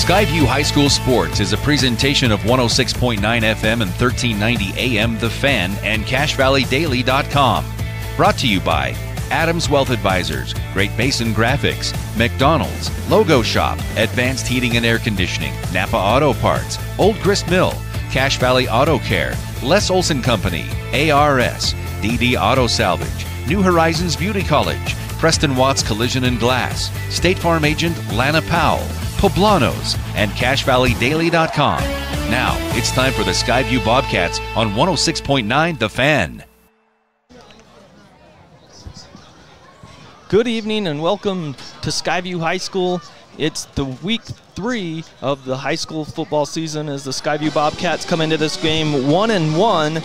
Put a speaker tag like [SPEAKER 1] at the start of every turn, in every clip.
[SPEAKER 1] Skyview High School Sports is a presentation of 106.9 FM and 1390 AM The Fan and CashValleyDaily.com. Brought to you by Adams Wealth Advisors, Great Basin Graphics, McDonald's, Logo Shop, Advanced Heating and Air Conditioning, Napa Auto Parts, Old Grist Mill, Cache Valley Auto Care, Les Olson Company, ARS, DD Auto Salvage, New Horizons Beauty College, Preston Watts Collision and Glass, State Farm Agent Lana Powell, Poblanos, and CashValleyDaily.com. Now, it's time for the Skyview Bobcats on 106.9 The Fan.
[SPEAKER 2] Good evening and welcome to Skyview High School. It's the week 3 of the high school football season as the Skyview Bobcats come into this game 1-1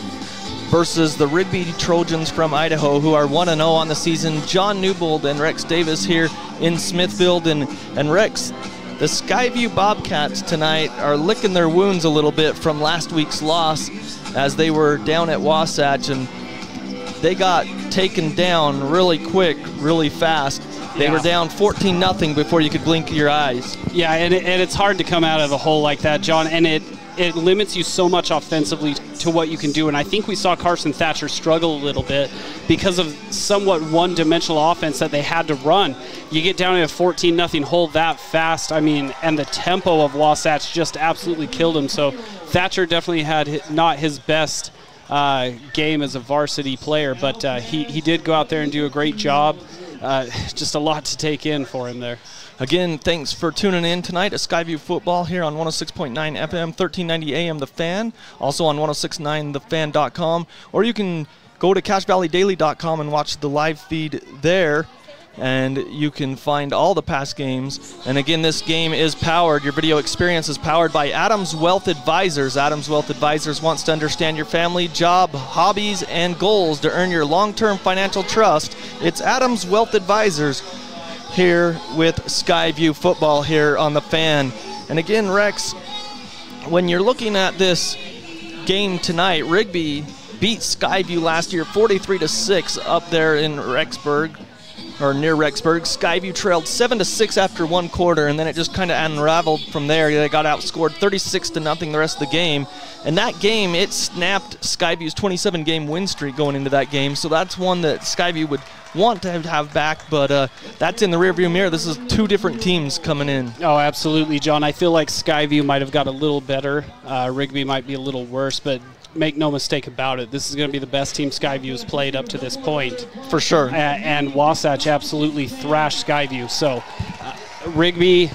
[SPEAKER 2] versus the Rigby Trojans from Idaho, who are 1-0 on the season. John Newbold and Rex Davis here in Smithfield. And Rex, the Skyview Bobcats tonight are licking their wounds a little bit from last week's loss as they were down at Wasatch, and they got taken down really quick, really fast. They were down 14-0 before you could blink your eyes.
[SPEAKER 3] Yeah, and it's hard to come out of a hole like that, John, and it limits you so much offensively to what you can do. And I think we saw Carson Thatcher struggle a little bit because of somewhat one-dimensional offense that they had to run. You get down in a 14-0 hole that fast, and the tempo of Wasatch just absolutely killed him. So Thatcher definitely had not his best game as a varsity player, but he did go out there and do a great job. Just a lot to take in for him there.
[SPEAKER 2] Again, thanks for tuning in tonight to Skyview Football here on 106.9 FM, 1390 AM The Fan, also on 1069thefan.com, or you can go to CashValleyDaily.com and watch the live feed there, and you can find all the past games. And again, this game is powered, your video experience is powered by Adams Wealth Advisors. Adams Wealth Advisors wants to understand your family, job, hobbies, and goals to earn your long-term financial trust. It's Adams Wealth Advisors here with Skyview Football here on The Fan. And again, Rex, when you're looking at this game tonight, Rigby beat Skyview last year 43-6 up there in Rexburg, or near Rexburg. Skyview trailed 7-6 after one quarter, and then it just kind of unraveled from there. They got outscored 36-0 the rest of the game. And that game, it snapped Skyview's 27-game win streak going into that game. So that's one that Skyview would want to have back, but that's in the rearview mirror. This is two different teams coming in.
[SPEAKER 3] Oh, absolutely, John. I feel like Skyview might have got a little better. Rigby might be a little worse, but make no mistake about it, this is going to be the best team Skyview has played up to this point.
[SPEAKER 2] For sure.
[SPEAKER 3] And Wasatch absolutely thrashed Skyview. So Rigby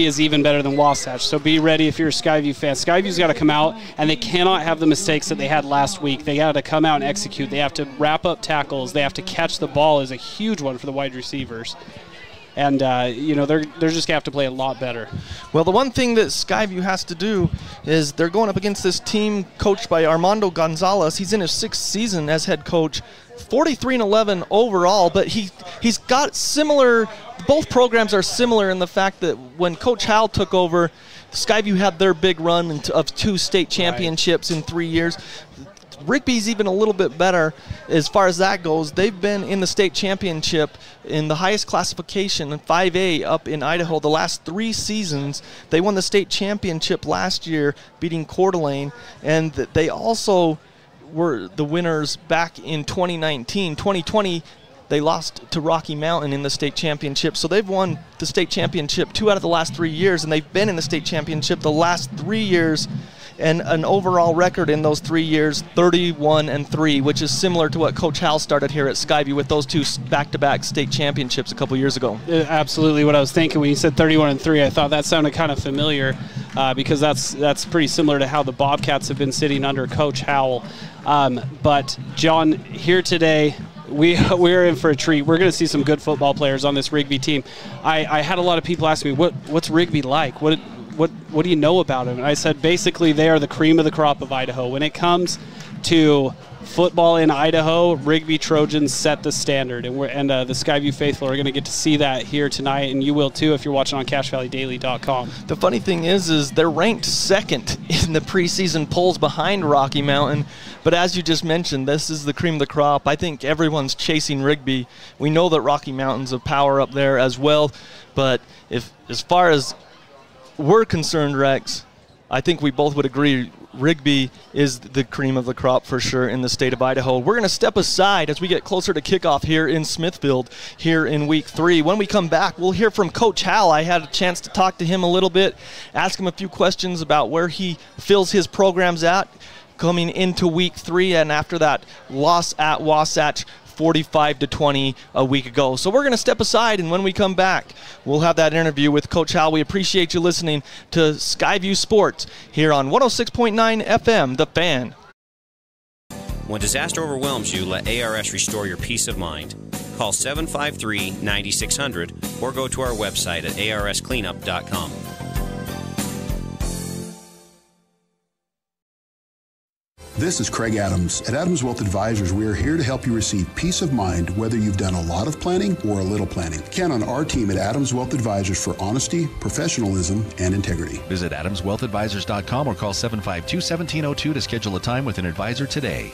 [SPEAKER 3] is even better than Wasatch. So be ready if you're a Skyview fan. Skyview's got to come out, and they cannot have the mistakes that they had last week. They got to come out and execute. They have to wrap up tackles. They have to catch the ball is a huge one for the wide receivers. And, they're just going to have to play a lot better.
[SPEAKER 2] Well, the one thing that Skyview has to do is they're going up against this team coached by Armando Gonzalez. He's in his 6th season as head coach, 43-11 overall, but he's got similar – both programs are similar in the fact that when Coach Howell took over, Skyview had their big run of 2 state championships in 3 years. Rigby's even a little bit better as far as that goes. They've been in the state championship in the highest classification, 5A, up in Idaho the last 3 seasons. They won the state championship last year, beating Coeur d'Alene, and they also were the winners back in 2019. 2020, they lost to Rocky Mountain in the state championship. So they've won the state championship 2 out of the last 3 years, and they've been in the state championship the last 3 years, and an overall record in those 3 years, 31-3, which is similar to what Coach Howell started here at Skyview with those 2 back-to-back state championships a couple years ago.
[SPEAKER 3] Absolutely what I was thinking when you said 31-3. I thought that sounded kind of familiar because that's pretty similar to how the Bobcats have been sitting under Coach Howell. But, John, here today, we're in for a treat. We're going to see some good football players on this Rigby team. I had a lot of people ask me, what's Rigby like? What do you know about them? And I said, basically, they are the cream of the crop of Idaho. When it comes to football in Idaho, Rigby Trojans set the standard, and the Skyview faithful are going to get to see that here tonight, and you will too if you're watching on CashValleyDaily.com.
[SPEAKER 2] The funny thing is they're ranked 2nd in the preseason polls behind Rocky Mountain, but as you just mentioned, this is the cream of the crop. I think everyone's chasing Rigby. We know that Rocky Mountain's a power up there as well, but as far as we're concerned, Rex, I think we both would agree Rigby is the cream of the crop for sure in the state of Idaho. We're going to step aside as we get closer to kickoff here in Smithfield here in week 3. When we come back, we'll hear from Coach Hal. I had a chance to talk to him a little bit, ask him a few questions about where he feels his program's at coming into week 3 and after that loss at Wasatch 45-20 a week ago. So we're going to step aside, and when we come back, we'll have that interview with Coach Hal. We appreciate you listening to Skyview Sports here on 106.9 FM, The Fan.
[SPEAKER 4] When disaster overwhelms you, let ARS restore your peace of mind. Call 753-9600 or go to our website at arscleanup.com.
[SPEAKER 5] This is Craig Adams. At Adams Wealth Advisors, we are here to help you receive peace of mind whether you've done a lot of planning or a little planning. Count on our team at Adams Wealth Advisors for honesty, professionalism, and integrity.
[SPEAKER 1] Visit adamswealthadvisors.com or call 752-1702 to schedule a time with an advisor today.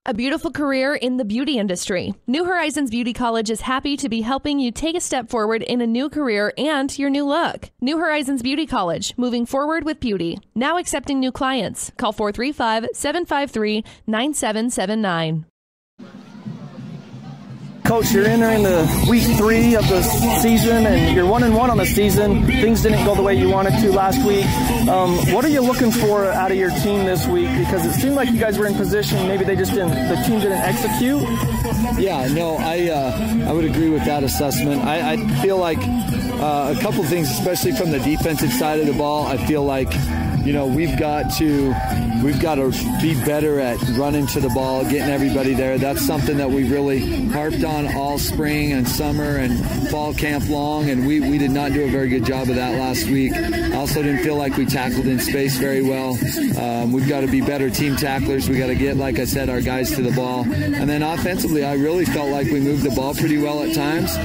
[SPEAKER 6] A beautiful career in the beauty industry. New Horizons Beauty College is happy to be helping you take a step forward in a new career and your new look. New Horizons Beauty College, moving forward with beauty. Now accepting new clients. Call 435-753-9779.
[SPEAKER 2] Coach, you're entering the week 3 of the season, and you're 1-1 on the season. Things didn't go the way you wanted to last week. What are you looking for out of your team this week? Because it seemed like you guys were in position. Maybe the team didn't execute.
[SPEAKER 7] Yeah, no, I would agree with that assessment. I feel like a couple things, especially from the defensive side of the ball. I feel like, you know, we've got to be better at running to the ball, getting everybody there. That's something that we really harped on all spring and summer and fall camp long, and we did not do a very good job of that last week. I also didn't feel like we tackled in space very well. We've got to be better team tacklers. We got to get, like I said, our guys to the ball. And then offensively, I really felt like we moved the ball pretty well at times.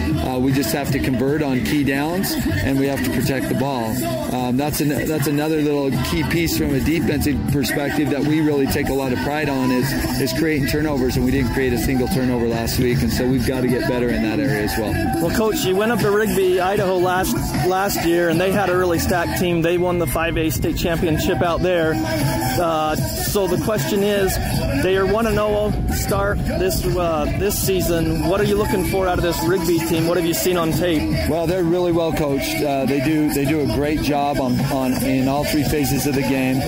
[SPEAKER 7] We just have to convert on key downs, and we have to protect the ball. That's another little key piece from a defensive perspective that we really take a lot of pride on is creating turnovers, and we didn't create a single turnover last week, and so we've got to get better in that area as well.
[SPEAKER 2] Well, Coach, you went up to Rigby, Idaho last year, and they had a really stacked team. They won the 5A state championship out there. So the question is, they are 1-0 start this season. What are you looking for out of this Rigby team? What have you seen on tape?
[SPEAKER 7] Well, they're really well coached. They do a great job in all 3 phases of the game.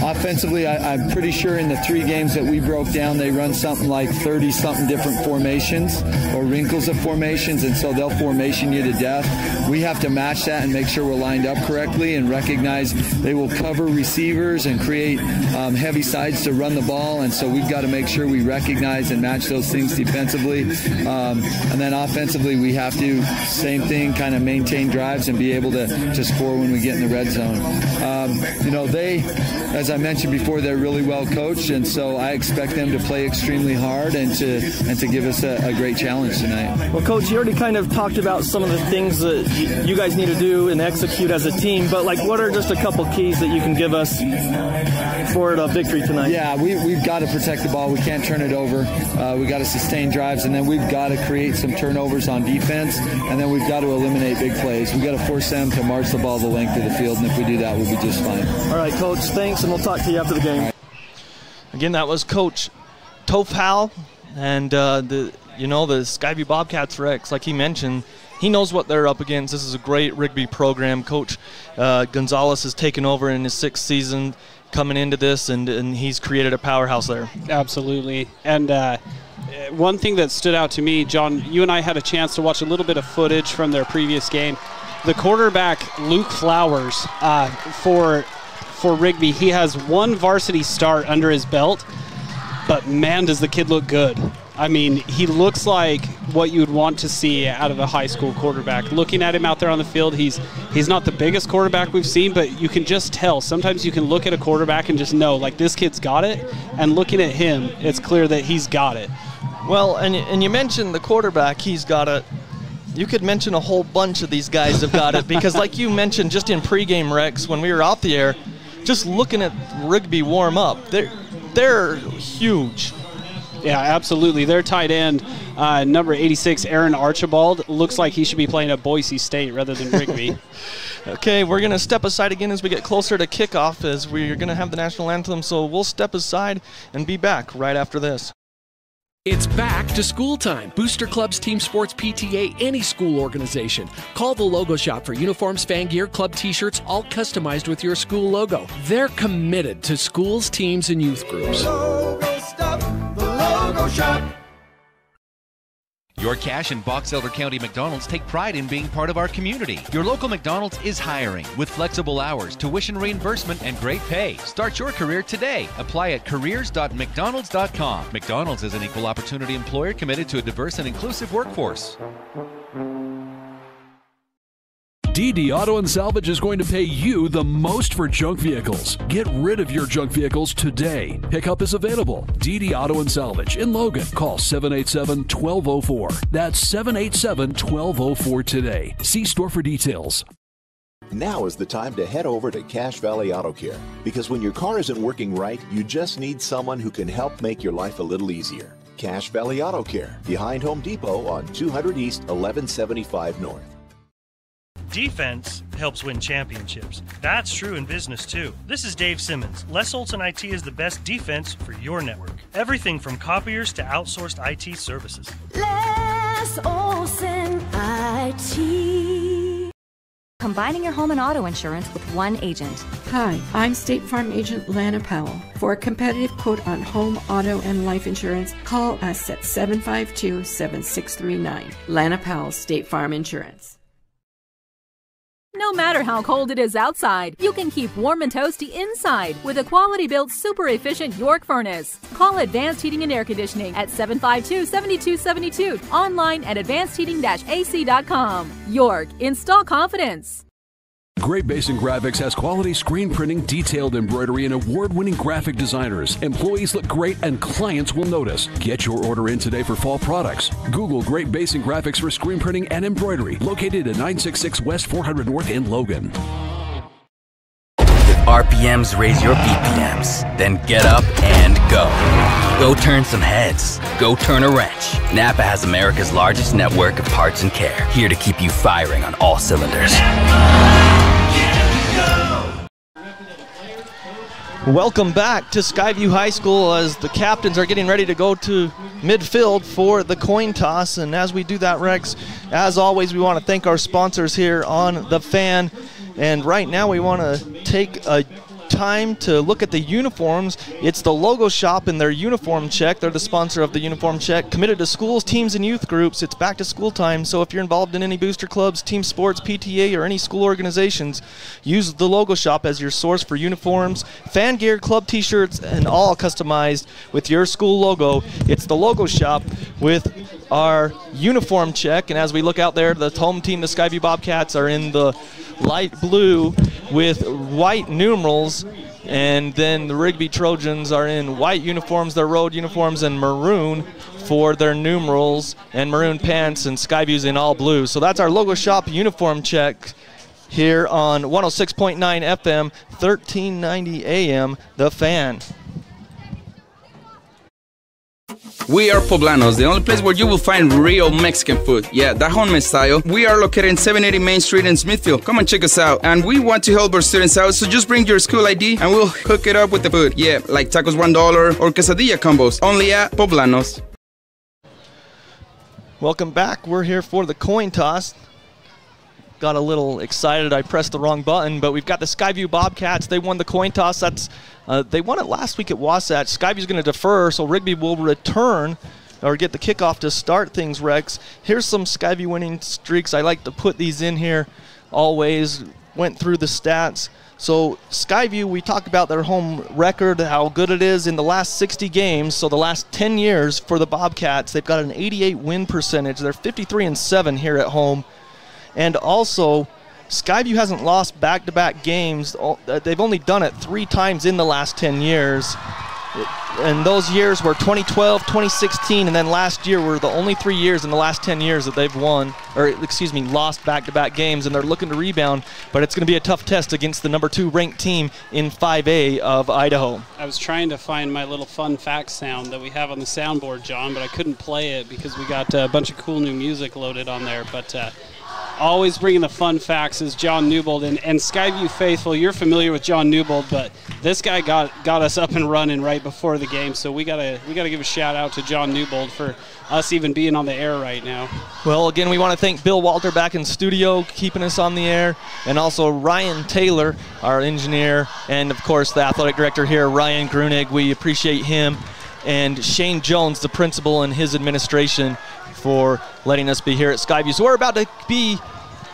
[SPEAKER 7] Offensively, I'm pretty sure in the 3 games that we broke down, they run something like 30-something different formations or wrinkles of formations, and so they'll formation you to death. We have to match that and make sure we're lined up correctly and recognize they will cover receivers and create heavy sides to run the ball, and so we've got to make sure we recognize and match those things defensively. And then offensively, we have to, same thing, kind of maintain drives and be able to score when we get in the red zone. They, as I mentioned before, they're really well coached, and so I expect them to play extremely hard and to give us a great challenge tonight.
[SPEAKER 2] Well, Coach, you already kind of talked about some of the things that you guys need to do and execute as a team, but what are just a couple keys that you can give us for a victory tonight?
[SPEAKER 7] Yeah, we've got to protect the ball. We can't turn it over. We've got to sustain drives, and then we've got to create some turnovers on defense, and then we've got to eliminate big plays. We've got to force them to march the ball the length of the field, and if we do that, we'll be just fine.
[SPEAKER 2] All right, Coach, thanks, and we'll talk to you after the game. Right. Again, that was Coach Hal, and the Skyview Bobcats, Rex, like he mentioned, he knows what they're up against. This is a great Rigby program. Coach Gonzalez has taken over in his 6th season coming into this, and he's created a powerhouse there.
[SPEAKER 3] Absolutely. And one thing that stood out to me, John, you and I had a chance to watch a little bit of footage from their previous game. The quarterback, Luke Flowers, for Rigby, he has 1 varsity start under his belt, but man, does the kid look good. I mean, he looks like what you would want to see out of a high school quarterback. Looking at him out there on the field, he's not the biggest quarterback we've seen, but you can just tell. Sometimes you can look at a quarterback and just know, like, this kid's got it, and looking at him, it's clear that he's got it.
[SPEAKER 2] Well, and you mentioned the quarterback, he's got it. You could mention a whole bunch of these guys have got it, because like you mentioned just in pregame, Rex, when we were out the air, just looking at Rigby warm up, they're huge.
[SPEAKER 3] Yeah, absolutely. Their tight end, number 86, Aaron Archibald, looks like he should be playing at Boise State rather than Rigby.
[SPEAKER 2] Okay, we're going to step aside again as we get closer to kickoff, as we're going to have the national anthem, so we'll step aside and be back right after this.
[SPEAKER 8] It's back to school time. Booster Clubs, team sports, PTA, any school organization. Call the Logo Shop for uniforms, fan gear, club t-shirts, all customized with your school logo. They're committed to schools, teams, and youth groups.
[SPEAKER 9] The Logo Shop.
[SPEAKER 1] Your Cache and Box Elder County McDonald's take pride in being part of our community. Your local McDonald's is hiring with flexible hours, tuition reimbursement, and great pay. Start your career today. Apply at careers.mcdonalds.com. McDonald's is an equal opportunity employer committed to a diverse and inclusive workforce.
[SPEAKER 10] DD Auto and Salvage is going to pay you the most for junk vehicles. Get rid of your junk vehicles today. Pickup is available. DD Auto and Salvage in Logan. Call 787-1204. That's 787-1204 today. See store for details.
[SPEAKER 11] Now is the time to head over to Cache Valley Auto Care, because when your car isn't working right, you just need someone who can help make your life a little easier. Cache Valley Auto Care, behind Home Depot on 200 East, 1175 North.
[SPEAKER 12] Defense helps win championships. That's true in business too. This is Dave Simmons. Les Olson IT is the best defense for your network. Everything from copiers to outsourced IT services.
[SPEAKER 13] Les Olson IT. Combining your home and auto insurance with one agent.
[SPEAKER 14] Hi, I'm State Farm Agent Lana Powell. For a competitive quote on home, auto, and life insurance, call us at 752-7639. Lana Powell, State Farm Insurance.
[SPEAKER 15] No matter how cold it is outside, you can keep warm and toasty inside with a quality-built, super-efficient York furnace. Call Advanced Heating and Air Conditioning at 752-7272. Online at advancedheating-ac.com. York, install confidence.
[SPEAKER 10] Great Basin Graphics has quality screen printing, detailed embroidery, and award-winning graphic designers. Employees look great and clients will notice. Get your order in today for fall products. Google Great Basin Graphics for screen printing and embroidery. Located at 966 West 400 North in Logan.
[SPEAKER 16] If RPMs raise your BPMs, then get up and go. Go turn some heads. Go turn a wrench. Napa has America's largest network of parts and care, here to keep you firing on all cylinders.
[SPEAKER 2] Welcome back to Skyview High School as the captains are getting ready to go to midfield for the coin toss. And as we do that, Rex, as always, we want to thank our sponsors here on The Fan. And right now we want to take a time to look at the uniforms. It's the Logo Shop and their uniform check. They're the sponsor of the uniform check. Committed to schools, teams, and youth groups. It's back to school time, so if you're involved in any booster clubs, team sports, PTA, or any school organizations, use the Logo Shop as your source for uniforms, fan gear, club t-shirts, and all customized with your school logo. It's the Logo Shop with our uniform check. And as we look out there, the home team, the Skyview Bobcats, are in the light blue with white numerals, and then the Rigby Trojans are in white uniforms, their road uniforms, and maroon for their numerals, and maroon pants, and Skyview's in all blue. So that's our Logo Shop uniform check here on 106.9 FM, 1390 AM, The Fan.
[SPEAKER 17] We are Poblanos, the only place where you will find real Mexican food. Yeah, that homemade style. We are located in 780 Main Street in Smithfield. Come and check us out. And we want to help our students out, so just bring your school ID and we'll hook it up with the food. Yeah, like tacos $1 or quesadilla combos. Only at Poblanos.
[SPEAKER 2] Welcome back. We're here for the coin toss. Got a little excited. I pressed the wrong button, but we've got the Skyview Bobcats. They won the coin toss. They won it last week at Wasatch. Skyview's going to defer, so Rigby will return or get the kickoff to start things, Rex. Here's some Skyview winning streaks. I like to put these in here always. Went through the stats. So Skyview, we talked about their home record, how good it is in the last 60 games. So the last 10 years for the Bobcats, they've got an 88 win percentage. They're 53-7 here at home. And also, Skyview hasn't lost back-to-back games. They've only done it 3 times in the last 10 years. And those years were 2012, 2016, and then last year were the only 3 years in the last 10 years that they've lost back-to-back games, and they're looking to rebound, but it's going to be a tough test against the number 2 ranked team in 5A of Idaho.
[SPEAKER 3] I was trying to find my little fun fact sound that we have on the soundboard, John, but I couldn't play it because we got a bunch of cool new music loaded on there, but always bringing the fun facts is John Newbold. And Skyview faithful, you're familiar with John Newbold, but this guy got us up and running right before the game. So we gotta give a shout out to John Newbold for us even being on the air right now.
[SPEAKER 2] Well, again, we want to thank Bill Walter back in studio, keeping us on the air, and also Ryan Taylor, our engineer, and of course the athletic director here, Ryan Grunig. We appreciate him, and Shane Jones, the principal, and his administration for letting us be here at Skyview. So we're about to be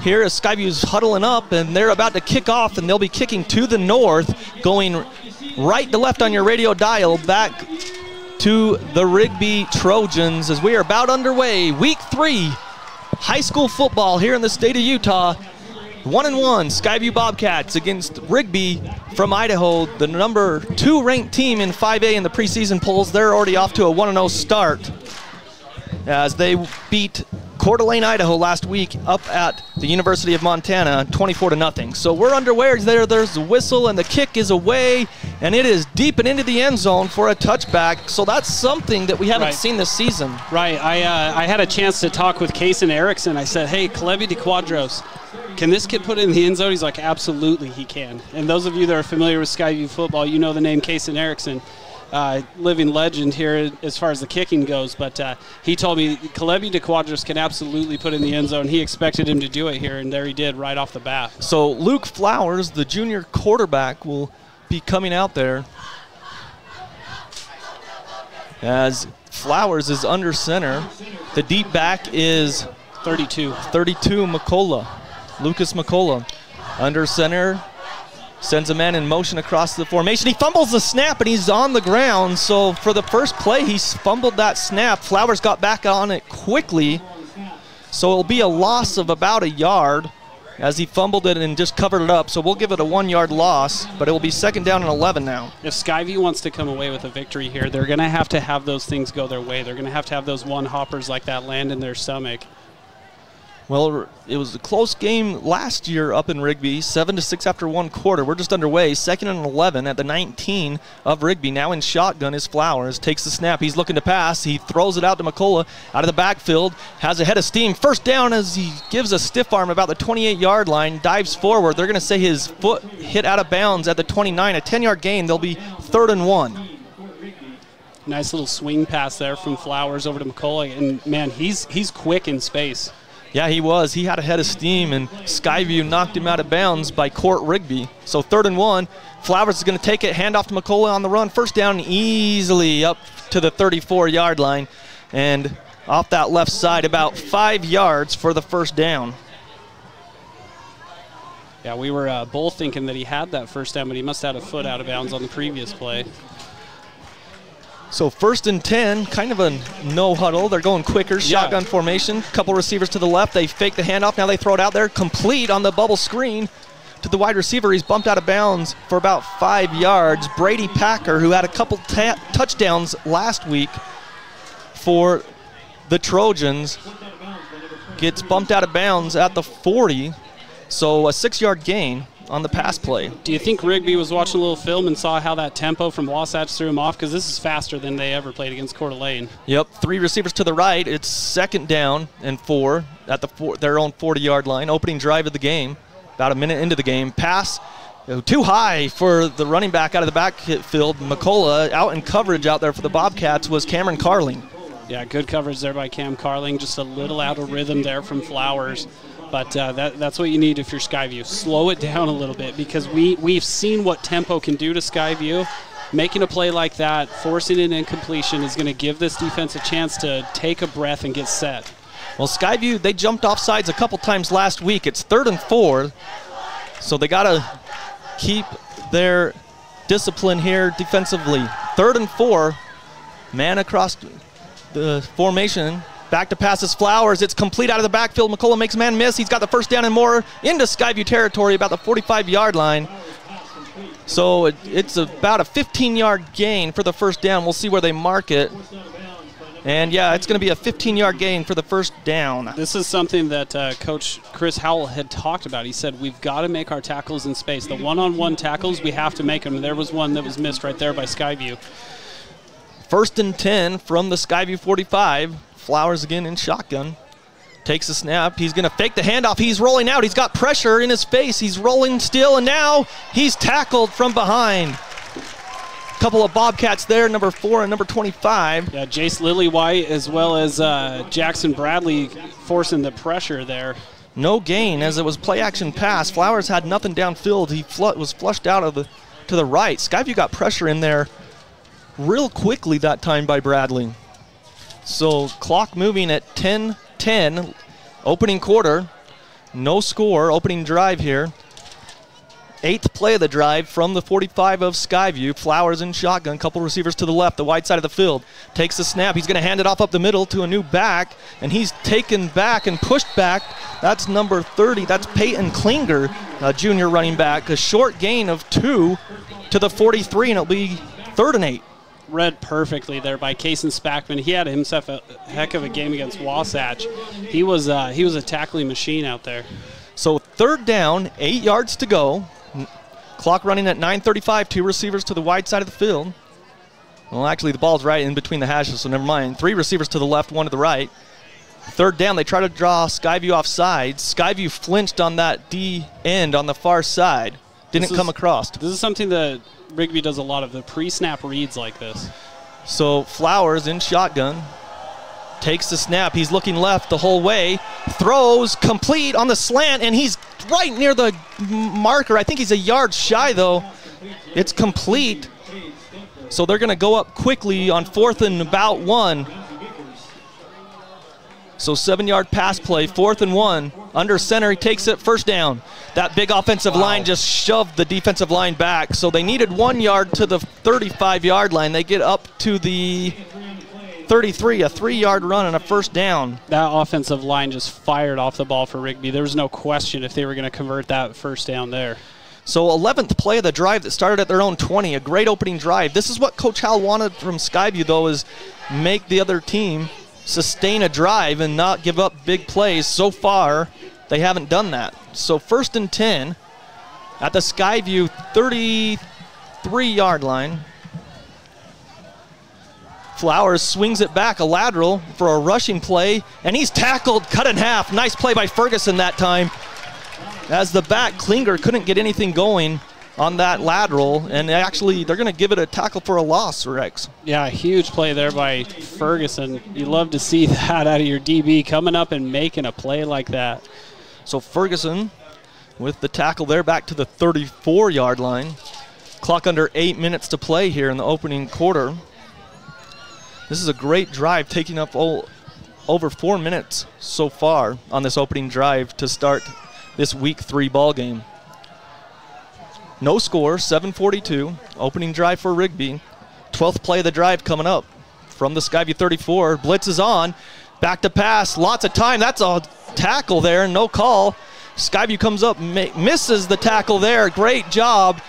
[SPEAKER 2] here as Skyview's huddling up, and they're about to kick off, and they'll be kicking to the north, going right to left on your radio dial, back to the Rigby Trojans as we are about underway. Week 3, high school football here in the state of Utah. 1-1 Skyview Bobcats against Rigby from Idaho, the number 2 ranked team in 5A in the preseason polls. They're already off to a 1-0 start as they beat Coeur d'Alene, Idaho last week up at the University of Montana 24-0. So we're underway. There's the whistle and the kick is away, and it is deep and into the end zone for a touchback. So that's something that we haven't seen this season.
[SPEAKER 3] Right. I had a chance to talk with Kaysen Erickson. I said, hey, Calebi de Quadros, can this kid put it in the end zone? He's like, absolutely he can. And those of you that are familiar with Skyview football, you know the name Kaysen Erickson. Living legend here as far as the kicking goes, but he told me Calebi de Quadros can absolutely put in the end zone. He expected him to do it here, and there he did right off the bat.
[SPEAKER 2] So Luke Flowers, the junior quarterback, will be coming out there as Flowers is under center. The deep back is 32 McCullough. Lucas McCullough under center. Sends a man in motion across the formation. He fumbles the snap, and he's on the ground. So for the first play, he fumbled that snap. Flowers got back on it quickly. So it'll be a loss of about a yard as he fumbled it and just covered it up. So we'll give it a 1-yard loss, but it will be 2nd down and 11 now.
[SPEAKER 3] If Skyview wants to come away with a victory here, they're going to have those things go their way. They're going to have those one-hoppers like that land in their stomach.
[SPEAKER 2] Well, it was a close game last year up in Rigby, 7-6 after 1 quarter. We're just underway, 2nd and 11 at the 19 of Rigby. Now in shotgun is Flowers, takes the snap. He's looking to pass. He throws it out to McCullough out of the backfield, has a head of steam. First down as he gives a stiff arm about the 28-yard line, dives forward. They're going to say his foot hit out of bounds at the 29, a 10-yard gain. They'll be 3rd and 1.
[SPEAKER 3] Nice little swing pass there from Flowers over to McCullough, and man, he's quick in space.
[SPEAKER 2] Yeah, he was. He had a head of steam, and Skyview knocked him out of bounds by Court Rigby. So 3rd and 1. Flowers is going to take it, hand off to McCullough on the run. First down easily up to the 34-yard line. And off that left side, about 5 yards for the first down.
[SPEAKER 3] Yeah, we were both thinking that he had that first down, but he must have had a foot out of bounds on the previous play.
[SPEAKER 2] So 1st and 10, kind of a no huddle. They're going quicker, shotgun formation. Couple receivers to the left. They fake the handoff. Now they throw it out there, complete on the bubble screen to the wide receiver. He's bumped out of bounds for about 5 yards. Brady Packer, who had a couple touchdowns last week for the Trojans, gets bumped out of bounds at the 40. So a 6-yard gain on the pass play.
[SPEAKER 3] Do you think Rigby was watching a little film and saw how that tempo from Wasatch threw him off? Because this is faster than they ever played against Coeur d'Alene.
[SPEAKER 2] Yep, 3 receivers to the right. It's 2nd down and 4 at their own 40-yard line. Opening drive of the game, about a minute into the game. Pass too high for the running back out of the backfield. McCullough out in coverage out there for the Bobcats was Cameron Carling.
[SPEAKER 3] Yeah, good coverage there by Cam Carling. Just a little out of rhythm there from Flowers. But that's what you need if you're Skyview. Slow it down a little bit because we've seen what tempo can do to Skyview. Making a play like that, forcing an incompletion is going to give this defense a chance to take a breath and get set.
[SPEAKER 2] Well, Skyview, they jumped off sides a couple times last week. It's 3rd and 4, so they got to keep their discipline here defensively. 3rd and 4, man across the formation. Back to passes Flowers. It's complete out of the backfield. McCullough makes a man miss. He's got the first down and more into Skyview territory about the 45-yard line. So it's about a 15-yard gain for the first down. We'll see where they mark it. And, yeah, it's going to be a 15-yard gain for the first down.
[SPEAKER 3] This is something that Coach Chris Howell had talked about. He said we've got to make our tackles in space. The one-on-one tackles, we have to make them. There was one that was missed right there by Skyview.
[SPEAKER 2] 1st and 10 from the Skyview 45. Flowers again in shotgun. Takes the snap. He's going to fake the handoff. He's rolling out. He's got pressure in his face. He's rolling still, and now he's tackled from behind. Couple of Bobcats there, number 4 and number 25.
[SPEAKER 3] Yeah, Jace Lillywhite as well as Jackson Bradley forcing the pressure there.
[SPEAKER 2] No gain as it was play action pass. Flowers had nothing downfield. He was flushed out to the right. Skyview got pressure in there real quickly that time by Bradley. So clock moving at 10-10, opening quarter. No score, opening drive here. 8th play of the drive from the 45 of Skyview. Flowers in shotgun, couple receivers to the left, the wide side of the field. Takes the snap. He's going to hand it off up the middle to a new back, and he's taken back and pushed back. That's number 30. That's Peyton Klinger, a junior running back. A short gain of 2 to the 43, and it'll be 3rd and 8.
[SPEAKER 3] Read perfectly there by Kason Spackman. He had himself a heck of a game against Wasatch. He was a tackling machine out there.
[SPEAKER 2] So 3rd down, 8 yards to go. Clock running at 9:35. 2 receivers to the wide side of the field. Well, actually, the ball's right in between the hashes, so never mind. 3 receivers to the left, 1 to the right. 3rd down, they try to draw Skyview off sides. Skyview flinched on that D end on the far side. Didn't come across.
[SPEAKER 3] This is something that Rigby does a lot of, the pre-snap reads like this.
[SPEAKER 2] So Flowers in shotgun. Takes the snap. He's looking left the whole way. Throws complete on the slant, and he's right near the marker. I think he's a yard shy, though. It's complete. So they're going to go up quickly on 4th and about 1. So 7-yard pass play, 4th and 1. Under center, he takes it, first down. That big offensive line just shoved the defensive line back. So they needed 1 yard to the 35-yard line. They get up to the 33, a 3-yard run and a first down.
[SPEAKER 3] That offensive line just fired off the ball for Rigby. There was no question if they were going to convert that first down there.
[SPEAKER 2] So 11th play of the drive that started at their own 20, a great opening drive. This is what Coach Howell wanted from Skyview, though, is make the other team sustain a drive and not give up big plays. So far, they haven't done that. So 1st and 10 at the Skyview 33-yard line. Flowers swings it back, a lateral for a rushing play, and he's tackled, cut in half. Nice play by Ferguson that time. As the back, Klinger couldn't get anything going on that lateral, and actually they're going to give it a tackle for a loss, Rex.
[SPEAKER 3] Yeah, a huge play there by Ferguson. You love to see that out of your DB, coming up and making a play like that.
[SPEAKER 2] So Ferguson with the tackle there back to the 34-yard line. Clock under 8 minutes to play here in the opening quarter. This is a great drive, taking up over 4 minutes so far on this opening drive to start this Week 3 ball game. No score, 7:42. Opening drive for Rigby. 12th play of the drive coming up from the Skyview 34. Blitz is on. Back to pass. Lots of time. That's a tackle there. No call. Skyview comes up, misses the tackle there. Great job.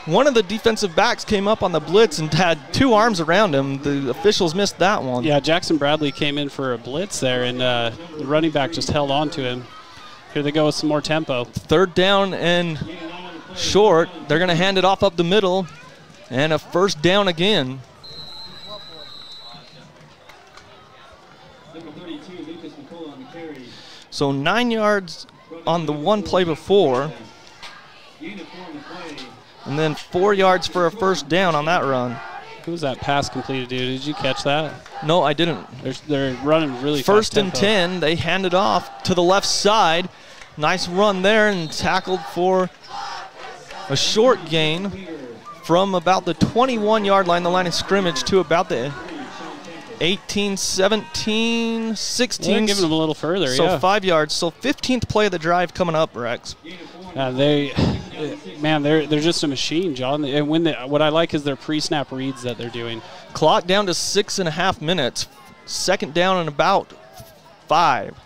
[SPEAKER 2] One of the defensive backs came up on the blitz and had 2 arms around him. The officials missed that one.
[SPEAKER 3] Yeah, Jackson Bradley came in for a blitz there, and the running back just held on to him. Here they go with some more tempo.
[SPEAKER 2] 3rd down and short. They're going to hand it off up the middle, and a first down again. So 9 yards on the one play before. And then 4 yards for a first down on that run.
[SPEAKER 3] Who was that pass completed to? Did you catch that?
[SPEAKER 2] No, I didn't.
[SPEAKER 3] They're running really fast.
[SPEAKER 2] 1st and 10. They hand it off to the left side. Nice run there and tackled for a short gain from about the 21-yard line, the line of scrimmage, to about the 18, 17, 16.
[SPEAKER 3] They're giving them a little further,
[SPEAKER 2] so
[SPEAKER 3] yeah.
[SPEAKER 2] 5 yards. So 15th play of the drive coming up, Rex.
[SPEAKER 3] They're just a machine, John. And what I like is their pre-snap reads that they're doing.
[SPEAKER 2] Clock down to 6.5 minutes. 2nd down and about 5.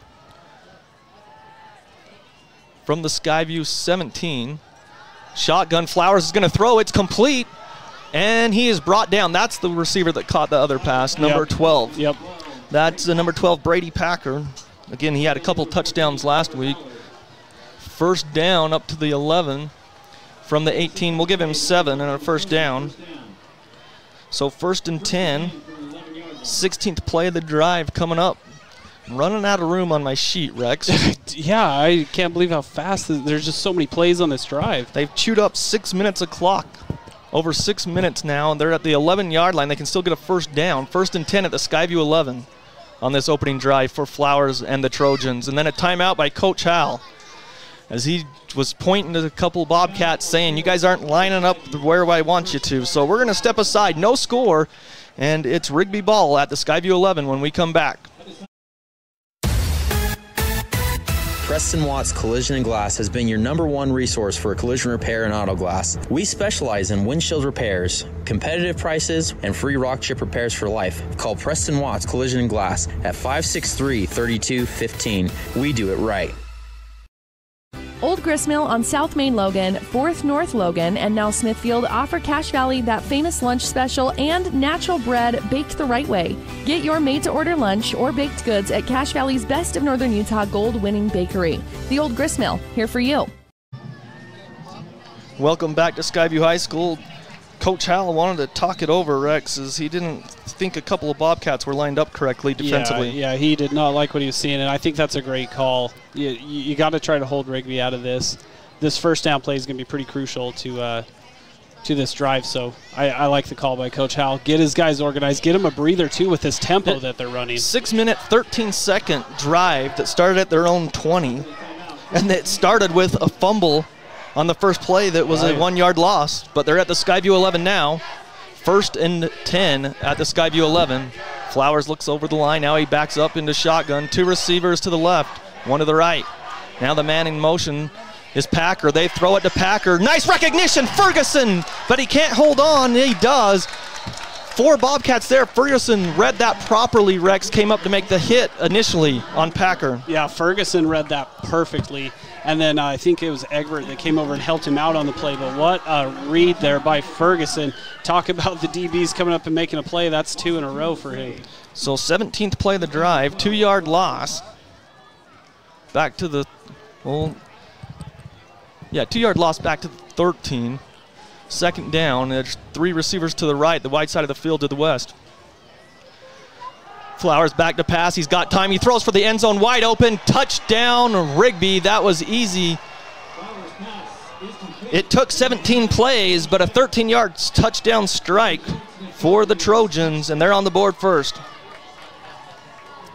[SPEAKER 2] From the Skyview 17. Shotgun, Flowers is going to throw. It's complete. And he is brought down. That's the receiver that caught the other pass, number 12.
[SPEAKER 3] Yep.
[SPEAKER 2] That's the number 12, Brady Packer. Again, he had a couple touchdowns last week. First down up to the 11 from the 18. We'll give him 7 and a first down. So 1st and 10. 16th play of the drive coming up. I'm running out of room on my sheet, Rex.
[SPEAKER 3] Yeah, I can't believe how fast. There's just so many plays on this drive.
[SPEAKER 2] They've chewed up 6 minutes of clock. Over 6 minutes now, and they're at the 11-yard line. They can still get a first down. 1st and 10 at the Skyview 11 on this opening drive for Flowers and the Trojans. And then a timeout by Coach Hal as he was pointing to a couple of Bobcats saying, you guys aren't lining up where I want you to. So we're going to step aside. No score, and it's Rigby ball at the Skyview 11 when we come back.
[SPEAKER 18] Preston Watts Collision and Glass has been your #1 resource for collision repair and auto glass. We specialize in windshield repairs, competitive prices, and free rock chip repairs for life. Call Preston Watts Collision and Glass at 563-3215. We do it right.
[SPEAKER 6] Old Gristmill on South Main Logan, 4th North Logan, and now Smithfield offer Cache Valley that famous lunch special and natural bread baked the right way. Get your made-to-order lunch or baked goods at Cache Valley's Best of Northern Utah gold-winning bakery. The Old Gristmill, here for you.
[SPEAKER 2] Welcome back to Skyview High School. Coach Hal wanted to talk it over, Rex, as he didn't think a couple of Bobcats were lined up correctly defensively.
[SPEAKER 3] Yeah, he did not like what he was seeing, and I think that's a great call. You got to try to hold Rigby out of this. This first down play is going to be pretty crucial to this drive, so I like the call by Coach Hal. Get his guys organized. Get him a breather, too, with this tempo that they're running.
[SPEAKER 2] 6-minute, 13-second drive that started at their own 20, and it started with a fumble on the first play that was a 1-yard loss, but they're at the Skyview 11 now. 1st and 10 at the Skyview 11. Flowers looks over the line. Now he backs up into shotgun. 2 receivers to the left, 1 to the right. Now the man in motion is Packer. They throw it to Packer. Nice recognition, Ferguson, but he can't hold on. He does. 4 Bobcats there. Ferguson read that properly, Rex. Came up to make the hit initially on Packer.
[SPEAKER 3] Yeah, Ferguson read that perfectly. And then I think it was Egbert that came over and helped him out on the play. But what a read there by Ferguson. Talk about the DBs coming up and making a play. That's 2 in a row for him.
[SPEAKER 2] So 17th play of the drive, 2-yard loss. Back to the, 2-yard loss back to the 13. 2nd down. There's 3 receivers to the right, the wide side of the field to the west. Flowers back to pass. He's got time. He throws for the end zone wide open. Touchdown, Rigby. That was easy. It took 17 plays, but a 13-yard touchdown strike for the Trojans, and they're on the board first.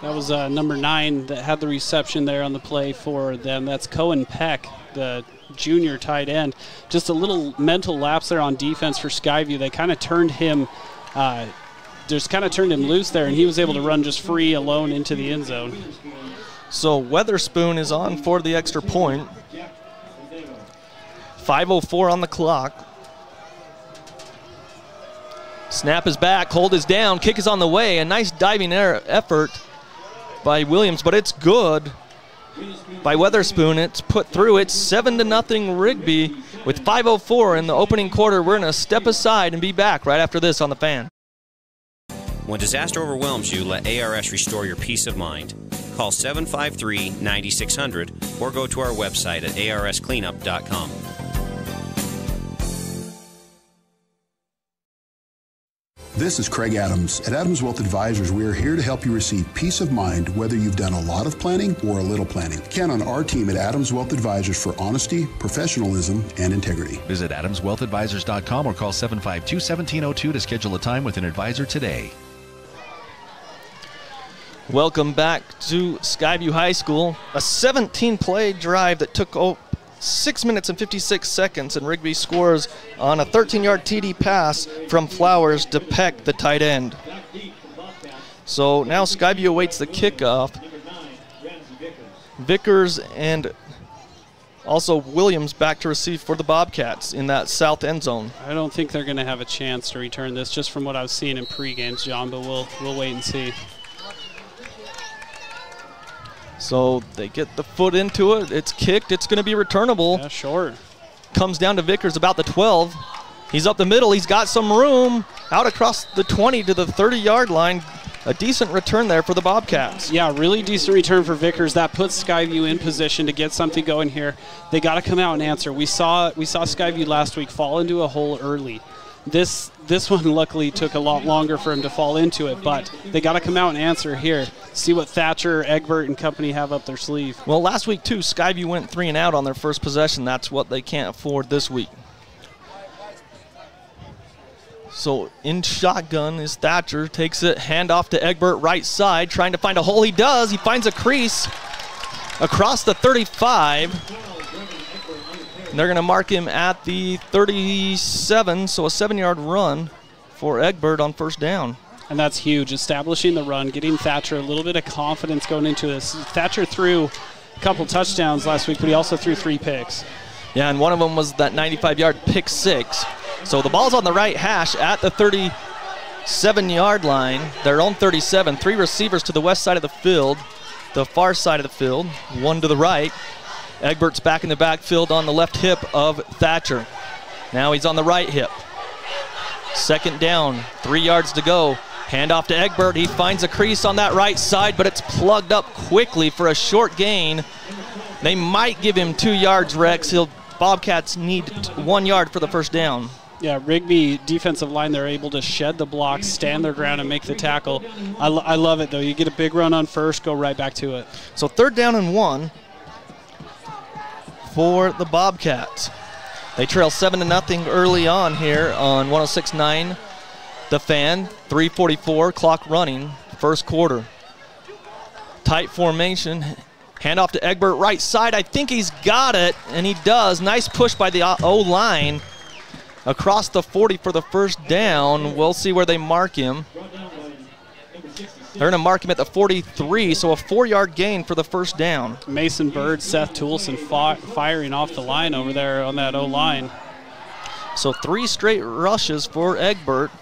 [SPEAKER 3] That was number 9 that had the reception there on the play for them. That's Cohen Peck, the junior tight end. Just a little mental lapse there on defense for Skyview. They kind of turned him loose there, and he was able to run just free alone into the end zone.
[SPEAKER 2] So Weatherspoon is on for the extra point. 5:04 on the clock. Snap is back, hold is down, kick is on the way. A nice diving effort by Williams, but it's good by Weatherspoon. It's put through. It's 7-0 Rigby with 5:04 in the opening quarter. We're going to step aside and be back right after this on The Fan.
[SPEAKER 4] When disaster overwhelms you, let ARS restore your peace of mind. Call 753-9600 or go to our website at arscleanup.com.
[SPEAKER 5] This is Craig Adams. At Adams Wealth Advisors, we are here to help you receive peace of mind whether you've done a lot of planning or a little planning. Count on our team at Adams Wealth Advisors for honesty, professionalism, and integrity.
[SPEAKER 1] Visit AdamsWealthAdvisors.com or call 752-1702 to schedule a time with an advisor today.
[SPEAKER 2] Welcome back to Skyview High School. A 17-play drive that took 6 minutes and 56 seconds, and Rigby scores on a 13-yard TD pass from Flowers to Peck, the tight end. So now Skyview awaits the kickoff. Vickers and also Williams back to receive for the Bobcats in that south end zone.
[SPEAKER 3] I don't think they're going to have a chance to return this just from what I was seeing in pre-games, John, but we'll wait and see.
[SPEAKER 2] So they get the foot into it. It's kicked. It's going to be returnable.
[SPEAKER 3] Yeah, short.
[SPEAKER 2] comes down to Vickers about the 12. He's up the middle. He's got some room out across the 20 to the 30-yard line. A decent return there for the Bobcats.
[SPEAKER 3] Yeah, really decent return for Vickers. That puts Skyview in position to get something going here. They got to come out and answer. We saw Skyview last week fall into a hole early. This one luckily took a lot longer for him to fall into it, but they got to come out and answer here. See what Thatcher, Egbert, and company have up their sleeve.
[SPEAKER 2] Well, last week, too, Skyview went 3 and out on their first possession. That's what they can't afford this week. So in shotgun is Thatcher, takes it, handoff to Egbert, right side, trying to find a hole. He does. He finds a crease across the 35. And they're going to mark him at the 37, so a 7-yard run for Egbert on first down.
[SPEAKER 3] And that's huge, establishing the run, getting Thatcher a little bit of confidence going into this. Thatcher threw a couple touchdowns last week, but he also threw 3 picks.
[SPEAKER 2] Yeah, and one of them was that 95-yard pick 6. So the ball's on the right hash at the 37-yard line, their own 37. 3 receivers to the west side of the field, the far side of the field, 1 to the right. Egbert's back in the backfield on the left hip of Thatcher. Now he's on the right hip. Second down, 3 yards to go. Handoff to Egbert. He finds a crease on that right side, but it's plugged up quickly for a short gain. They might give him 2 yards, Rex. Bobcats need 1 yard for the first down.
[SPEAKER 3] Yeah, Rigby defensive line, they're able to shed the block, stand their ground, and make the tackle. I love it, though. You get a big run on first, go right back to it.
[SPEAKER 2] So 3rd down and 1 for the Bobcats. They trail 7-0 early on here on 106.9 The Fan. 3:44, clock running, first quarter. Tight formation. Handoff to Egbert, right side. I think he's got it, and he does. Nice push by the O-line across the 40 for the first down. We'll see where they mark him. They're going to mark him at the 43, so a 4-yard gain for the first down.
[SPEAKER 3] Mason Bird, Seth Toulson firing off the line over there on that O-line.
[SPEAKER 2] So 3 straight rushes for Egbert.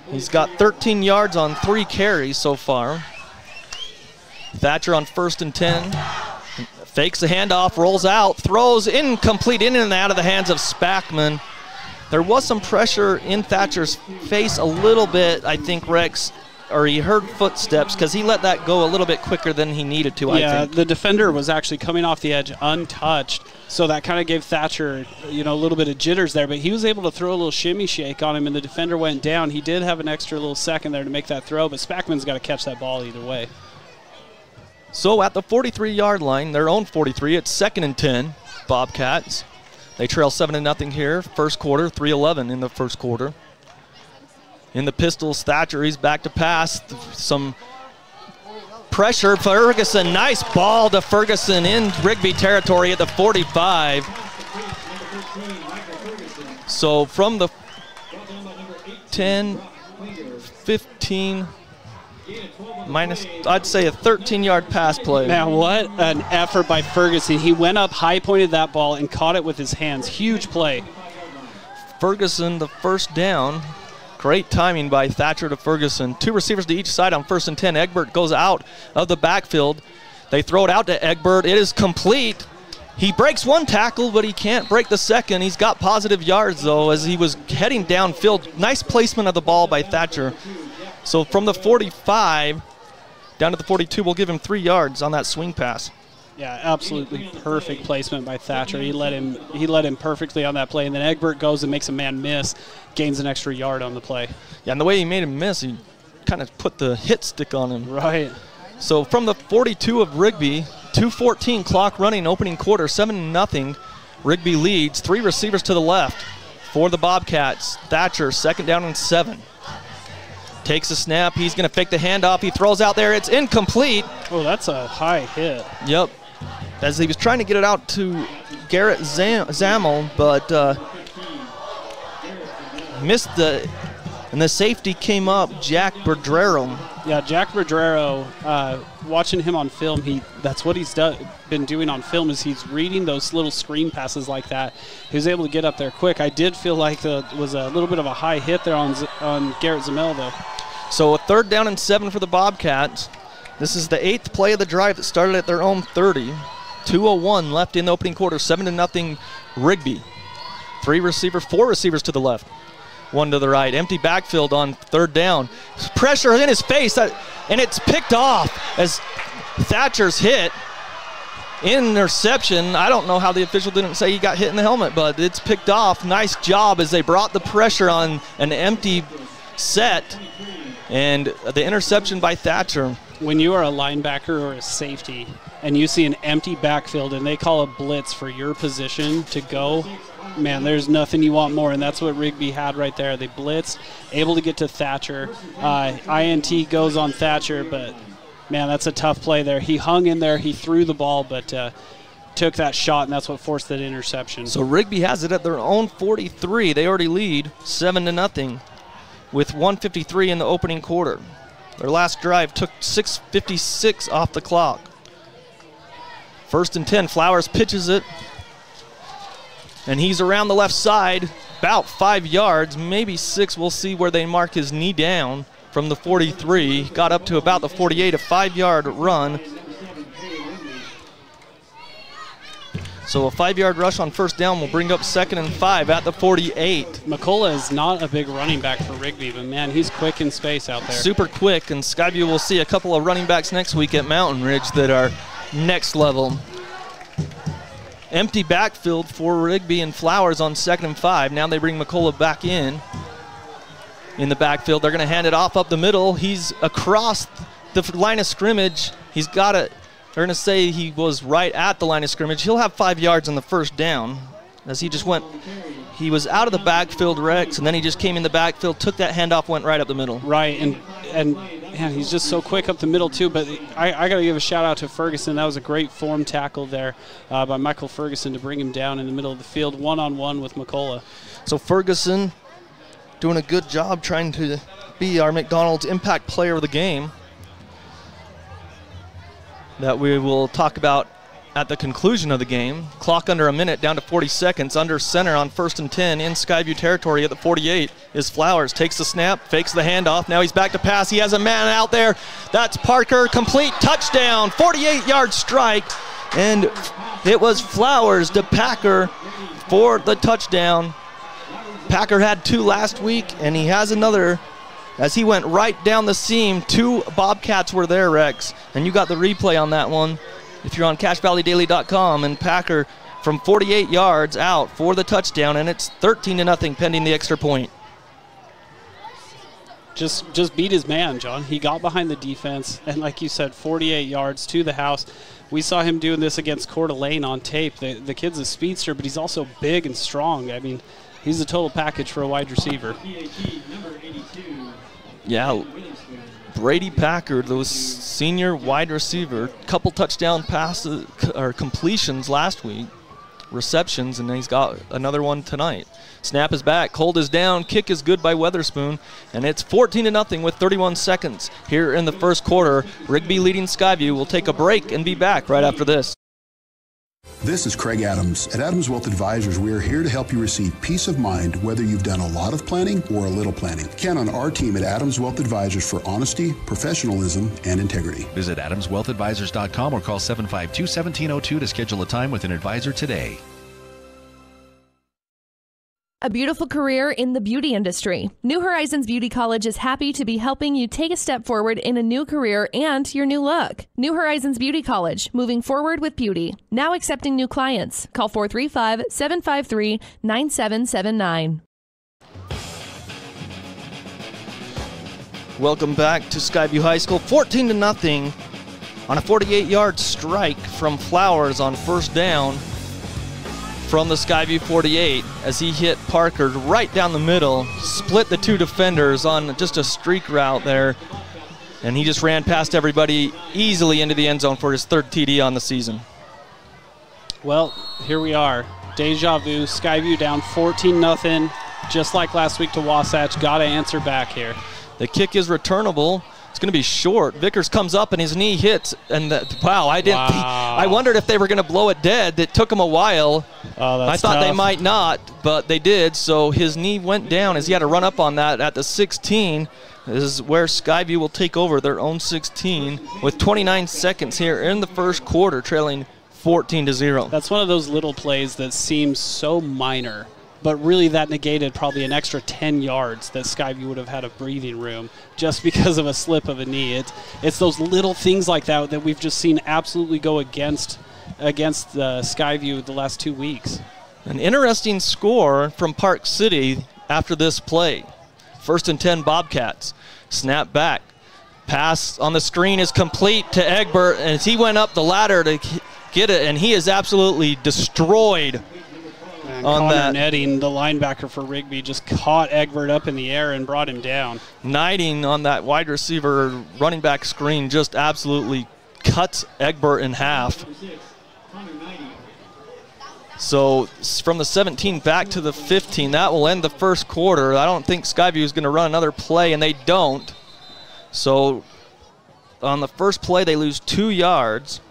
[SPEAKER 2] He's got 13 yards on 3 carries so far. Thatcher on 1st and 10. Fakes the handoff, rolls out, throws incomplete, in and out of the hands of Spackman. There was some pressure in Thatcher's face a little bit, I think, Rex, or he heard footsteps because he let that go a little bit quicker than he needed to, I think.
[SPEAKER 3] The defender was actually coming off the edge untouched, so that kind of gave Thatcher, a little bit of jitters there, but he was able to throw a little shimmy shake on him, and the defender went down. He did have an extra little second there to make that throw, but Spackman's got to catch that ball either way.
[SPEAKER 2] So at the 43-yard line, their own 43, it's 2nd and 10, Bobcats. They trail 7-0 here, first quarter, 3:11 in the first quarter. In the pistols, Thatcher, he's back to pass. Some pressure, Ferguson, nice ball to Ferguson in Rigby territory at the 45. So from the 10, 15, minus, I'd say a 13-yard pass play.
[SPEAKER 3] Man, what an effort by Ferguson. He went up, high-pointed that ball, and caught it with his hands. Huge play.
[SPEAKER 2] Ferguson, the first down. Great timing by Thatcher to Ferguson. 2 receivers to each side on 1st and 10. Egbert goes out of the backfield. They throw it out to Egbert. It is complete. He breaks 1 tackle, but he can't break the second. He's got positive yards, though, as he was heading downfield. Nice placement of the ball by Thatcher. So from the 45 down to the 42, we'll give him 3 yards on that swing pass.
[SPEAKER 3] Yeah, absolutely perfect placement by Thatcher. He led him perfectly on that play, and then Egbert goes and makes a man miss, gains an extra yard on the play.
[SPEAKER 2] Yeah, and the way he made him miss, he kind of put the hit stick on him.
[SPEAKER 3] Right.
[SPEAKER 2] So from the 42 of Rigby, 2:14 clock running, opening quarter, 7-0. Rigby leads. 3 receivers to the left for the Bobcats. Thatcher, 2nd down and 7. Takes a snap. He's going to fake the handoff. He throws out there. It's incomplete.
[SPEAKER 3] Oh, that's a high hit.
[SPEAKER 2] Yep. As he was trying to get it out to Garrett Zammel, but missed the, and the safety came up, Jack Berdrero.
[SPEAKER 3] Yeah, Jack Berdrero, watching him on film, that's what he's been doing on film, is he's reading those little screen passes like that. He was able to get up there quick. I did feel like it was a little bit of a high hit there on Garrett Zammel, though.
[SPEAKER 2] So a 3rd down and 7 for the Bobcats. This is the 8th play of the drive that started at their own 30. 2:01 left in the opening quarter. 7-0 Rigby. 4 receivers to the left. 1 to the right. Empty backfield on third down. Pressure in his face, and it's picked off as Thatcher's hit. Interception. I don't know how the official didn't say he got hit in the helmet, but it's picked off. Nice job as they brought the pressure on an empty set, and the interception by Thatcher.
[SPEAKER 3] When you are a linebacker or a safety and you see an empty backfield and they call a blitz for your position to go, man, there's nothing you want more, and that's what Rigby had right there. They blitzed, able to get to Thatcher. INT goes on Thatcher, but man, that's a tough play there. He hung in there, he threw the ball, but took that shot, and that's what forced that interception.
[SPEAKER 2] So Rigby has it at their own 43. They already lead 7-0 with 1:53 in the opening quarter. Their last drive took 6:56 off the clock. 1st and 10, Flowers pitches it, and he's around the left side, about 5 yards, maybe 6. We'll see where they mark his knee down. From the 43, got up to about the 48, a 5-yard run. So a 5-yard rush on first down will bring up 2nd and 5 at the 48.
[SPEAKER 3] McCullough is not a big running back for Rigby, but man, he's quick in space out there.
[SPEAKER 2] Super quick, and Skyview will see a couple of running backs next week at Mountain Ridge that are next level. Empty backfield for Rigby and Flowers on 2nd and 5. Now they bring McCullough back in the backfield. They're going to hand it off up the middle. He's across the line of scrimmage. He's got it. They're going to say he was right at the line of scrimmage. He'll have 5 yards on the first down as he just went. He was out of the backfield, Rex, and then he just came in the backfield, took that handoff, went right up the middle.
[SPEAKER 3] Right, and man, he's just so quick up the middle too. But I got to give a shout out to Ferguson. That was a great form tackle there by Michael Ferguson to bring him down in the middle of the field, one-on-one with McCullough.
[SPEAKER 2] So Ferguson doing a good job trying to be our McDonald's impact player of the game that we will talk about at the conclusion of the game. Clock under a minute, down to 40 seconds. Under center on 1st and 10 in Skyview territory at the 48 is Flowers. Takes the snap, fakes the handoff. Now he's back to pass. He has a man out there. That's Parker. Complete touchdown. 48-yard strike. And it was Flowers to Packer for the touchdown. Packer had 2 last week, and he has another as he went right down the seam. 2 Bobcats were there, Rex, and you got the replay on that one if you're on CashValleyDaily.com. And Packer from 48 yards out for the touchdown, and it's 13-0 pending the extra point.
[SPEAKER 3] Just beat his man, John. He got behind the defense, and like you said, 48 yards to the house. We saw him doing this against Coeur d'Alene on tape. The kid's a speedster, but he's also big and strong. I mean, he's a total package for a wide receiver.
[SPEAKER 2] Yeah, Brady Packard, the senior wide receiver, couple touchdown passes or completions last week, receptions, and he's got another one tonight. Snap is back, hold is down, kick is good by Weatherspoon, and it's 14-0 with 31 seconds here in the first quarter. Rigby leading Skyview. We'll take a break and be back right after this.
[SPEAKER 5] This is Craig Adams. At Adams Wealth Advisors, we are here to help you receive peace of mind whether you've done a lot of planning or a little planning. Count on our team at Adams Wealth Advisors for honesty, professionalism, and integrity.
[SPEAKER 1] Visit AdamsWealthAdvisors.com or call 752-1702 to schedule a time with an advisor today.
[SPEAKER 6] A beautiful career in the beauty industry. New Horizons Beauty College is happy to be helping you take a step forward in a new career and your new look. New Horizons Beauty College, moving forward with beauty. Now accepting new clients. Call 435-753-9779.
[SPEAKER 2] Welcome back to Skyview High School. 14-0 on a 48-yard strike from Flowers on first down from the Skyview 48 as he hit Parker right down the middle, split the 2 defenders on just a streak route there, and he just ran past everybody easily into the end zone for his 3rd TD on the season.
[SPEAKER 3] Well, here we are. Deja vu, Skyview down 14-0, just like last week to Wasatch. Got to answer back here.
[SPEAKER 2] The kick is returnable. It's going to be short. Vickers comes up and his knee hits, and I wondered if they were going to blow it dead. It took him a while.
[SPEAKER 3] Oh, that's
[SPEAKER 2] I thought
[SPEAKER 3] tough.
[SPEAKER 2] they might not, but they did. So his knee went down as he had to run up on that at the 16. This is where Skyview will take over their own 16 with 29 seconds here in the first quarter, trailing 14-0.
[SPEAKER 3] That's one of those little plays that seems so minor, but really that negated probably an extra 10 yards that Skyview would have had a breathing room just because of a slip of a knee. It's those little things like that we've just seen absolutely go against Skyview the last 2 weeks.
[SPEAKER 2] An interesting score from Park City after this play. 1st and 10 Bobcats. Snap back. Pass on the screen is complete to Egbert, and as he went up the ladder to get it, and he is absolutely destroyed.
[SPEAKER 3] And
[SPEAKER 2] on
[SPEAKER 3] Connor
[SPEAKER 2] that.
[SPEAKER 3] Netting, the linebacker for Rigby, just caught Egbert up in the air and brought him down.
[SPEAKER 2] Knighting on that wide receiver running back screen just absolutely cuts Egbert in half. So from the 17 back to the 15, that will end the first quarter. I don't think Skyview is going to run another play, and they don't. So on the first play, they lose 2 yards.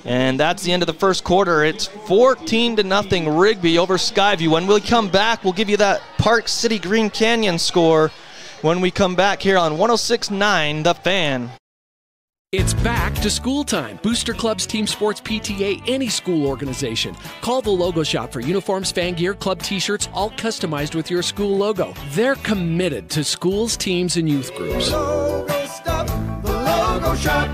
[SPEAKER 2] And that's the end of the first quarter. It's 14-0 Rigby over Skyview. When we come back, we'll give you that Park City Green Canyon score when we come back here on 106.9 The Fan.
[SPEAKER 8] It's back to school time. Booster Clubs, team sports, PTA, any school organization. Call the Logo Shop for uniforms, fan gear, club t-shirts, all customized with your school logo. They're committed to schools, teams, and youth groups.
[SPEAKER 9] Logo stuff, the Logo Shop.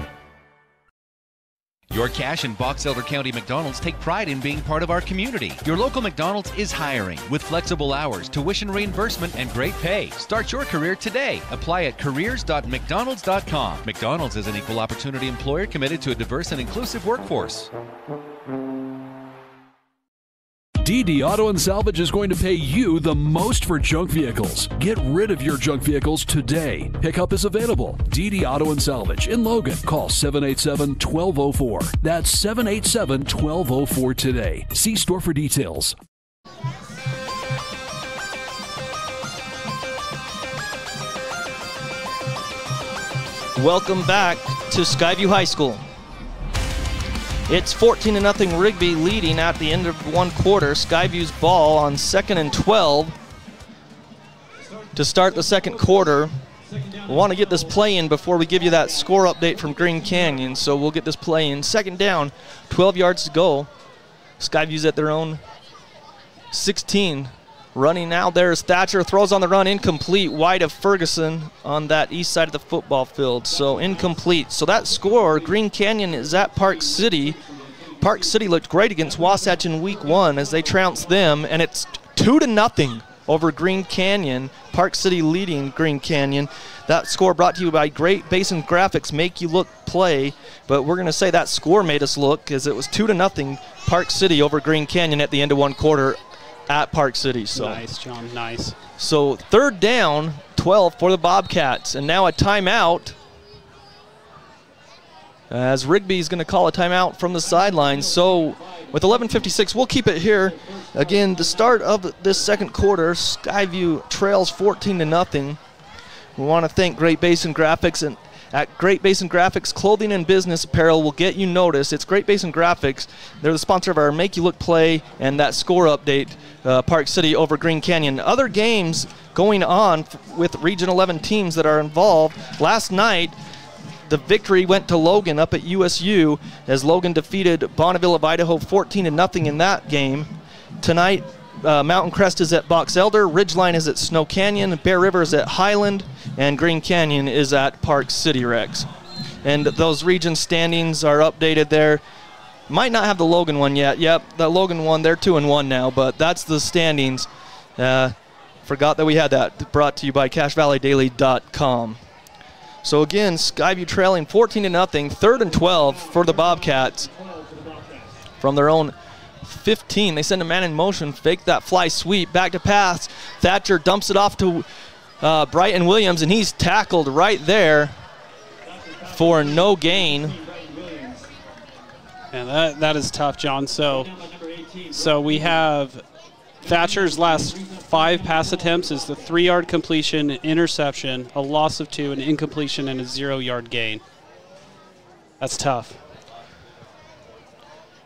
[SPEAKER 1] Your Cache and Box Elder County McDonald's take pride in being part of our community. Your local McDonald's is hiring with flexible hours, tuition reimbursement, and great pay. Start your career today. Apply at careers.mcdonalds.com. McDonald's is an equal opportunity employer committed to a diverse and inclusive workforce.
[SPEAKER 10] DD Auto and Salvage is going to pay you the most for junk vehicles. Get rid of your junk vehicles today. Pickup is available. DD Auto and Salvage in Logan. Call 787-1204. That's 787-1204 today. See store for details.
[SPEAKER 2] Welcome back to Skyview High School. It's 14-0 Rigby leading at the end of one quarter. Skyview's ball on 2nd and 12 to start the second quarter. We want to get this play in before we give you that score update from Green Canyon, so we'll get this play in. 2nd down, 12 yards to go. Skyview's at their own 16. Running out there is Thatcher, throws on the run, incomplete, wide of Ferguson on that east side of the football field, so incomplete. So that score, Green Canyon is at Park City. Park City looked great against Wasatch in week 1 as they trounced them, and it's 2-0 over Green Canyon. Park City leading Green Canyon. That score brought to you by Great Basin Graphics, Make You Look Play, but we're going to say that score made us look as it was 2-0 Park City over Green Canyon at the end of one quarter at Park City. So
[SPEAKER 3] nice, John, nice.
[SPEAKER 2] So 3rd down, 12 for the Bobcats, and now a timeout as Rigby's going to call a timeout from the sidelines. So with 11:56, we'll keep it here. Again, the start of this second quarter, Skyview trails 14-0. We want to thank Great Basin Graphics, and at Great Basin Graphics, clothing and business apparel will get you noticed. It's Great Basin Graphics. They're the sponsor of our Make You Look Play and that score update, Park City over Green Canyon. Other games going on with Region 11 teams that are involved. Last night, the victory went to Logan up at USU as Logan defeated Bonneville of Idaho 14-0 in that game. Tonight, Mountain Crest is at Box Elder, Ridgeline is at Snow Canyon, Bear River is at Highland, and Green Canyon is at Park City Rex. And those region standings are updated there. Might not have the Logan one yet. Yep, the Logan one, they're 2-1 now, but that's the standings. Forgot that we had that. Brought to you by CashValleyDaily.com. So again, Skyview trailing 14-0, 3rd and 12 for the Bobcats from their own 15. They send a man in motion, fake that fly sweep, back to pass. Thatcher dumps it off to Brighton Williams, and he's tackled right there for no gain.
[SPEAKER 3] And that is tough, John. So we have Thatcher's last 5 pass attempts is the 3-yard completion, an interception, a loss of 2, an incompletion, and a 0-yard gain. That's tough.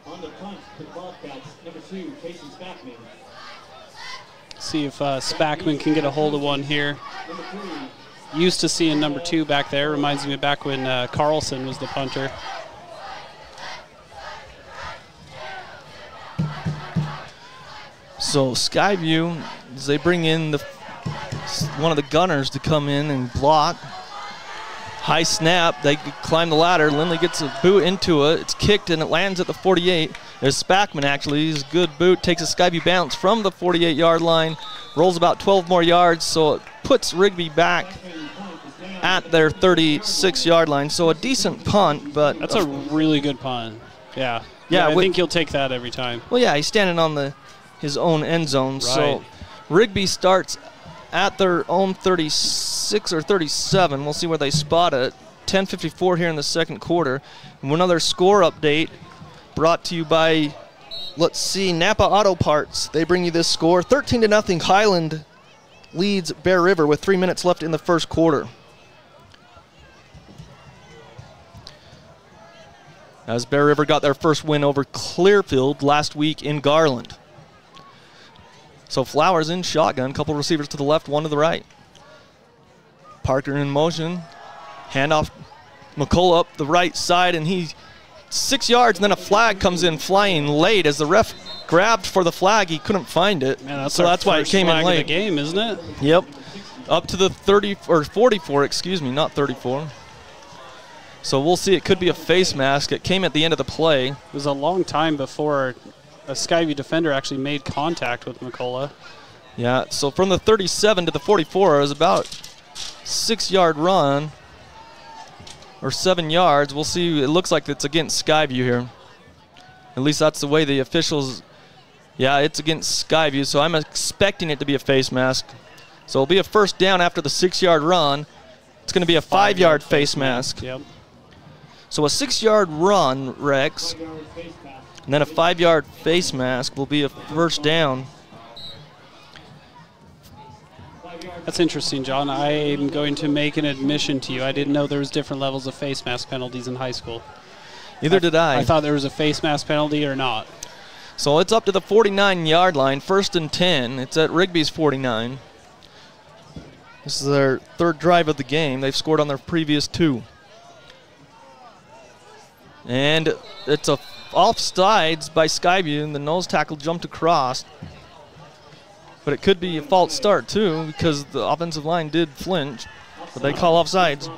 [SPEAKER 19] On the punt for the Bobcats, number 2, Casey Spackman.
[SPEAKER 3] See if Spackman can get a hold of one here. Used to seeing number 2 back there. Reminds me back when Carlson was the punter.
[SPEAKER 2] So Skyview, as they bring in one of the gunners to come in and block. High snap, they climb the ladder. Lindley gets a boot into it. It's kicked and it lands at the 48. There's Spackman actually. He's a good boot, takes a Skyview bounce from the 48-yard line, rolls about 12 more yards, so it puts Rigby back at their 36-yard line. So a decent punt, but
[SPEAKER 3] that's a really good punt. Yeah.
[SPEAKER 2] Yeah,
[SPEAKER 3] I think he'll take that every time.
[SPEAKER 2] Well, yeah, he's standing on his own end zone. Right. So Rigby starts at their own 36 or 37. We'll see where they spot it. 10:54 here in the second quarter. And another score update brought to you by, let's see, Napa Auto Parts. They bring you this score. 13-0 Highland leads Bear River with 3 minutes left in the first quarter. As Bear River got their first win over Clearfield last week in Garland. So Flowers in shotgun, couple receivers to the left, one to the right. Parker in motion, handoff McCullough up the right side, and he's 6 yards, and then a flag comes in flying late. As the ref grabbed for the flag, he couldn't find it.
[SPEAKER 3] Man,
[SPEAKER 2] so that's why it came in late.
[SPEAKER 3] Of the game, isn't it?
[SPEAKER 2] Yep, up to the 30 or 44, excuse me, not 34. So we'll see. It could be a face mask. It came at the end of the play.
[SPEAKER 3] It was a long time before a Skyview defender actually made contact with McCullough.
[SPEAKER 2] Yeah, so from the 37 to the 44 is about 6-yard run, or 7 yards. We'll see. It looks like it's against Skyview here. At least that's the way the officials. Yeah, it's against Skyview, so I'm expecting it to be a face mask. So it'll be a first down after the 6-yard run. It's going to be a 5-yard face mask.
[SPEAKER 3] Yep.
[SPEAKER 2] So a 6-yard run, Rex, and then a 5-yard face mask will be a first down.
[SPEAKER 3] That's interesting, John. I am going to make an admission to you. I didn't know there was different levels of face mask penalties in high school.
[SPEAKER 2] Neither did I.
[SPEAKER 3] I thought there was a face mask penalty or not.
[SPEAKER 2] So it's up to the 49-yard line, 1st and 10. It's at Rigby's 49. This is their third drive of the game. They've scored on their previous 2. And it's a offsides by Skyview, and the nose tackle jumped across. But it could be a false start, too, because the offensive line did flinch. But they call offsides.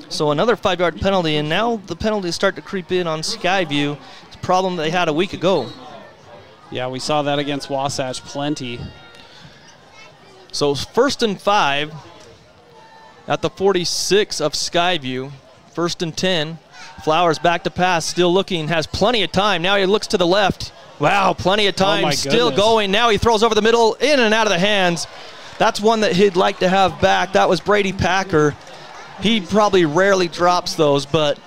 [SPEAKER 2] So another 5-yard penalty, and now the penalties start to creep in on Skyview. It's a problem they had a week ago.
[SPEAKER 3] Yeah, we saw that against Wasatch plenty.
[SPEAKER 2] So 1st and 5 at the 46 of Skyview. 1st and 10. Flowers back to pass, still looking, has plenty of time. Now he looks to the left. Wow, plenty of time, still going. Now he throws over the middle, in and out of the hands. That's one that he'd like to have back. That was Brady Packer. He probably rarely drops those, but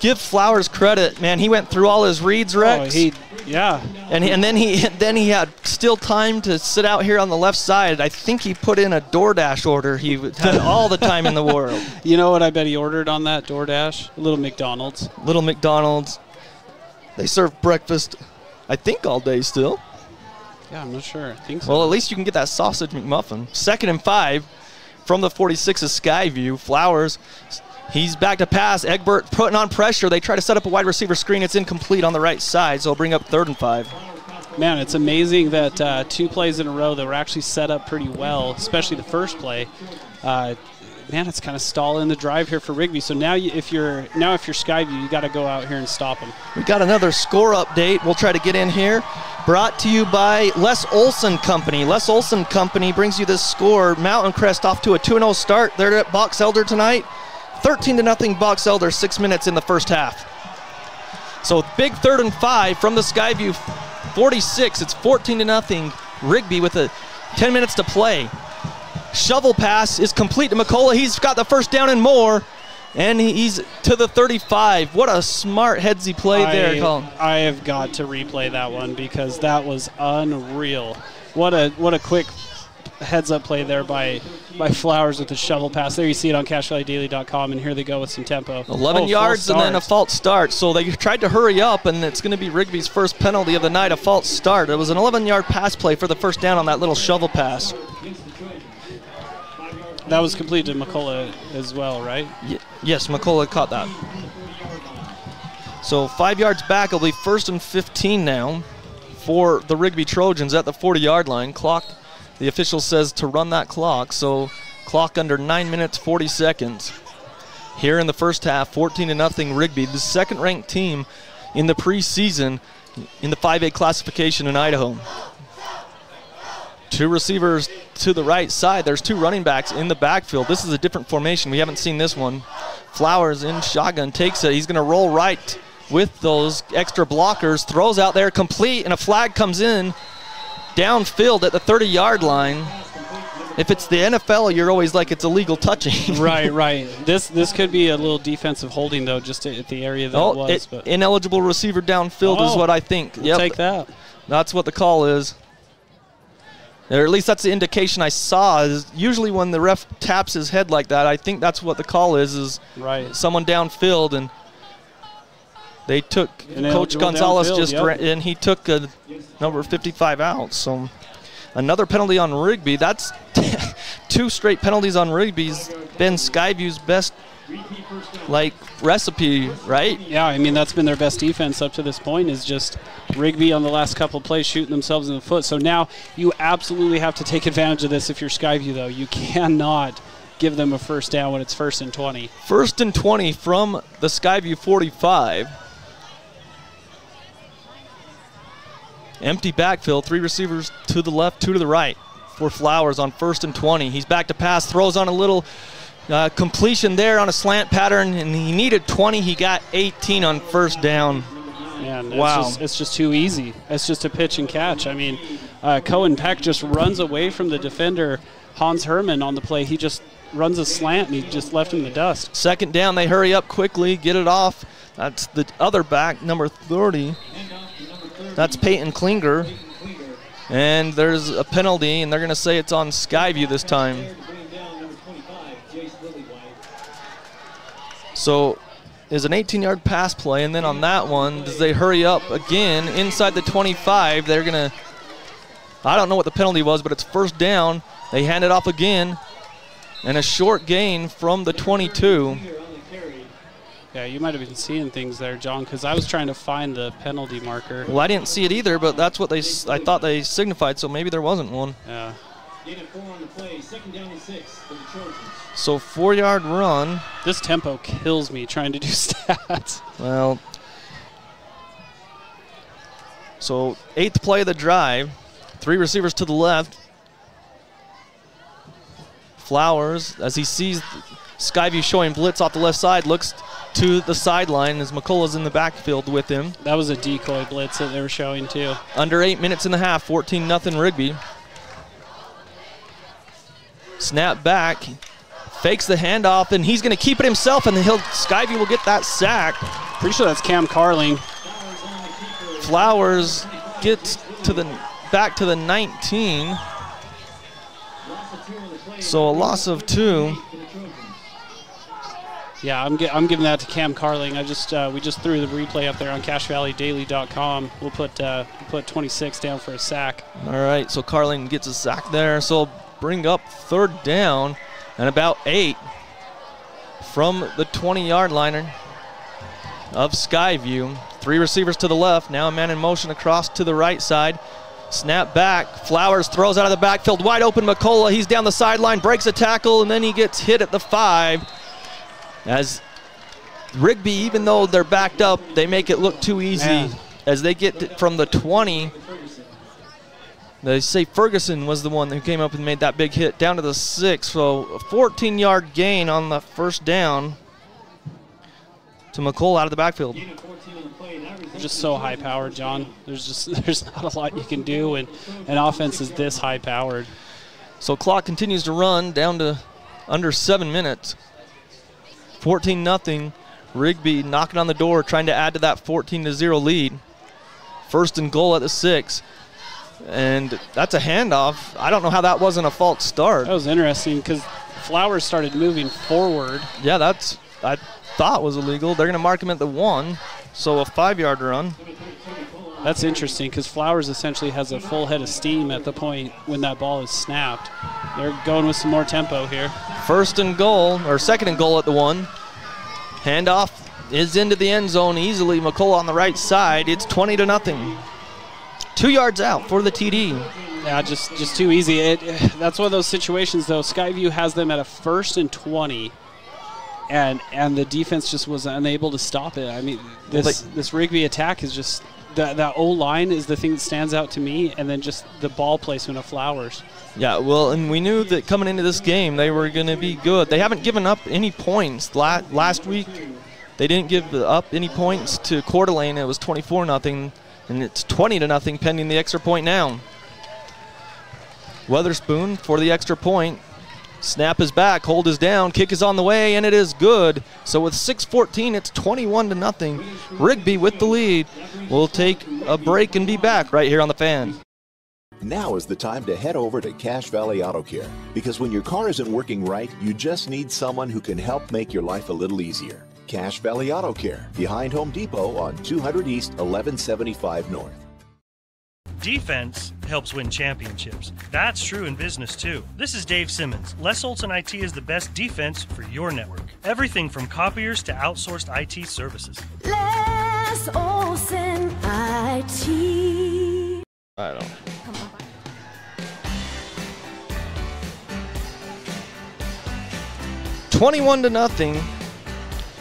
[SPEAKER 2] give Flowers credit, man. He went through all his reads, Rex.
[SPEAKER 3] Yeah.
[SPEAKER 2] And then he had still time to sit out here on the left side. I think he put in a DoorDash order. He had all the time in the world.
[SPEAKER 3] You know what I bet he ordered on that DoorDash? A little McDonald's.
[SPEAKER 2] Little McDonald's. They serve breakfast, I think, all day still.
[SPEAKER 3] Yeah, I'm not sure. I think so.
[SPEAKER 2] Well, at least you can get that sausage McMuffin. 2nd and 5 from the 46 of Skyview. Flowers, he's back to pass. Egbert putting on pressure. They try to set up a wide receiver screen. It's incomplete on the right side, so it'll bring up 3rd and 5.
[SPEAKER 3] Man, it's amazing that 2 plays in a row that were actually set up pretty well, especially the first play. Man, it's kind of stalling the drive here for Rigby. So now, if you're Skyview, you got to go out here and stop them.
[SPEAKER 2] We got another score update. We'll try to get in here. Brought to you by Les Olson Company. Les Olson Company brings you this score. Mountain Crest off to a 2-0 start. They're at Box Elder tonight. 13-0 Box Elder. 6 minutes in the first half. So big 3rd and 5 from the Skyview 46. It's 14-0 Rigby with 10 minutes to play. Shovel pass is complete to McCullough. He's got the first down and more, and he's to the 35. What a smart headsy play there, Colin.
[SPEAKER 3] I have got to replay that one because that was unreal. What a quick heads-up play there by Flowers with the shovel pass. There you see it on CashValleyDaily.com, and here they go with some tempo.
[SPEAKER 2] 11 yards and then a false start. So they tried to hurry up, and it's going to be Rigby's first penalty of the night, a false start. It was an 11-yard pass play for the first down on that little shovel pass.
[SPEAKER 3] That was complete to McCullough as well, right?
[SPEAKER 2] Yes, McCullough caught that. So 5 yards back, it'll be 1st and 15 now for the Rigby Trojans at the 40-yard line. Clock, the official says to run that clock, so clock under 9 minutes, 40 seconds. Here in the first half, 14-0 Rigby, the second-ranked team in the preseason in the 5A classification in Idaho. Two receivers to the right side. There's two running backs in the backfield. This is a different formation. We haven't seen this one. Flowers in shotgun, takes it. He's going to roll right with those extra blockers, throws out there, complete, and a flag comes in downfield at the 30-yard line. If it's the NFL, you're always like it's illegal touching.
[SPEAKER 3] Right. This could be a little defensive holding, though, just at the area that it was. But
[SPEAKER 2] ineligible receiver downfield is what I think.
[SPEAKER 3] We'll take that.
[SPEAKER 2] That's what the call is. Or at least that's the indication I saw. Is usually when the ref taps his head like that, I think that's what the call is
[SPEAKER 3] right.
[SPEAKER 2] Someone downfield, and they took Coach Gonzalez and he took number 55 out. So another penalty on Rigby. That's two straight penalties on Rigby's been Skyview's best recipe, right?
[SPEAKER 3] Yeah, I mean, that's been their best defense up to this point, is just Rigby on the last couple of plays shooting themselves in the foot. So now you absolutely have to take advantage of this if you're Skyview, though. You cannot give them a first down when it's 1st and 20.
[SPEAKER 2] 1st and 20 from the Skyview 45. Empty backfield, three receivers to the left, two to the right for Flowers on 1st and 20. He's back to pass, throws on a little completion there on a slant pattern, and he needed 20. He got 18 on first down.
[SPEAKER 3] Man,
[SPEAKER 2] wow.
[SPEAKER 3] It's just too easy. It's just a pitch and catch. I mean, Cohen Peck just runs away from the defender, Hans Herman, on the play. He just runs a slant, and he just left him in the dust.
[SPEAKER 2] 2nd down, they hurry up quickly, get it off. That's the other back, number 30. That's Peyton Klinger. And there's a penalty, and they're going to say it's on Skyview this time. So is an 18-yard pass play, and then on that one, as they hurry up again inside the 25, they're going to, I don't know what the penalty was, but it's 1st down. They hand it off again, and a short gain from the 22.
[SPEAKER 3] Yeah, you might have been seeing things there, John, because I was trying to find the penalty marker.
[SPEAKER 2] Well, I didn't see it either, but that's what I thought they signified, so maybe there wasn't one.
[SPEAKER 3] Yeah.
[SPEAKER 2] So 4-yard run.
[SPEAKER 3] This tempo kills me trying to do stats.
[SPEAKER 2] Well, so 8th play of the drive. Three receivers to the left. Flowers, as he sees Skyview showing blitz off the left side, looks to the sideline as McCullough's in the backfield with him.
[SPEAKER 3] That was a decoy blitz that they were showing too.
[SPEAKER 2] Under 8 minutes and a half, 14-0 Rigby. Snap back, fakes the handoff, and he's going to keep it himself, and Skyview will get that sack.
[SPEAKER 3] Pretty sure that's Cam Carling.
[SPEAKER 2] Flowers gets back to the 19. So a loss of 2.
[SPEAKER 3] Yeah, I'm giving that to Cam Carling. We just threw the replay up there on CashValleyDaily.com. We'll put 26 down for a sack.
[SPEAKER 2] All right, so Carling gets a sack there. So bring up 3rd down and about 8 from the 20-yard line of Skyview. Three receivers to the left. Now a man in motion across to the right side. Snap back. Flowers throws out of the backfield. Wide open McCullough. He's down the sideline, breaks a tackle, and then he gets hit at the 5. As Rigby, even though they're backed up, they make it look too easy. Man. As they get from the 20, they say Ferguson was the one who came up and made that big hit down to the 6. So a 14-yard gain on the 1st down to McCullough out of the backfield.
[SPEAKER 3] They're just so high-powered, John. There's not a lot you can do, and an offense is this high-powered.
[SPEAKER 2] So clock continues to run down to under 7 minutes. 14-0. Rigby knocking on the door, trying to add to that 14-0 lead. 1st and goal at the 6. And that's a handoff. I don't know how that wasn't a false start.
[SPEAKER 3] That was interesting because Flowers started moving forward.
[SPEAKER 2] Yeah, I thought was illegal. They're going to mark him at the 1, so a 5-yard run.
[SPEAKER 3] That's interesting because Flowers essentially has a full head of steam at the point when that ball is snapped. They're going with some more tempo here.
[SPEAKER 2] 1st and goal, or 2nd and goal at the 1. Handoff is into the end zone easily. McCullough on the right side. It's 20-0. 2 yards out for the TD.
[SPEAKER 3] Yeah, just too easy. That's one of those situations, though. Skyview has them at a 1st and 20, and the defense just was unable to stop it. I mean, this Rigby attack is just that O-line is the thing that stands out to me, and then just the ball placement of Flowers.
[SPEAKER 2] Yeah, well, and we knew that coming into this game they were going to be good. They haven't given up any points. Last week they didn't give up any points to Coeur d'Alene. It was 24-0, and it's 20-0 pending the extra point now. Weatherspoon for the extra point. Snap is back, hold is down, kick is on the way, and it is good. So with 6:14, it's 21-0. Rigby with the lead. We'll take a break and be back right here on the Fan.
[SPEAKER 11] Now is the time to head over to Cache Valley Auto Care, because when your car isn't working right, you just need someone who can help make your life a little easier. Cache Valley Auto Care, behind Home Depot on 200 East, 1175 North.
[SPEAKER 12] Defense helps win championships. That's true in business too. This is Dave Simmons. Les Olson IT is the best defense for your network. Everything from copiers to outsourced IT services.
[SPEAKER 9] Les Olson IT.
[SPEAKER 2] I don't. 21-0.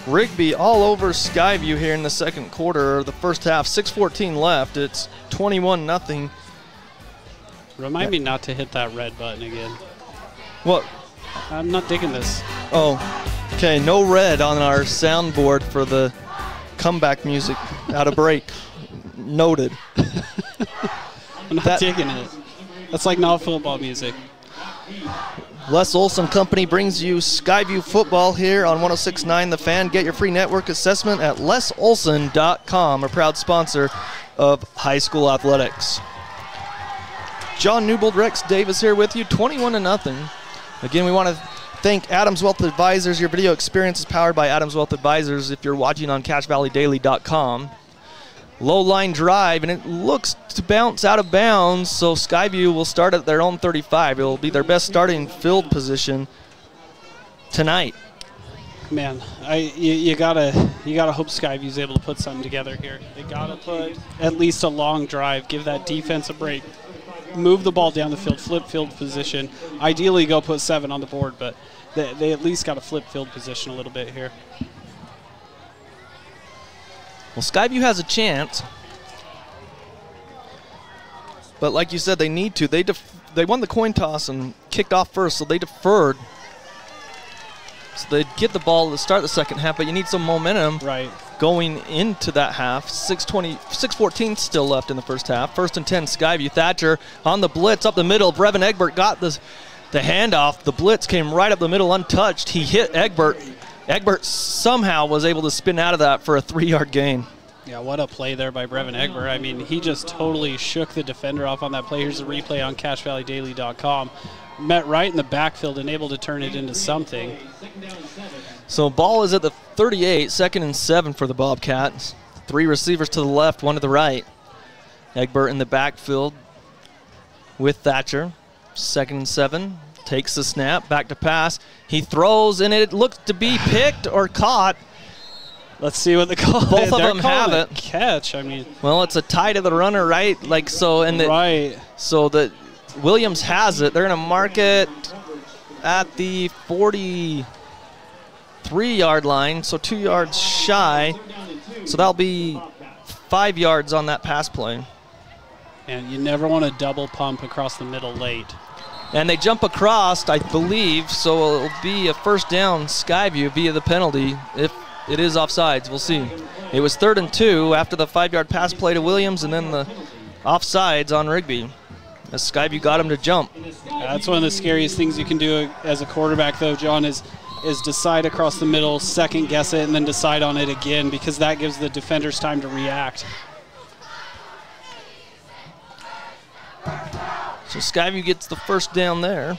[SPEAKER 2] Rigby all over Skyview here in the second quarter, the first half. 6:14 left. It's 21-0.
[SPEAKER 3] Remind me not to hit that red button again.
[SPEAKER 2] What?
[SPEAKER 3] I'm not digging this.
[SPEAKER 2] Oh, okay. No red on our soundboard for the comeback music out of break. Noted.
[SPEAKER 3] I'm not digging it. That's like not football music.
[SPEAKER 2] Les Olson Company brings you Skyview football here on 106.9 The Fan. Get your free network assessment at lesolson.com, a proud sponsor of high school athletics. John Newbold, Rex Davis here with you, 21-0. Again, we want to thank Adams Wealth Advisors. Your video experience is powered by Adams Wealth Advisors if you're watching on CacheValleyDaily.com. Low line drive, and it looks to bounce out of bounds, so Skyview will start at their own 35. It will be their best starting field position tonight.
[SPEAKER 3] Man, you gotta hope Skyview's able to put something together here. They gotta put at least a long drive, give that defense a break, move the ball down the field, flip field position. Ideally, go put 7 on the board, but they at least got to flip field position a little bit here.
[SPEAKER 2] Well, Skyview has a chance, but like you said, they need to. They won the coin toss and kicked off first, so they deferred. So they'd get the ball to start the second half, but you need some momentum going into that half. 6:14 still left in the first half. 1st and 10, Skyview. Thatcher on the blitz up the middle. Brevin Egbert got the handoff. The blitz came right up the middle untouched. He hit Egbert. Egbert somehow was able to spin out of that for a 3-yard gain.
[SPEAKER 3] Yeah, what a play there by Brevin Egbert. I mean, he just totally shook the defender off on that play. Here's the replay on CacheValleyDaily.com. Met right in the backfield and able to turn it into something.
[SPEAKER 2] So ball is at the 38, 2nd and 7 for the Bobcats. 3 receivers to the left, 1 to the right. Egbert in the backfield with Thatcher. 2nd and 7. Takes the snap, back to pass. He throws, and it looks to be picked or caught.
[SPEAKER 3] Let's see what the call is.
[SPEAKER 2] Both of them have it.
[SPEAKER 3] Catch, I mean.
[SPEAKER 2] Well, it's a tie to the runner, right? Like so, and so that Williams has it. They're going to mark it at the 43-yard line, so 2 yards shy. So that'll be 5 yards on that pass play.
[SPEAKER 3] And you never want to double pump across the middle late.
[SPEAKER 2] And they jump across, I believe, so it'll be a first down Skyview via the penalty if it is offsides. We'll see. It was 3rd and 2 after the 5-yard pass play to Williams and then the offsides on Rigby as Skyview got him to jump.
[SPEAKER 3] That's one of the scariest things you can do as a quarterback, though, John, is decide across the middle, second guess it, and then decide on it again, because that gives the defenders time to react.
[SPEAKER 2] So Skyview gets the first down there.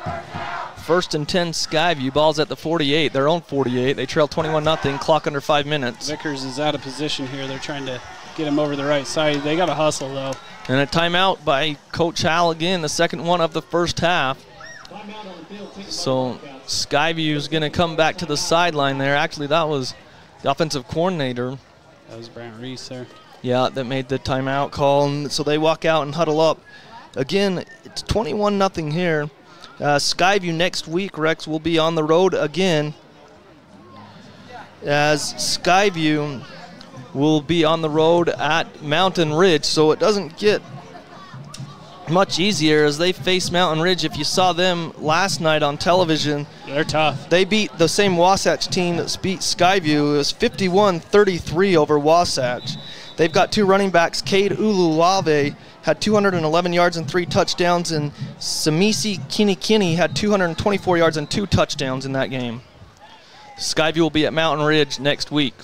[SPEAKER 2] 1st and 10 Skyview. Ball's at the 48, their own 48. They trail 21-0, clock under 5 minutes.
[SPEAKER 3] Vickers is out of position here. They're trying to get him over the right side. They got to hustle, though.
[SPEAKER 2] And a timeout by Coach Howell again, the second one of the first half. So Skyview's going to come back to the sideline there. Actually, that was the offensive coordinator.
[SPEAKER 3] That was Brant Reese there.
[SPEAKER 2] Yeah, that made the timeout call, and so they walk out and huddle up. Again, it's 21-0 here. Skyview next week, Rex, will be on the road again, as Skyview will be on the road at Mountain Ridge, so it doesn't get much easier as they face Mountain Ridge. If you saw them last night on television,
[SPEAKER 3] they're tough.
[SPEAKER 2] They beat the same Wasatch team that beat Skyview. It was 51-33 over Wasatch. They've got 2 running backs. Cade Uluwave had 211 yards and 3 touchdowns, and Samisi Kinikini had 224 yards and 2 touchdowns in that game. Skyview will be at Mountain Ridge next week.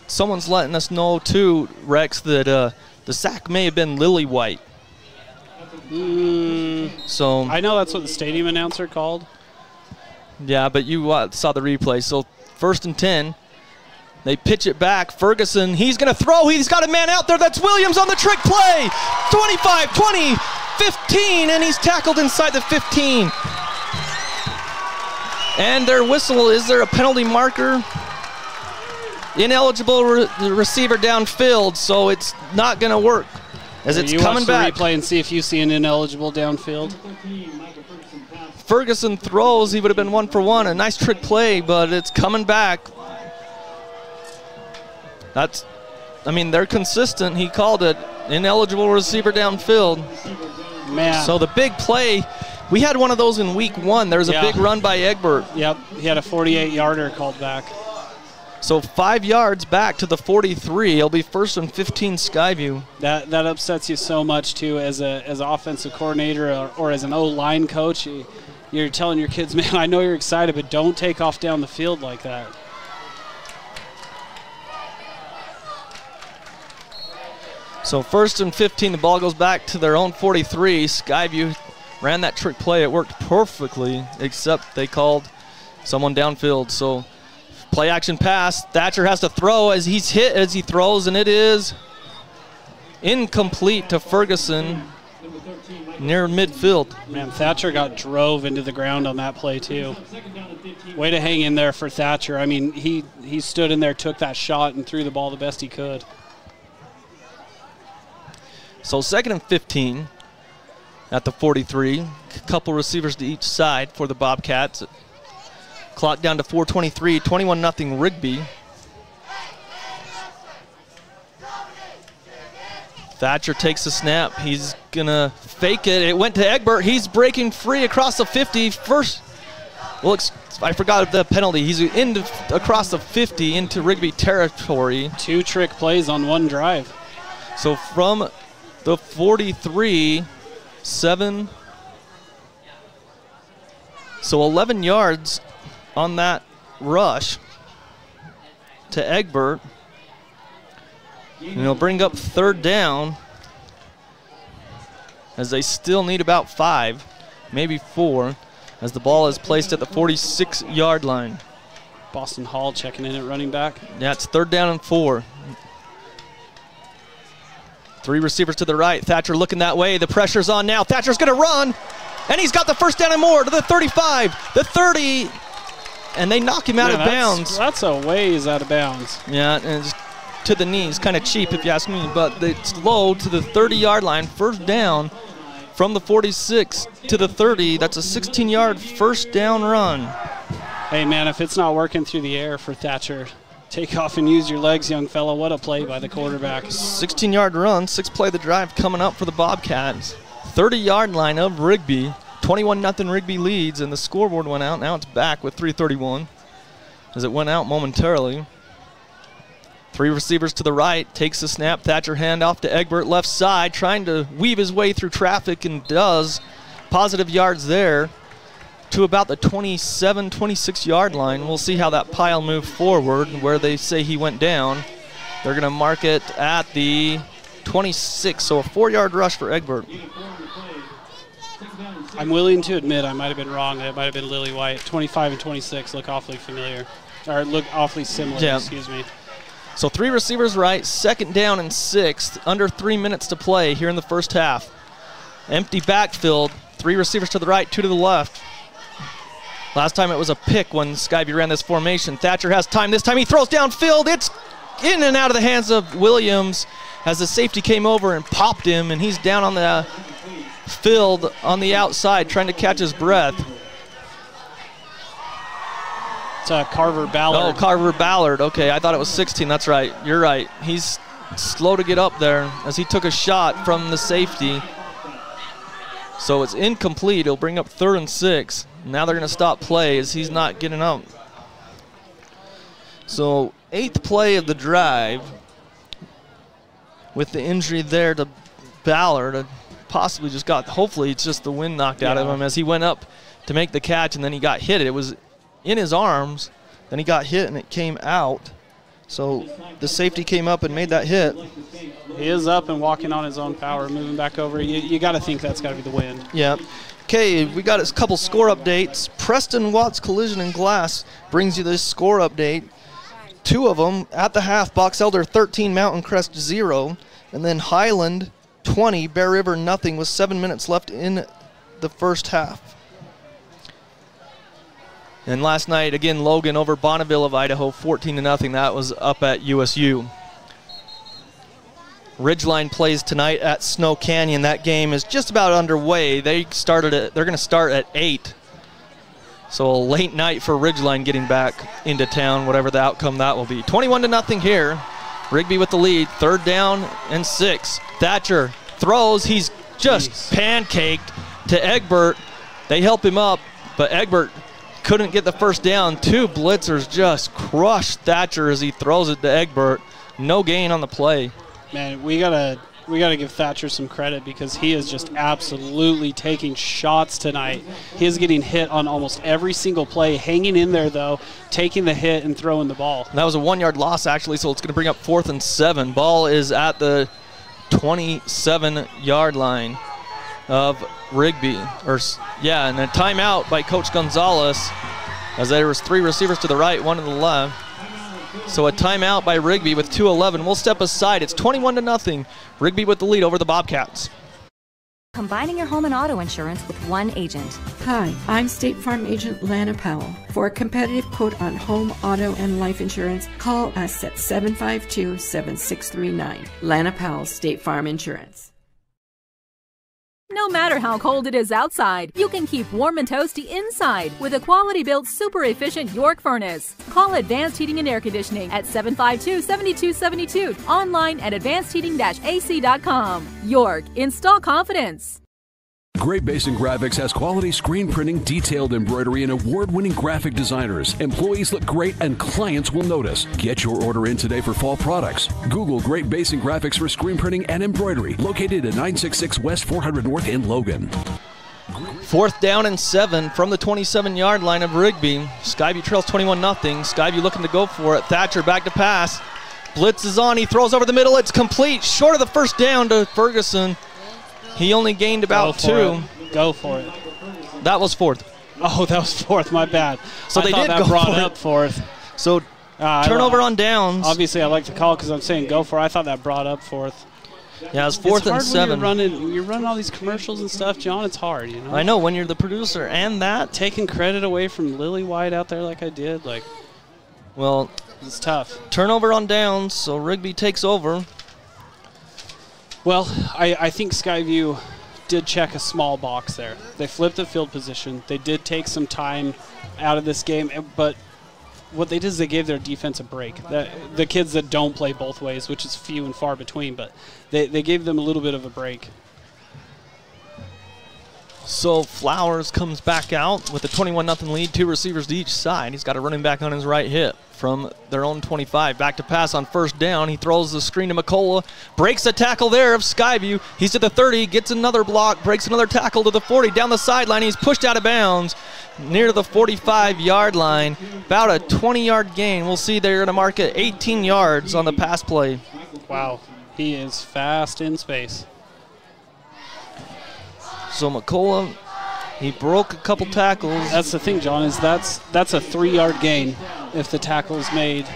[SPEAKER 2] Someone's letting us know, too, Rex, that the sack may have been Lily White. So
[SPEAKER 3] I know that's what the stadium announcer called.
[SPEAKER 2] Yeah, but you saw the replay. So 1st and 10. They pitch it back. Ferguson, he's going to throw. He's got a man out there. That's Williams on the trick play. 25, 20, 15, and he's tackled inside the 15. And their whistle, is there a penalty marker? Ineligible receiver downfield, so it's not going to work as it's coming back.
[SPEAKER 3] Watch the replay and see if you see an ineligible downfield.
[SPEAKER 2] Ferguson throws. He would have been 1 for 1. A nice trick play, but it's coming back. They're consistent. He called it ineligible receiver downfield.
[SPEAKER 3] Man.
[SPEAKER 2] So the big play, we had one of those in week 1. There was a big run by Egbert.
[SPEAKER 3] Yep, he had a 48-yarder called back.
[SPEAKER 2] So 5 yards back to the 43. It'll be 1st and 15 Skyview.
[SPEAKER 3] That upsets you so much, too, as an offensive coordinator or as an O-line coach. You're telling your kids, man, I know you're excited, but don't take off down the field like that.
[SPEAKER 2] So 1st and 15, the ball goes back to their own 43. Skyview ran that trick play. It worked perfectly, except they called someone downfield. So play action pass. Thatcher has to throw as he's hit as he throws, and it is incomplete to Ferguson near midfield.
[SPEAKER 3] Man, Thatcher got drove into the ground on that play too. Way to hang in there for Thatcher. I mean, he stood in there, took that shot, and threw the ball the best he could.
[SPEAKER 2] So 2nd and 15 at the 43. A couple receivers to each side for the Bobcats. Clock down to 4:23, 21-0 Rigby. Thatcher takes the snap. He's going to fake it. It went to Egbert. He's breaking free across the 50. I forgot the penalty. He's across the 50 into Rigby territory.
[SPEAKER 3] 2 trick plays on 1 drive.
[SPEAKER 2] So from the 43, 7. So 11 yards on that rush to Egbert. And he'll bring up 3rd down as they still need about 5, maybe 4, as the ball is placed at the 46-yard line.
[SPEAKER 3] Boston Hall checking in at running back.
[SPEAKER 2] Yeah, it's 3rd down and 4. 3 receivers to the right. Thatcher looking that way. The pressure's on now. Thatcher's going to run, and he's got the 1st down and more to the 35, the 30, and they knock him out of bounds.
[SPEAKER 3] That's a ways out of bounds.
[SPEAKER 2] Yeah, and it's to the knees. Kind of cheap if you ask me, but it's low to the 30-yard line. 1st down from the 46 to the 30. That's a 16-yard 1st down run.
[SPEAKER 3] Hey, man, if it's not working through the air for Thatcher, take off and use your legs, young fella. What a play by the quarterback.
[SPEAKER 2] 16-yard run, 6th play of the drive coming up for the Bobcats. 30-yard line of Rigby. 21-0 Rigby leads, and the scoreboard went out. Now it's back with 3:31 as it went out momentarily. 3 receivers to the right, takes the snap. Thatcher hand off to Egbert, left side, trying to weave his way through traffic, and does. Positive yards there to about the 27, 26-yard line. We'll see how that pile moved forward, where they say he went down. They're going to mark it at the 26, so a 4-yard rush for Egbert.
[SPEAKER 3] I'm willing to admit I might have been wrong. It might have been Lily White. 25 and 26 look awfully familiar, or look awfully similar,
[SPEAKER 2] yeah.
[SPEAKER 3] Excuse me.
[SPEAKER 2] So 3 receivers right, 2nd down and 6, under 3 minutes to play here in the 1st half. Empty backfield, 3 receivers to the right, 2 to the left. Last time it was a pick when Skyview ran this formation. Thatcher has time. This time he throws downfield. It's in and out of the hands of Williams as the safety came over and popped him, and he's down on the field on the outside trying to catch his breath.
[SPEAKER 3] It's Carver Ballard.
[SPEAKER 2] Oh, Carver Ballard. Okay, I thought it was 16. That's right. You're right. He's slow to get up there as he took a shot from the safety. So it's incomplete. He'll bring up 3rd and 6. Now they're going to stop play as he's not getting up. So 8th play of the drive with the injury there to Ballard. Possibly just got, hopefully it's just the wind knocked out of him as he went up to make the catch and then he got hit. It was in his arms, then he got hit and it came out. So the safety came up and made that hit.
[SPEAKER 3] He is up and walking on his own power, moving back over. You got to think that's got to be the wind.
[SPEAKER 2] Yeah. Okay, we got a couple score updates. Preston Watts Collision and Glass brings you this score update. 2 of them at the half, Box Elder 13, Mountain Crest 0. And then Highland 20, Bear River nothing with 7 minutes left in the first half. And last night, again, Logan over Bonneville of Idaho, 14-0. That was up at USU. Ridgeline plays tonight at Snow Canyon. That game is just about underway. They're going to start at 8. So a late night for Ridgeline getting back into town, whatever the outcome that will be. 21-0 here. Rigby with the lead. 3rd down and 6. Thatcher throws. He's just pancaked to Egbert. They help him up, but Egbert couldn't get the first down. 2 blitzers just crushed Thatcher as he throws it to Egbert. No gain on the play.
[SPEAKER 3] Man, we gotta give Thatcher some credit because he is just absolutely taking shots tonight. He is getting hit on almost every single play, hanging in there though, taking the hit and throwing the ball.
[SPEAKER 2] And that was a 1-yard loss actually, so it's going to bring up 4th and 7. Ball is at the 27-yard line of Rigby. And a timeout by Coach Gonzalez as there was 3 receivers to the right, 1 to the left. So a timeout by Rigby with 2:11. We'll step aside. It's 21-0. Rigby with the lead over the Bobcats.
[SPEAKER 13] Combining your home and auto insurance with one agent.
[SPEAKER 14] Hi, I'm State Farm Agent Lana Powell. For a competitive quote on home, auto, and life insurance, call us at 752-7639. Lana Powell, State Farm Insurance.
[SPEAKER 15] No matter how cold it is outside, you can keep warm and toasty inside with a quality-built, super-efficient York furnace. Call Advanced Heating and Air Conditioning at 752-7272. Online at advancedheating-ac.com. York, install confidence.
[SPEAKER 10] Great Basin Graphics has quality screen printing, detailed embroidery, and award-winning graphic designers. Employees look great and clients will notice. Get your order in today for fall products. Google Great Basin Graphics for screen printing and embroidery. Located at 966 West 400 North in Logan.
[SPEAKER 2] 4th down and 7 from the 27-yard line of Rigby. Skyview trails 21-0. Skyview looking to go for it. Thatcher back to pass. Blitz is on. He throws over the middle. It's complete. Short of the first down to Ferguson. He only gained about 2.
[SPEAKER 3] Go for it.
[SPEAKER 2] That was 4th.
[SPEAKER 3] Oh, that was 4th. My bad.
[SPEAKER 2] So they did go
[SPEAKER 3] brought
[SPEAKER 2] for
[SPEAKER 3] up 4th.
[SPEAKER 2] So turnover on downs.
[SPEAKER 3] Obviously, I like to call because I'm saying go for it. I thought that brought up 4th.
[SPEAKER 2] Yeah, it was 4th and 7.
[SPEAKER 3] You're running all these commercials and stuff, John. It's hard, you know.
[SPEAKER 2] I know when you're the producer and that.
[SPEAKER 3] Taking credit away from Lily White out there like I did,
[SPEAKER 2] well,
[SPEAKER 3] it's tough.
[SPEAKER 2] Turnover on downs, so Rigby takes over.
[SPEAKER 3] Well, I think Skyview did check a small box there. They flipped the field position. They did take some time out of this game, but what they did is they gave their defense a break. The kids that don't play both ways, which is few and far between, but they gave them a little bit of a break.
[SPEAKER 2] So Flowers comes back out with a 21-0 lead, 2 receivers to each side. He's got a running back on his right hip from their own 25. Back to pass on 1st down. He throws the screen to McCullough. Breaks a tackle there of Skyview. He's to the 30, gets another block, breaks another tackle to the 40. Down the sideline, he's pushed out of bounds near the 45-yard line. About a 20-yard gain. We'll see they're going to mark it 18 yards on the pass play.
[SPEAKER 3] Wow, he is fast in space.
[SPEAKER 2] So McCullough, he broke a couple tackles.
[SPEAKER 3] That's the thing, John, is that's a 3-yard gain if the tackle is made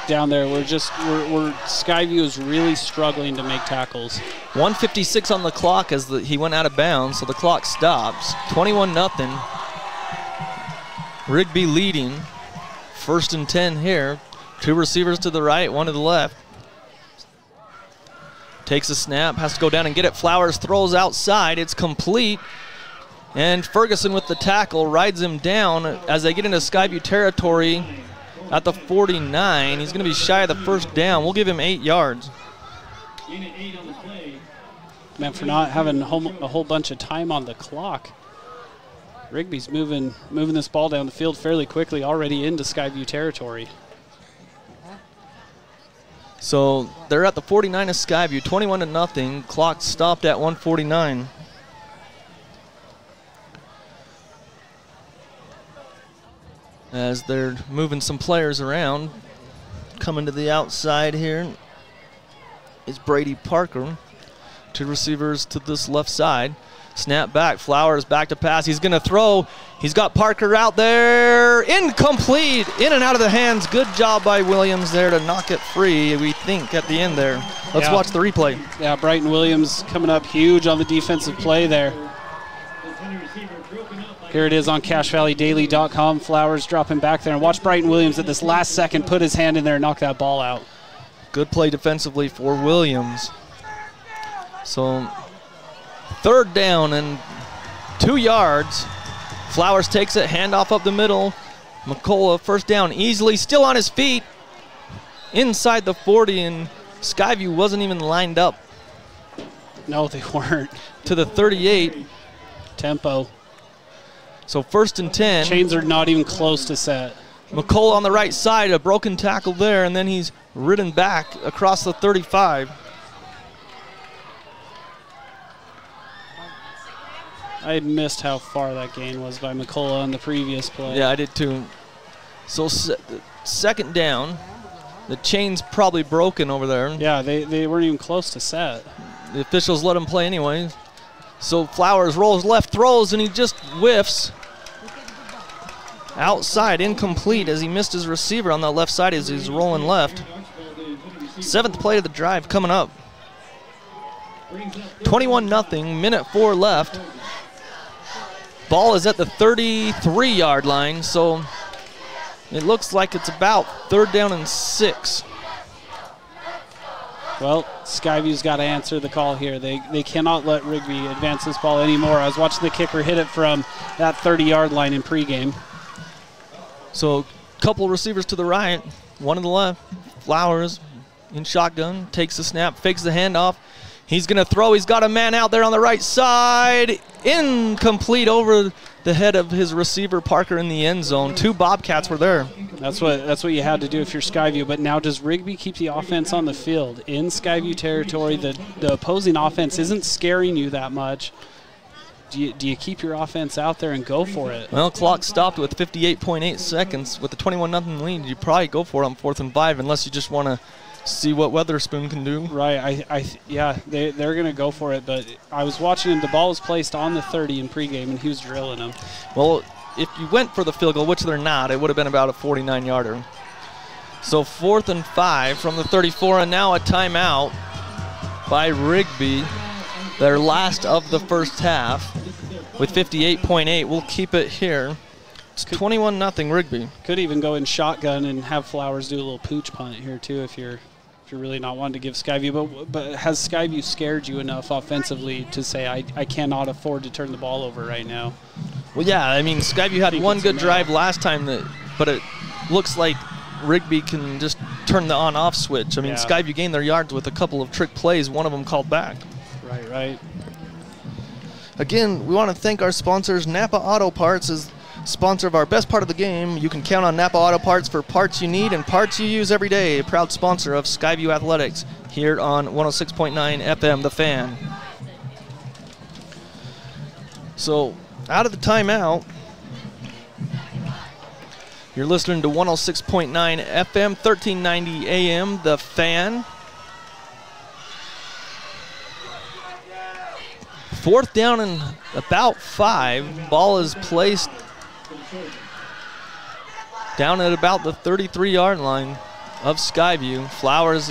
[SPEAKER 3] down there. Skyview is really struggling to make tackles.
[SPEAKER 2] 1:56 on the clock as he went out of bounds, so the clock stops. 21-0. Rigby leading. 1st and 10 here. 2 receivers to the right, 1 to the left. Takes a snap, has to go down and get it. Flowers throws outside. It's complete. And Ferguson with the tackle rides him down as they get into Skyview territory at the 49. He's going to be shy of the first down. We'll give him 8 yards.
[SPEAKER 3] Man, for not having a whole bunch of time on the clock. Rigby's moving this ball down the field fairly quickly, already into Skyview territory.
[SPEAKER 2] So they're at the 49 of Skyview, 21-0. Clock stopped at 1:49. As they're moving some players around, coming to the outside here is Brady Parker. 2 receivers to this left side. Snap back, Flowers back to pass. He's going to throw. He's got Parker out there. Incomplete. In and out of the hands. Good job by Williams there to knock it free, we think, at the end there. Let's watch the replay.
[SPEAKER 3] Yeah, Brighton Williams coming up huge on the defensive play there. Here it is on CashValleyDaily.com. Flowers dropping back there. And watch Brighton Williams at this last second put his hand in there and knock that ball out.
[SPEAKER 2] Good play defensively for Williams. So 3rd down and 2 yards. Flowers takes it, handoff up the middle. McCullough, 1st down easily, still on his feet. Inside the 40, and Skyview wasn't even lined up.
[SPEAKER 3] No, they weren't.
[SPEAKER 2] To the 38.
[SPEAKER 3] Tempo.
[SPEAKER 2] So 1st and 10.
[SPEAKER 3] Chains are not even close to set.
[SPEAKER 2] McCullough on the right side, a broken tackle there, and then he's ridden back across the 35.
[SPEAKER 3] I missed how far that gain was by McCullough on the previous play.
[SPEAKER 2] Yeah, I did too. So 2nd down. The chain's probably broken over there.
[SPEAKER 3] Yeah, they weren't even close to set.
[SPEAKER 2] The officials let him play anyway. So Flowers rolls left, throws, and he just whiffs. Outside, incomplete as he missed his receiver on the left side as he's rolling left. 7th play of the drive coming up. 21-0, minute 4 left. Ball is at the 33-yard line, so it looks like it's about 3rd down and 6.
[SPEAKER 3] Well, Skyview's got to answer the call here. They cannot let Rigby advance this ball anymore. I was watching the kicker hit it from that 30-yard line in pregame.
[SPEAKER 2] So a couple receivers to the right, 1 to the left. Flowers in shotgun, takes the snap, fakes the handoff. He's going to throw. He's got a man out there on the right side. Incomplete over the head of his receiver, Parker, in the end zone. 2 Bobcats were there.
[SPEAKER 3] That's what you had to do if you're Skyview. But now does Rigby keep the offense on the field? In Skyview territory, the opposing offense isn't scaring you that much. Do you keep your offense out there and go for it?
[SPEAKER 2] Well, clock stopped with 58.8 seconds. With the 21-0 lead, you probably go for it on 4th and 5 unless you just want to see what Weatherspoon can do.
[SPEAKER 3] Right, yeah, they're going to go for it, but I was watching him. The ball was placed on the 30 in pregame, and he was drilling them.
[SPEAKER 2] Well, if you went for the field goal, which they're not, it would have been about a 49-yarder. So 4th and 5 from the 34, and now a timeout by Rigby, their last of the first half, with 58.8. We'll keep it here. It's 21-0 Rigby.
[SPEAKER 3] Could even go in shotgun and have Flowers do a little pooch punt here too if you're really not wanting to give Skyview. But has Skyview scared you enough offensively to say I cannot afford to turn the ball over right now?
[SPEAKER 2] Well, yeah. I mean, Skyview had one good drive last time, but it looks like Rigby can just turn the on-off switch. I mean, Skyview gained their yards with a couple of trick plays, one of them called back.
[SPEAKER 3] Right.
[SPEAKER 2] Again, we want to thank our sponsors. Napa Auto Parts is sponsor of our best part of the game. You can count on Napa Auto Parts for parts you need and parts you use every day. A proud sponsor of Skyview Athletics here on 106.9 FM, The Fan. So, out of the timeout, you're listening to 106.9 FM, 1390 AM, The Fan. 4th down and about 5. Ball is placed down at about the 33-yard line of Skyview. Flowers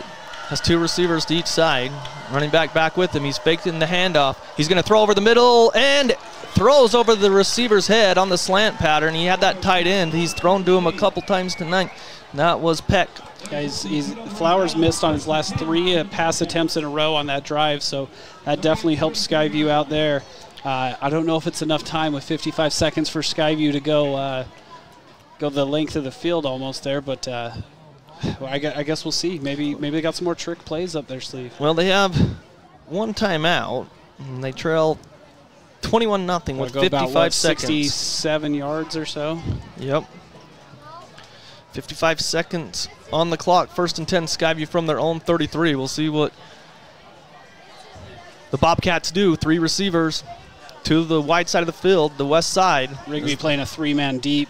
[SPEAKER 2] has 2 receivers to each side. Running back with him. He's faked in the handoff. He's going to throw over the middle, and throws over the receiver's head on the slant pattern. He had that tight end. He's thrown to him a couple times tonight. That was Peck.
[SPEAKER 3] Yeah, Flowers missed on his last 3 pass attempts in a row on that drive, so that definitely helps Skyview out there. I don't know if it's enough time with 55 seconds for Skyview to go the length of the field almost there, but I guess we'll see. Maybe they got some more trick plays up their sleeve.
[SPEAKER 2] Well, they have one timeout, and they trail 21-0 with 55 seconds.
[SPEAKER 3] 67 yards or so.
[SPEAKER 2] Yep. 55 seconds on the clock. 1st and 10, Skyview from their own 33. We'll see what the Bobcats do. 3 receivers to the wide side of the field, the west side.
[SPEAKER 3] Rigby playing a 3-man deep.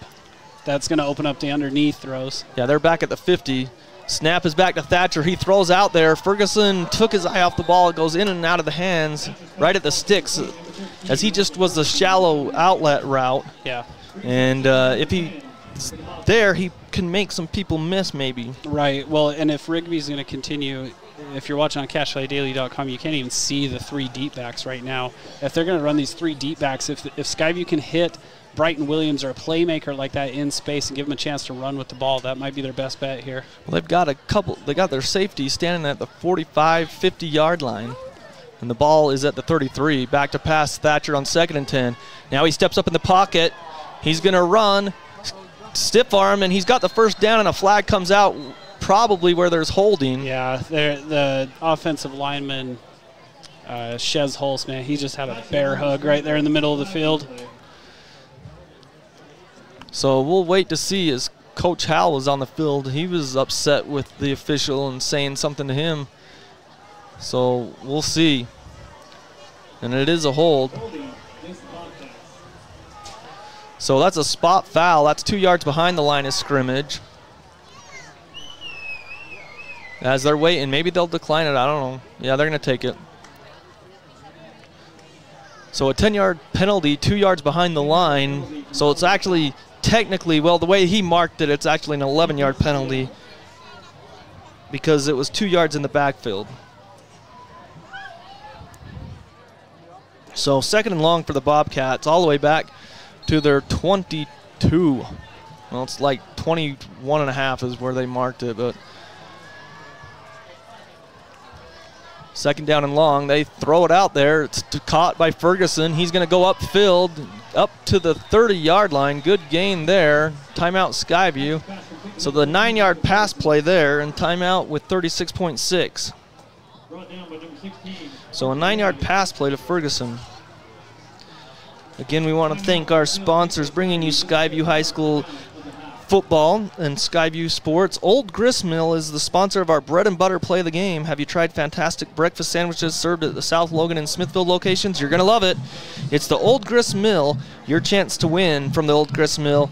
[SPEAKER 3] That's going to open up the underneath throws.
[SPEAKER 2] Yeah, they're back at the 50. Snap is back to Thatcher. He throws out there. Ferguson took his eye off the ball. It goes in and out of the hands, right at the sticks, as he just was a shallow outlet route.
[SPEAKER 3] Yeah.
[SPEAKER 2] And if he's there, he can make some people miss maybe.
[SPEAKER 3] Right. Well, and if Rigby's going to continue, if you're watching on CashValleyDaily.com, you can't even see the 3 deep backs right now. If they're going to run these 3 deep backs, if Skyview can hit Brighton Williams or a playmaker like that in space and give them a chance to run with the ball, that might be their best bet here.
[SPEAKER 2] Well, they've got they got their safety standing at the 45, 50-yard line. And the ball is at the 33. Back to pass Thatcher on 2nd and 10. Now he steps up in the pocket. He's going to run, stiff arm, and he's got the first down, and a flag comes out probably where there's holding.
[SPEAKER 3] Yeah, the offensive lineman, Shez Holst, man, he just had a bear hug right there in the middle of the field.
[SPEAKER 2] So we'll wait to see. As Coach Howell was on the field, he was upset with the official and saying something to him. So we'll see. And it is a hold. So that's a spot foul. That's 2 yards behind the line of scrimmage. As they're waiting, maybe they'll decline it. I don't know. Yeah, they're going to take it. So a 10-yard penalty, 2 yards behind the line. So it's actually technically, well, the way he marked it, it's actually an 11-yard penalty because it was 2 yards in the backfield. So 2nd and long for the Bobcats, all the way back to their 22. Well, it's like 21 and a half is where they marked it, but 2nd down and long. They throw it out there. It's caught by Ferguson. He's going to go upfield, up to the 30-yard line. Good gain there. Timeout Skyview. So the 9-yard pass play there, and timeout with 36.6. So a 9-yard pass play to Ferguson. Again, we want to thank our sponsors bringing you Skyview High School football and Skyview Sports. Old Grist Mill is the sponsor of our bread and butter play of the game. Have you tried fantastic breakfast sandwiches served at the South Logan and Smithville locations? You're going to love it. It's the Old Grist Mill, your chance to win from the Old Grist Mill.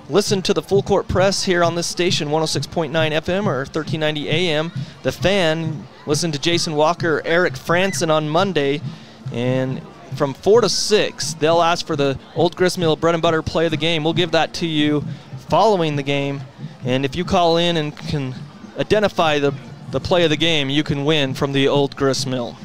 [SPEAKER 2] Listen to the Full Court Press here on this station, 106.9 FM or 1390 AM. The Fan, listen to Jason Walker, Eric Franson on Monday, and from 4 to 6, they'll ask for the Old Grist Mill bread and butter play of the game. We'll give that to you following the game, and if you call in and can identify the play of the game, you can win from the Old Grist Mill.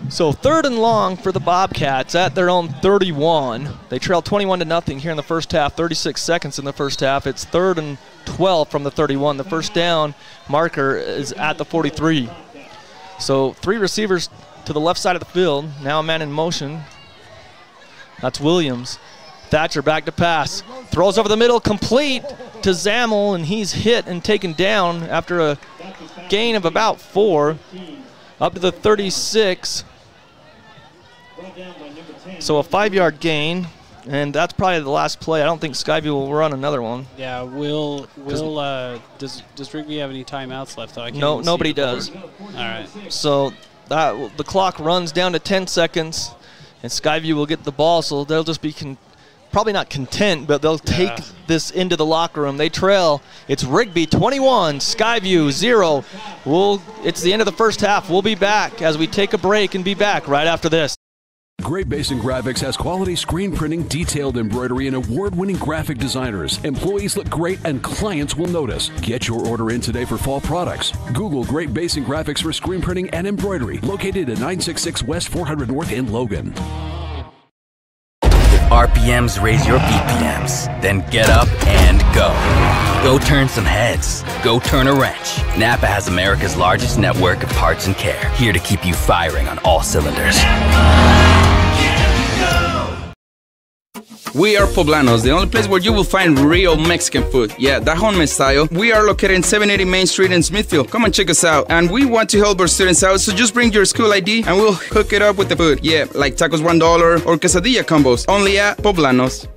[SPEAKER 2] So 3rd and long for the Bobcats at their own 31. They trail 21-0 here in the first half, 36 seconds in the first half. It's 3rd and 12 from the 31. The first down marker is at the 43. So 3 receivers to the left side of the field. Now a man in motion. That's Williams. Thatcher back to pass. Throws over the middle, complete to Zammel, and he's hit and taken down after a gain of about 4. Up to the 36. So a 5-yard gain, and that's probably the last play. I don't think Skyview will run another one.
[SPEAKER 3] Yeah, does Rigby have any timeouts left? Though?
[SPEAKER 2] No, nobody does.
[SPEAKER 3] All right.
[SPEAKER 2] So the clock runs down to 10 seconds, and Skyview will get the ball, so they'll just be probably not content, but they'll take this into the locker room. They trail. It's Rigby 21, Skyview 0. It's the end of the first half. We'll be back as we take a break and be back right after this.
[SPEAKER 10] Great Basin Graphics has quality screen printing, detailed embroidery, and award-winning graphic designers. Employees look great and clients will notice. Get your order in today for fall products. Google Great Basin Graphics for screen printing and embroidery, located at 966 West 400 North in Logan.
[SPEAKER 16] RPMs raise your BPMs. Then get up and go. Go turn some heads. Go turn a wrench. Napa has America's largest network of parts and care, here to keep you firing on all cylinders.
[SPEAKER 17] We are Poblanos, the only place where you will find real Mexican food. Yeah, Dajon style. We are located in 780 Main Street in Smithfield. Come and check us out. And we want to help our students out, so just bring your school ID and we'll hook it up with the food. Yeah, like tacos $1 or quesadilla combos. Only at Poblanos.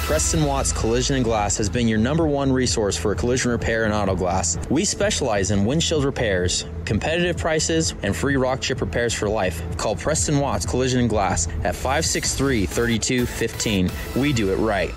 [SPEAKER 18] Preston Watts Collision and Glass has been your #1 resource for collision repair and auto glass. We specialize in windshield repairs, competitive prices, and free rock chip repairs for life. Call Preston Watts Collision and Glass at 563-3215. We do it right.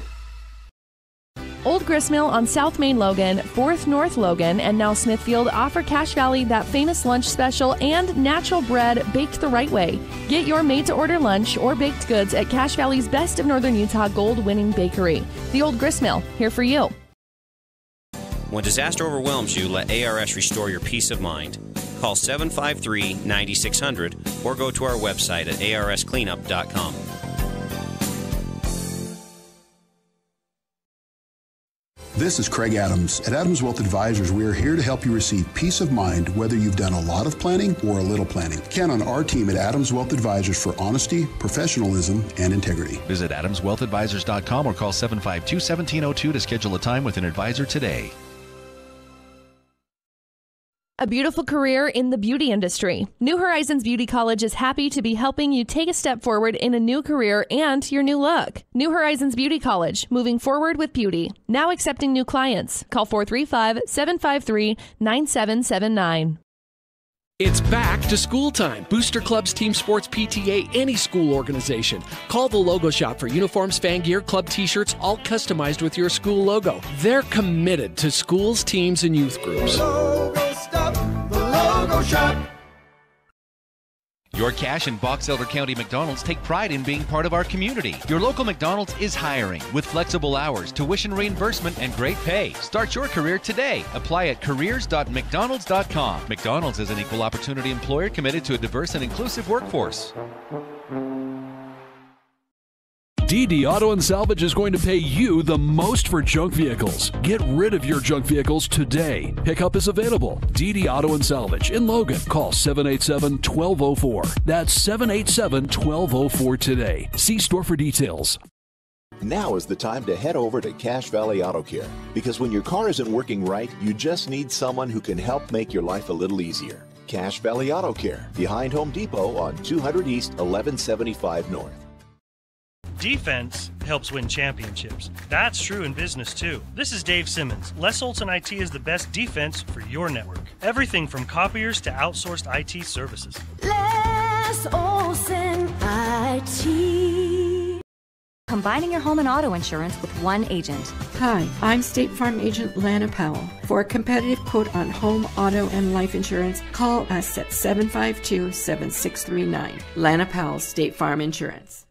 [SPEAKER 6] Old Gristmill on South Main Logan, 4th North Logan, and now Smithfield offer Cache Valley that famous lunch special and natural bread baked the right way. Get your made-to-order lunch or baked goods at Cache Valley's Best of Northern Utah gold-winning bakery. The Old Gristmill, here for you.
[SPEAKER 4] When disaster overwhelms you, let ARS restore your peace of mind. Call 753-9600 or go to our website at arscleanup.com.
[SPEAKER 5] This is Craig Adams. At Adams Wealth Advisors, we are here to help you receive peace of mind whether you've done a lot of planning or a little planning. Count on our team at Adams Wealth Advisors for honesty, professionalism, and integrity.
[SPEAKER 1] Visit AdamsWealthAdvisors.com or call 752-1702 to schedule a time with an advisor today.
[SPEAKER 6] A beautiful career in the beauty industry. New Horizons Beauty College is happy to be helping you take a step forward in a new career and your new look. New Horizons Beauty College, moving forward with beauty. Now accepting new clients. Call 435-753-9779.
[SPEAKER 8] It's back to school time. Booster Clubs, Team Sports, PTA, any school organization. Call the Logo Shop for uniforms, fan gear, club t-shirts, all customized with your school logo. They're committed to schools, teams, and youth groups.
[SPEAKER 9] The Logo Shop.
[SPEAKER 1] Your Cache and Box Elder County McDonald's take pride in being part of our community. Your local McDonald's is hiring with flexible hours, tuition reimbursement, and great pay. Start your career today. Apply at careers.mcdonalds.com. McDonald's is an equal opportunity employer committed to a diverse and inclusive workforce.
[SPEAKER 10] DD Auto and Salvage is going to pay you the most for junk vehicles. Get rid of your junk vehicles today. Pickup is available. DD Auto and Salvage in Logan. Call 787-1204. That's 787-1204 today. See store for details.
[SPEAKER 11] Now is the time to head over to Cache Valley Auto Care, because when your car isn't working right, you just need someone who can help make your life a little easier. Cache Valley Auto Care, behind Home Depot on 200 East, 1175 North.
[SPEAKER 12] Defense helps win championships. That's true in business too. This is Dave Simmons. Les Olson IT is the best defense for your network. Everything from copiers to outsourced IT services.
[SPEAKER 9] Les Olson IT.
[SPEAKER 13] Combining your home and auto insurance with one agent.
[SPEAKER 14] Hi, I'm State Farm Agent Lana Powell. For a competitive quote on home, auto, and life insurance, call us at 752-7639. Lana Powell, State Farm Insurance.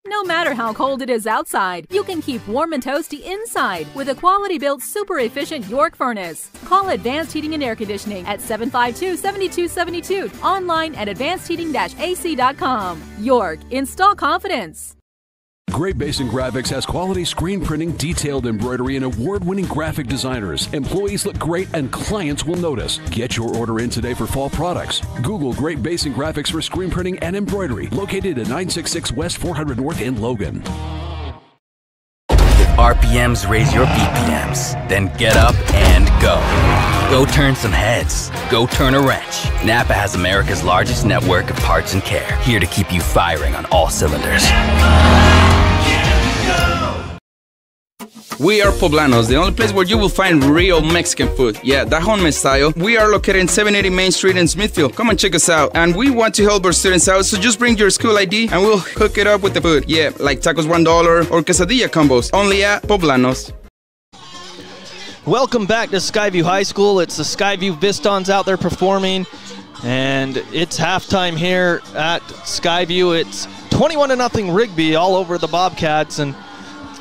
[SPEAKER 15] No matter how cold it is outside, you can keep warm and toasty inside with a quality-built, super-efficient York furnace. Call Advanced Heating and Air Conditioning at 752-7272. Online at advancedheating-ac.com. York, install confidence.
[SPEAKER 10] Great Basin Graphics has quality screen printing, detailed embroidery, and award-winning graphic designers. Employees look great and clients will notice. Get your order in today for fall products. Google Great Basin Graphics for screen printing and embroidery, located at 966 West 400 North in Logan.
[SPEAKER 16] RPMs raise your BPMs. Then get up and go. Go turn some heads. Go turn a wrench. Napa has America's largest network of parts and care, here to keep you firing on all cylinders.
[SPEAKER 17] We are Poblanos, the only place where you will find real Mexican food. Yeah, Dajon style. We are located in 780 Main Street in Smithfield. Come and check us out. And we want to help our students out, so just bring your school ID and we'll hook it up with the food. Yeah, like tacos $1 or quesadilla combos. Only at Poblanos.
[SPEAKER 2] Welcome back to Skyview High School. It's the Skyview Vistons out there performing. And it's halftime here at Skyview. It's 21-0 Rigby all over the Bobcats, and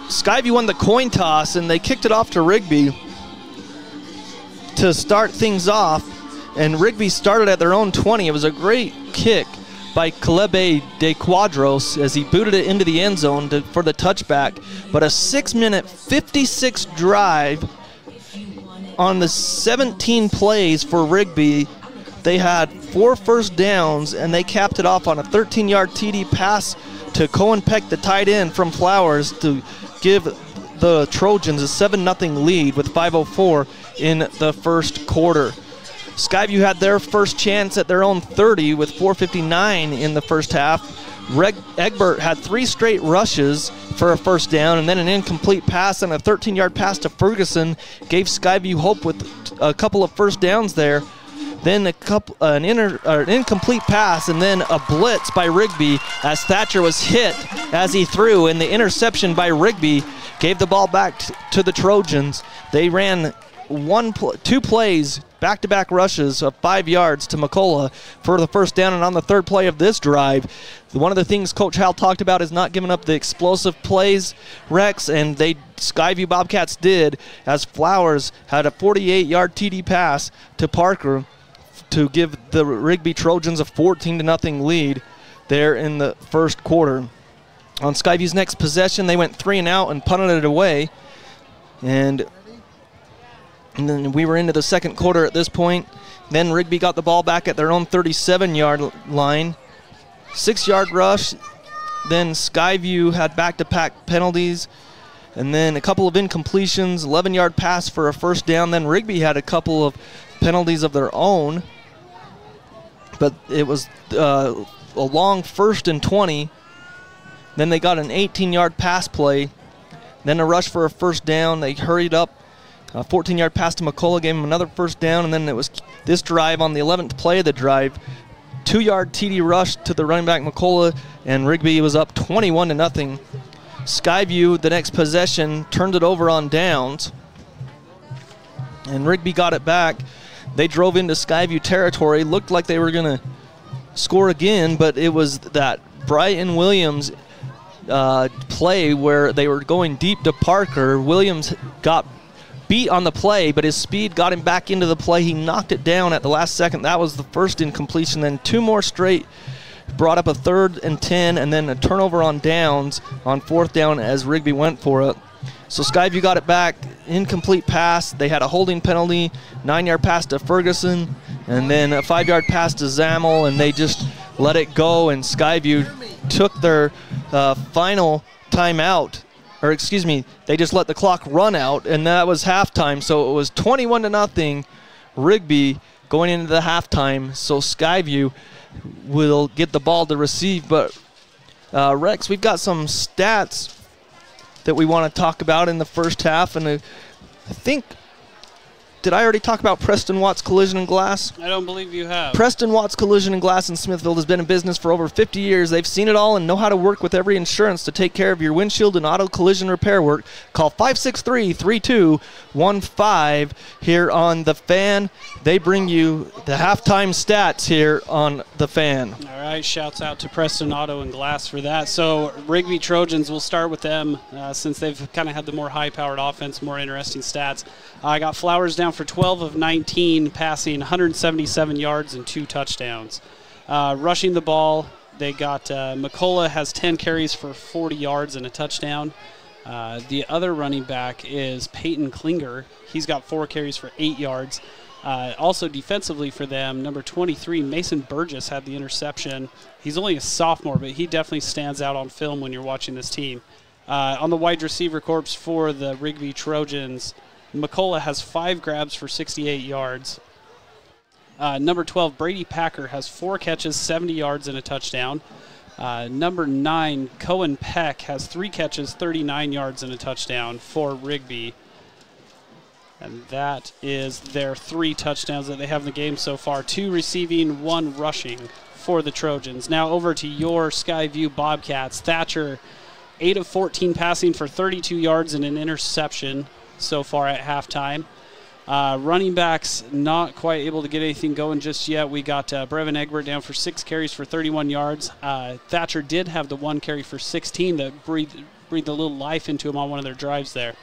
[SPEAKER 2] Skyview won the coin toss, and they kicked it off to Rigby to start things off, and Rigby started at their own 20. It was a great kick by Calebe de Quadros as he booted it into the end zone for the touchback, but a 6-minute 56 drive on the 17 plays for Rigby. They had 4 first downs, and they capped it off on a 13-yard TD pass to Cohen Peck, the tight end from Flowers, to give the Trojans a 7-0 lead with 5:04 in the first quarter. Skyview had their first chance at their own 30 with 4:59 in the first half. Egbert had 3 straight rushes for a first down, and then an incomplete pass and a 13-yard pass to Ferguson gave Skyview hope with a couple of first downs there. Then an incomplete pass, and then a blitz by Rigby as Thatcher was hit as he threw, and the interception by Rigby gave the ball back to the Trojans. They ran 2 plays, back-to-back rushes of 5 yards to McCullough for the first down, and on the third play of this drive, one of the things Coach Hal talked about is not giving up the explosive plays, Rex, and Skyview Bobcats did, as Flowers had a 48-yard TD pass to Parker to give the Rigby Trojans a 14-0 lead there in the first quarter. On Skyview's next possession, they went 3 and out and punted it away. And then we were into the second quarter at this point. Then Rigby got the ball back at their own 37-yard line. 6-yard rush. Then Skyview had back-to-back penalties. And then a couple of incompletions, 11-yard pass for a first down. Then Rigby had a couple of penalties of their own. But it was a long 1st and 20. Then they got an 18-yard pass play. Then a rush for a first down. They hurried up. A 14-yard pass to McCullough gave him another first down. And then it was this drive on the 11th play of the drive. 2-yard TD rush to the running back McCullough, and Rigby was up 21-0. Skyview, the next possession, turned it over on downs. And Rigby got it back. They drove into Skyview territory. Looked like they were going to score again, but it was that Brighton Williams play where they were going deep to Parker. Williams got beat on the play, but his speed got him back into the play. He knocked it down at the last second. That was the first incompletion. Then 2 more straight brought up a 3rd and 10, and then a turnover on downs on 4th down as Rigby went for it. So Skyview got it back, incomplete pass. They had a holding penalty, 9-yard pass to Ferguson, and then a 5-yard pass to Zammel, and they just let it go, and Skyview took their final timeout. Or excuse me, they just let the clock run out, and that was halftime. So it was 21-0 Rigby going into the halftime. So Skyview will get the ball to receive. But Rex, we've got some stats that we want to talk about in the first half, and I think, did I already talk about Preston Watts Collision and Glass?
[SPEAKER 3] I don't believe you have.
[SPEAKER 2] Preston Watts Collision and Glass in Smithfield has been in business for over 50 years. They've seen it all and know how to work with every insurance to take care of your windshield and auto collision repair work. Call 563-3215 here on The Fan. They bring you the halftime stats here on The Fan.
[SPEAKER 3] All right, shouts out to Preston Auto and Glass for that. So Rigby Trojans, we'll start with them since they've kind of had the more high-powered offense, more interesting stats. I got Flowers down for 12 of 19, passing 177 yards and 2 touchdowns. Rushing the ball, they got McCullough has 10 carries for 40 yards and a touchdown. The other running back is Peyton Klinger. He's got 4 carries for 8 yards. Also defensively for them, number 23, Mason Burgess, had the interception. He's only a sophomore, but he definitely stands out on film when you're watching this team. On the wide receiver corps for the Rigby Trojans, McCullough has 5 grabs for 68 yards. Number 12, Brady Packer, has 4 catches, 70 yards, and a touchdown. Number 9, Cohen Peck, has 3 catches, 39 yards, and a touchdown for Rigby. And that is their 3 touchdowns that they have in the game so far. 2 receiving, 1 rushing for the Trojans. Now over to your Skyview Bobcats. Thatcher, 8 of 14 passing for 32 yards and an interception so far at halftime. Running backs not quite able to get anything going just yet. We got Brevin Egbert down for 6 carries for 31 yards. Thatcher did have the 1 carry for 16 that breathed a little life into him on one of their drives there.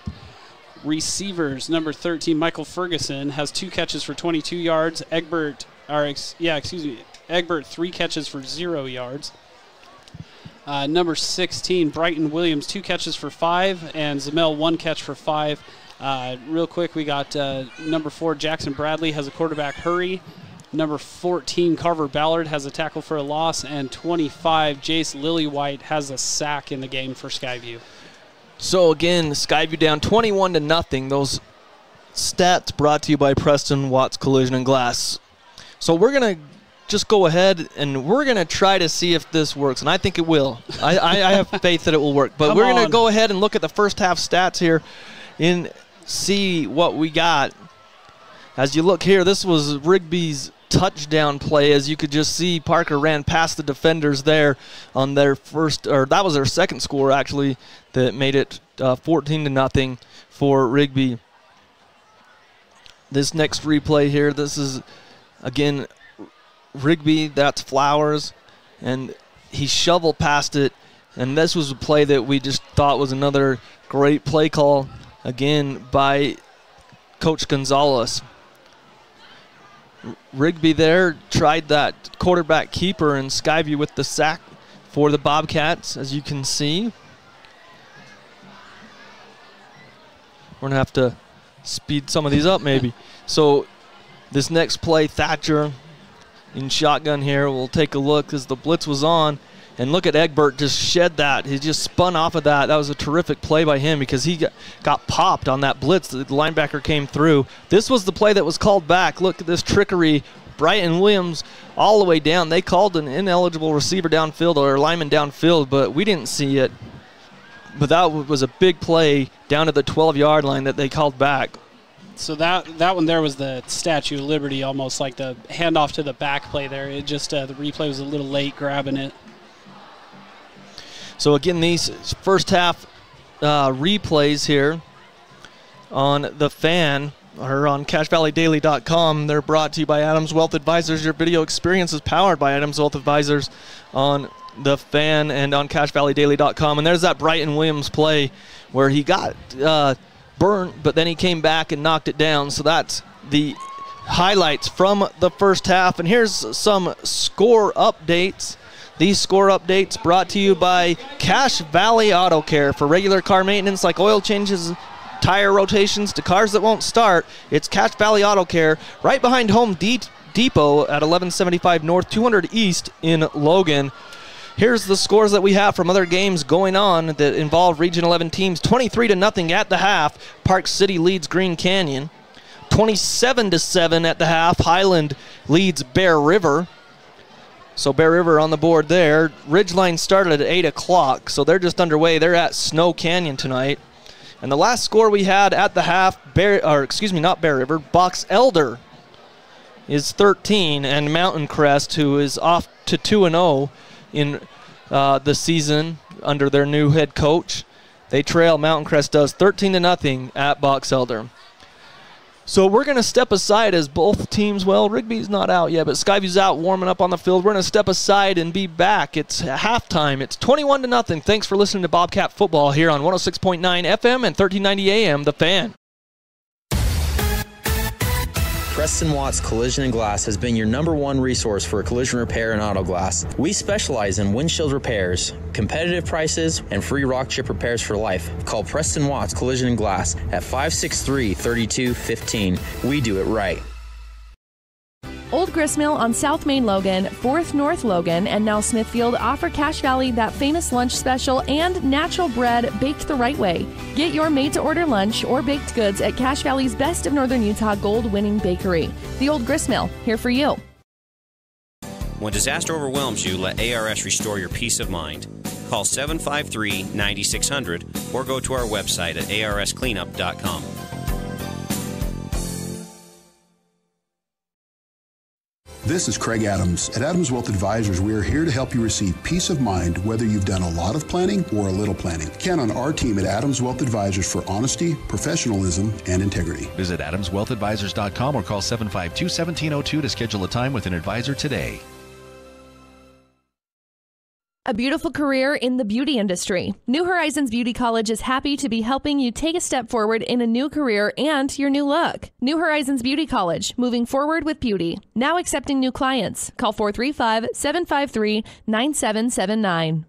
[SPEAKER 3] Receivers, number 13, Michael Ferguson, has 2 catches for 22 yards. Egbert, 3 catches for 0 yards. Number 16, Brighton Williams, 2 catches for 5, and Zamel 1 catch for 5. Real quick, we got number 4, Jackson Bradley, has a quarterback hurry. Number 14, Carver Ballard, has a tackle for a loss. And 25, Jace Lillywhite, has a sack in the game for Skyview.
[SPEAKER 2] So again, Skyview down 21-0. Those stats brought to you by Preston Watts Collision and Glass. So we're going to just go ahead and we're going to try to see if this works. And I think it will. I have faith that it will work. But we're going to go ahead and look at the first half stats here and see what we got. As you look here, this was Rigby's touchdown play. As you could just see, Parker ran past the defenders there on their that was their second score actually, that made it 14-0 for Rigby. This next replay here, this is again Rigby, that's Flowers, and he shoveled past it, and this was a play that we just thought was another great play call again by Coach Gonzalez. Rigby there tried that quarterback keeper, and Skyview with the sack for the Bobcats, as you can see. We're going to have to speed some of these up maybe. So this next play, Thatcher in shotgun here. We'll take a look as the blitz was on. And look at Egbert just shed that. He just spun off of that. That was a terrific play by him because he got popped on that blitz. The linebacker came through. This was the play that was called back. Look at this trickery. Brighton Williams all the way down. They called an ineligible receiver downfield or lineman downfield, but we didn't see it. But that was a big play down to the 12-yard line that they called back.
[SPEAKER 3] So that one there was the Statue of Liberty, almost like the handoff to the back play there. It just the replay was a little late grabbing it.
[SPEAKER 2] So again, these first half replays here on the Fan or on CashValleyDaily.com, they're brought to you by Adams Wealth Advisors. Your video experience is powered by Adams Wealth Advisors on the Fan and on CashValleyDaily.com. And there's that Brighton Williams play where he got burnt, but then he came back and knocked it down. So that's the highlights from the first half. And here's some score updates. These score updates brought to you by Cache Valley Auto Care. For regular car maintenance like oil changes, tire rotations to cars that won't start, it's Cache Valley Auto Care right behind Home Depot at 1175 North, 200 East in Logan. Here's the scores that we have from other games going on that involve Region 11 teams. 23-0 at the half. Park City leads Green Canyon. 27-7 at the half. Highland leads Bear River. So Bear River on the board there. Ridgeline started at 8 o'clock, so they're just underway. They're at Snow Canyon tonight. And the last score we had at the half, not Bear River, Box Elder is 13, and Mountain Crest, who is off to 2-0 in the season under their new head coach. They trail, Mountain Crest does 13-0 at Box Elder. So we're going to step aside as both teams, well, Rigby's not out yet, but Skyview's out warming up on the field. We're going to step aside and be back. It's halftime. It's 21-0. Thanks for listening to Bobcat Football here on 106.9 FM and 1390 AM, The Fan.
[SPEAKER 18] Preston Watts Collision and Glass has been your #1 resource for collision repair and auto glass. We specialize in windshield repairs, competitive prices, and free rock chip repairs for life. Call Preston Watts Collision and Glass at 563-3215. We do it right.
[SPEAKER 6] Old Gristmill on South Main Logan, 4th North Logan, and now Smithfield offer Cache Valley that famous lunch special and natural bread baked the right way. Get your made-to-order lunch or baked goods at Cache Valley's Best of Northern Utah gold-winning bakery. The Old Gristmill, here for you.
[SPEAKER 4] When disaster overwhelms you, let ARS restore your peace of mind. Call 753-9600 or go to our website at arscleanup.com.
[SPEAKER 5] This is Craig Adams. At Adams Wealth Advisors, we are here to help you receive peace of mind whether you've done a lot of planning or a little planning. Count on our team at Adams Wealth Advisors for honesty, professionalism, and integrity.
[SPEAKER 1] Visit AdamsWealthAdvisors.com or call 752-1702 to schedule a time with an advisor today.
[SPEAKER 6] A beautiful career in the beauty industry. New Horizons Beauty College is happy to be helping you take a step forward in a new career and your new look. New Horizons Beauty College, moving forward with beauty. Now accepting new clients. Call 435-753-9779.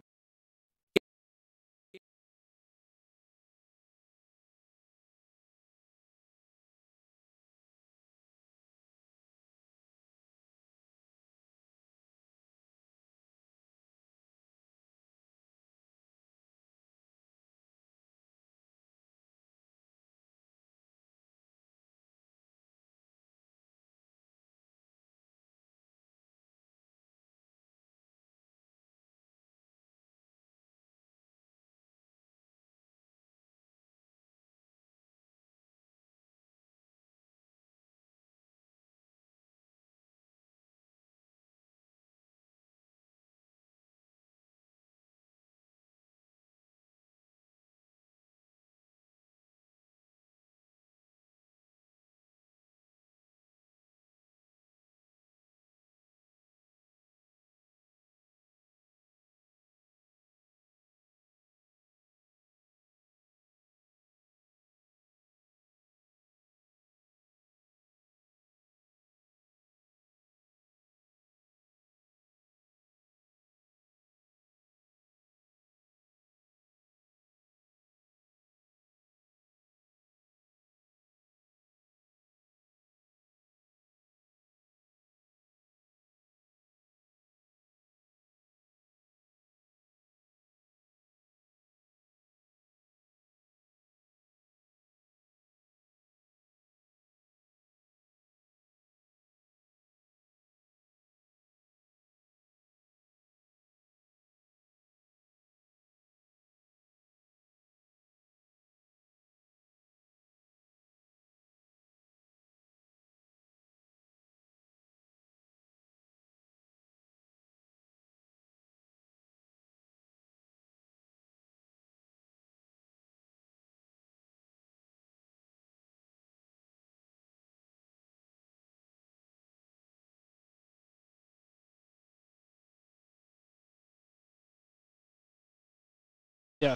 [SPEAKER 2] Yeah.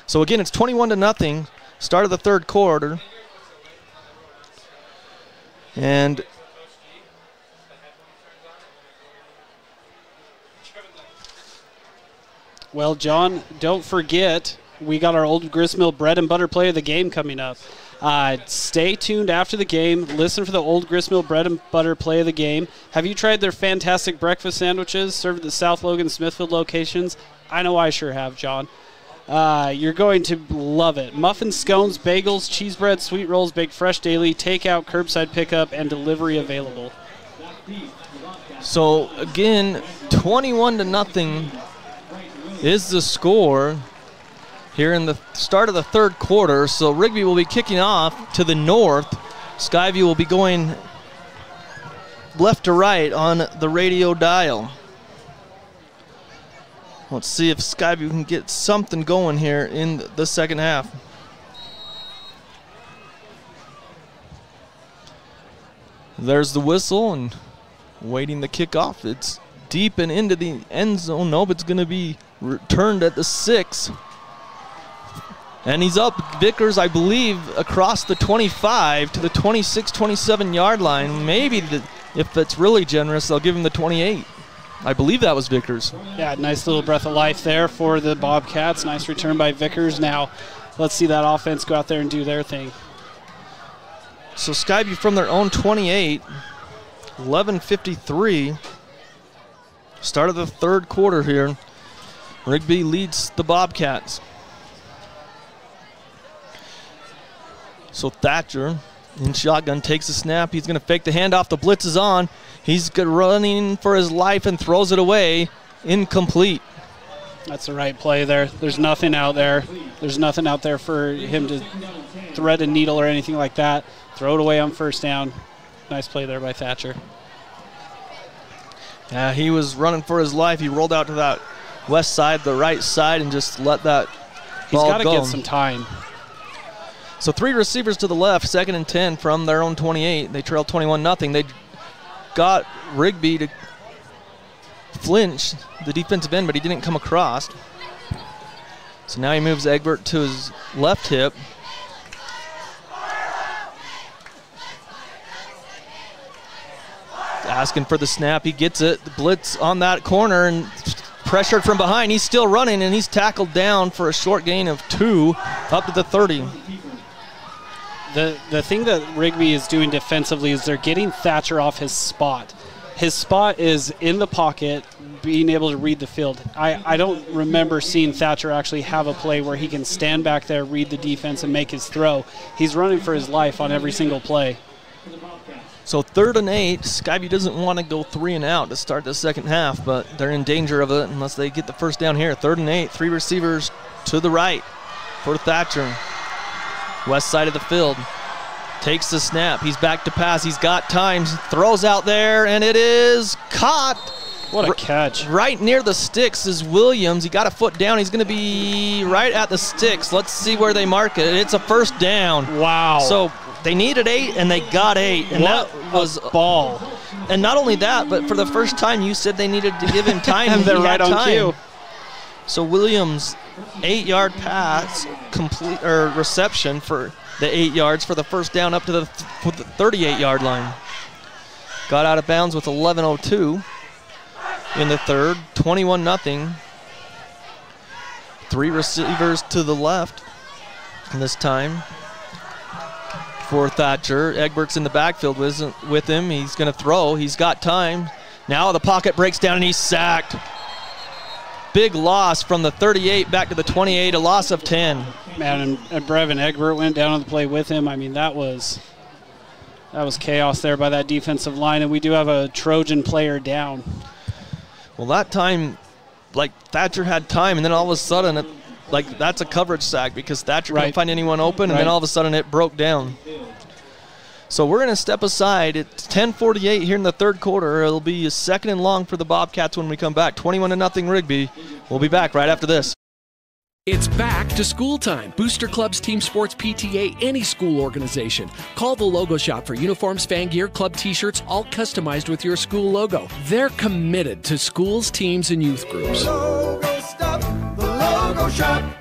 [SPEAKER 2] So again, it's 21-0. Start of the third quarter. And
[SPEAKER 3] well, John, don't forget, we got our Old Gristmill bread and butter play of the game coming up. Stay tuned after the game. Listen for the Old Gristmill bread and butter play of the game. Have you tried their fantastic breakfast sandwiches served at the South Logan Smithfield locations? I know I sure have, John. You're going to love it. Muffins, scones, bagels, cheese bread, sweet rolls, baked fresh daily, takeout, curbside pickup, and delivery available.
[SPEAKER 2] So again, 21-0 is the score here in the start of the third quarter. So Rigby will be kicking off to the north. Skyview will be going left to right on the radio dial. Let's see if Skyview can get something going here in the second half. There's the whistle and waiting the kickoff. It's deep and into the end zone. Nope, it's going to be returned at the 6. And he's up, Vickers, I believe, across the 25 to the 26, 27-yard line. Maybe, if it's really generous, they'll give him the 28. I believe that was Vickers.
[SPEAKER 3] Yeah, nice little breath of life there for the Bobcats. Nice return by Vickers. Now let's see that offense go out there and do their thing.
[SPEAKER 2] So Skyview from their own 28, 11:53. Start of the third quarter here. Rigby leads the Bobcats. So Thatcher in shotgun takes a snap. He's going to fake the handoff. The blitz is on. He's running for his life and throws it away. Incomplete.
[SPEAKER 3] That's the right play there. There's nothing out there. There's nothing out there for him to thread a needle or anything like that. Throw it away on first down. Nice play there by Thatcher.
[SPEAKER 2] He was running for his life. He rolled out to that west side, the right side, and just let that
[SPEAKER 3] He's
[SPEAKER 2] ball
[SPEAKER 3] got to
[SPEAKER 2] go.
[SPEAKER 3] get some time.
[SPEAKER 2] So 3 receivers to the left, 2nd and 10 from their own 28. They trailed 21-0. They got Rigby to flinch the defensive end, but he didn't come across. So now he moves Egbert to his left hip. Asking for the snap, he gets it. The blitz on that corner and pressured from behind. He's still running, and he's tackled down for a short gain of 2 up to the 30.
[SPEAKER 3] The thing that Rigby is doing defensively is they're getting Thatcher off his spot. His spot is in the pocket, being able to read the field. I don't remember seeing Thatcher actually have a play where he can stand back there, read the defense, and make his throw. He's running for his life on every single play.
[SPEAKER 2] So 3rd and 8. Skyview doesn't want to go 3 and out to start the second half, but they're in danger of it unless they get the first down here. 3rd and 8. 3 receivers to the right for Thatcher. West side of the field. Takes the snap. He's back to pass. He's got time. Throws out there, and it is caught.
[SPEAKER 3] What a catch.
[SPEAKER 2] Right near the sticks is Williams. He got a foot down. He's going to be right at the sticks. Let's see where they mark it. It's a first down.
[SPEAKER 3] Wow.
[SPEAKER 2] So they needed 8, and they got 8. And
[SPEAKER 3] what
[SPEAKER 2] that was
[SPEAKER 3] a ball.
[SPEAKER 2] And not only that, but for the first time, you said they needed to give him time.
[SPEAKER 3] And they're right on cue.
[SPEAKER 2] So Williams, 8-yard pass, complete or reception for the 8 yards for the first down up to the 38-yard line. Got out of bounds with 11:02 in the 3rd, 21-0. 3 receivers to the left this time for Thatcher. Egbert's in the backfield with him. He's going to throw. He's got time. Now the pocket breaks down and he's sacked. Big loss from the 38 back to the 28, a loss of 10.
[SPEAKER 3] Man, and Brevin Egbert went down on the play with him. I mean, that was chaos there by that defensive line, and we do have a Trojan player down.
[SPEAKER 2] Well, that time, like, Thatcher had time, and then all of a sudden, that's a coverage sack because Thatcher couldn't find anyone open, and then all of a sudden it broke down. So we're going to step aside. It's 10:48 here in the 3rd quarter. It'll be a 2nd and long for the Bobcats when we come back. 21-0 Rigby. We'll be back right after this.
[SPEAKER 8] It's back to school time. Booster Clubs, team sports, PTA, any school organization. Call the Logo Shop for uniforms, fan gear, club t-shirts, all customized with your school logo. They're committed to schools, teams, and youth groups.
[SPEAKER 9] Logo Stop, the Logo Shop.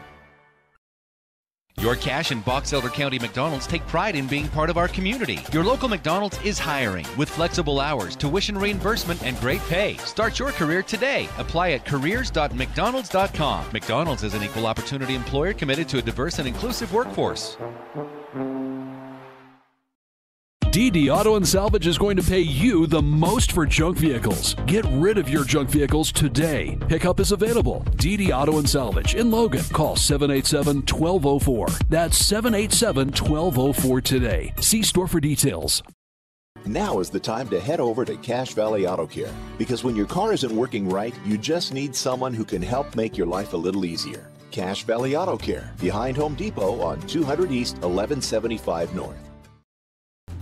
[SPEAKER 1] Your Cache and Box Elder County McDonald's take pride in being part of our community. Your local McDonald's is hiring with flexible hours, tuition reimbursement, and great pay. Start your career today. Apply at careers.mcdonalds.com. McDonald's is an equal opportunity employer committed to a diverse and inclusive workforce.
[SPEAKER 10] DD Auto and Salvage is going to pay you the most for junk vehicles. Get rid of your junk vehicles today. Pickup is available. DD Auto and Salvage in Logan. Call 787-1204. That's 787-1204 today. See store for details.
[SPEAKER 11] Now is the time to head over to Cache Valley Auto Care, because when your car isn't working right, you just need someone who can help make your life a little easier. Cache Valley Auto Care, behind Home Depot on 200 East, 1175 North.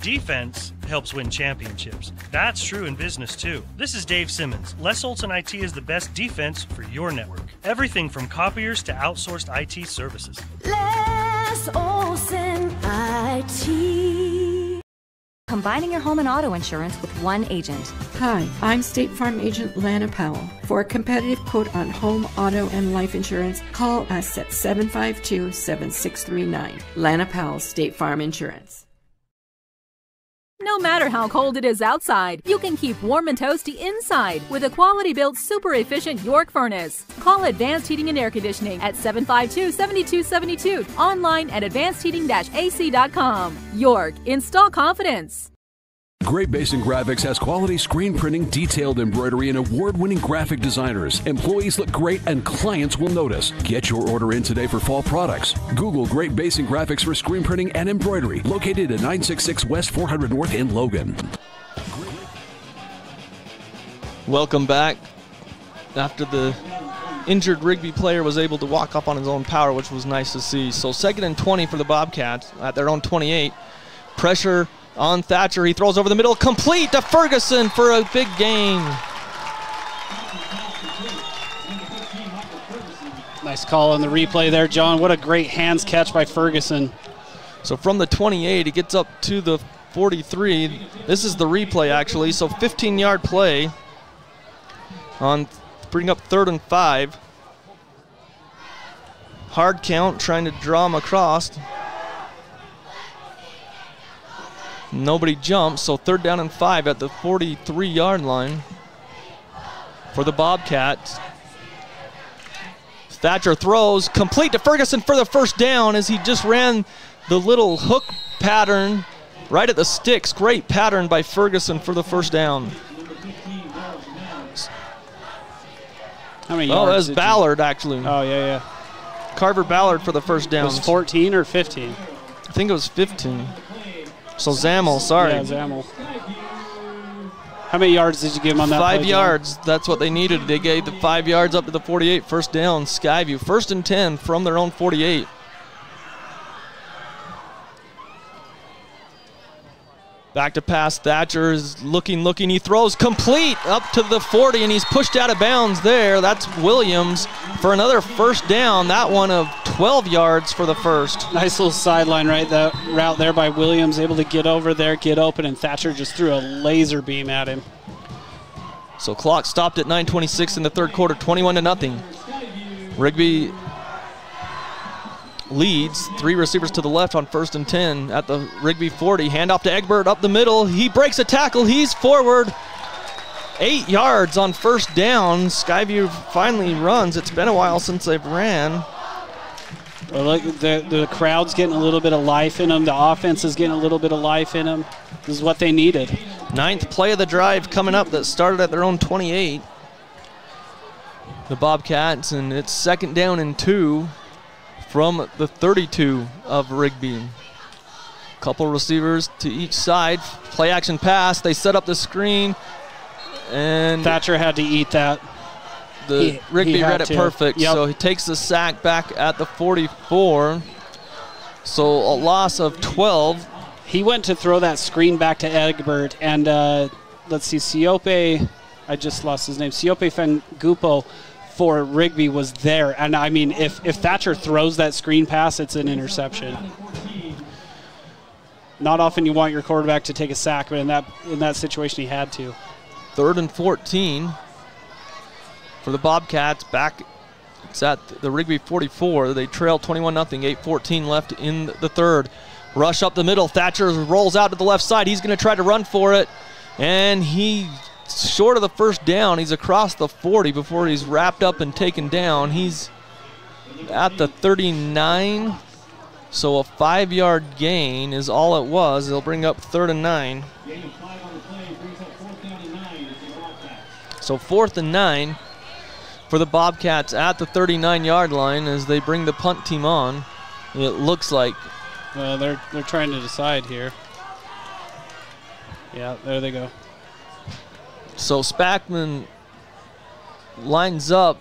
[SPEAKER 12] Defense helps win championships. That's true in business too. This is Dave Simmons. Les Olson IT is the best defense for your network. Everything from copiers to outsourced IT services.
[SPEAKER 9] Les Olson IT.
[SPEAKER 13] Combining your home and auto insurance with one agent.
[SPEAKER 14] Hi, I'm State Farm Agent Lana Powell. For a competitive quote on home, auto, and life insurance, call us at 752-7639. Lana Powell, State Farm Insurance.
[SPEAKER 15] No matter how cold it is outside, you can keep warm and toasty inside with a quality-built, super-efficient York furnace. Call Advanced Heating and Air Conditioning at 752-7272. Online at advancedheating-ac.com. York, install confidence.
[SPEAKER 10] Great Basin Graphics has quality screen printing, detailed embroidery, and award-winning graphic designers. Employees look great and clients will notice. Get your order in today for fall products. Google Great Basin Graphics for screen printing and embroidery. Located at 966 West 400 North in Logan.
[SPEAKER 2] Welcome back. After the injured Rigby player was able to walk up on his own power, which was nice to see. So 2nd and 20 for the Bobcats at their own 28. Pressure on Thatcher. He throws over the middle, complete to Ferguson for a big gain.
[SPEAKER 3] Nice call on the replay there, John. What a great hands catch by Ferguson.
[SPEAKER 2] So from the 28, he gets up to the 43. This is the replay, actually. So 15-yard play on bring up 3rd and 5. Hard count, trying to draw him across. Nobody jumps, so 3rd down and 5 at the 43-yard line for the Bobcats. Thatcher throws, complete to Ferguson for the first down as he just ran the little hook pattern right at the sticks. Great pattern by Ferguson for the first down.
[SPEAKER 3] How many yards?
[SPEAKER 2] Oh, that was Ballard, actually.
[SPEAKER 3] Oh, yeah.
[SPEAKER 2] Carver Ballard for the first down.
[SPEAKER 3] It was 14 or 15?
[SPEAKER 2] I think it was 15. So Zammel, sorry.
[SPEAKER 3] Yeah, Zammel. How many yards did you give him on that
[SPEAKER 2] 5
[SPEAKER 3] play,
[SPEAKER 2] yards. That's what they needed. They gave the 5 yards up to the 48. First down, Skyview. 1st and 10 from their own 48. Back to pass. Thatcher is looking. He throws complete up to the 40, and he's pushed out of bounds there. That's Williams for another first down. That one of 12 yards for the first.
[SPEAKER 3] Nice little sideline route there by Williams. Able to get over there, get open, and Thatcher just threw a laser beam at him.
[SPEAKER 2] So clock stopped at 9:26 in the 3rd quarter, 21-0. Rigby leads. 3 receivers to the left on 1st and 10 at the Rigby 40. Handoff to Egbert up the middle. He breaks a tackle. He's forward. 8 yards on first down. Skyview finally runs. It's been a while since they've ran.
[SPEAKER 3] Well, look, the crowd's getting a little bit of life in them. The offense is getting a little bit of life in them. This is what they needed.
[SPEAKER 2] 9th play of the drive coming up that started at their own 28. The Bobcats, and it's 2nd down and 2 from the 32 of Rigby. Couple receivers to each side. Play action pass. They set up the screen, and
[SPEAKER 3] Thatcher had to eat that.
[SPEAKER 2] Rigby read it perfect, so he takes the sack back at the 44. So a loss of 12.
[SPEAKER 3] He went to throw that screen back to Egbert, and let's see, Siope, I just lost his name, Siope Fangupo for Rigby was there. And I mean, if Thatcher throws that screen pass, it's an interception. Not often you want your quarterback to take a sack, but in that situation he had to.
[SPEAKER 2] 3rd and 14 for the Bobcats. Back, it's at the Rigby 44. They trail 21-0, 8:14 left in the 3rd. Rush up the middle. Thatcher rolls out to the left side. He's going to try to run for it, and he's short of the first down. He's across the 40 before he's wrapped up and taken down. He's at the 39, so a 5-yard gain is all it was. They'll bring up 3rd and 9. So 4th and 9 for the Bobcats at the 39-yard line as they bring the punt team on. It looks like.
[SPEAKER 3] Well, they're trying to decide here. Yeah, there they go.
[SPEAKER 2] So Spackman lines up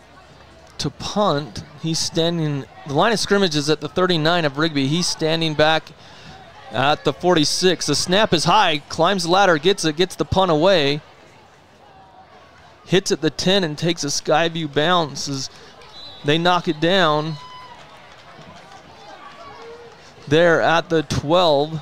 [SPEAKER 2] to punt. He's standing, the line of scrimmage is at the 39 of Rigby. He's standing back at the 46. The snap is high, climbs the ladder, gets it, gets the punt away. Hits at the 10 and takes a Skyview bounce as they knock it down. There at the 12.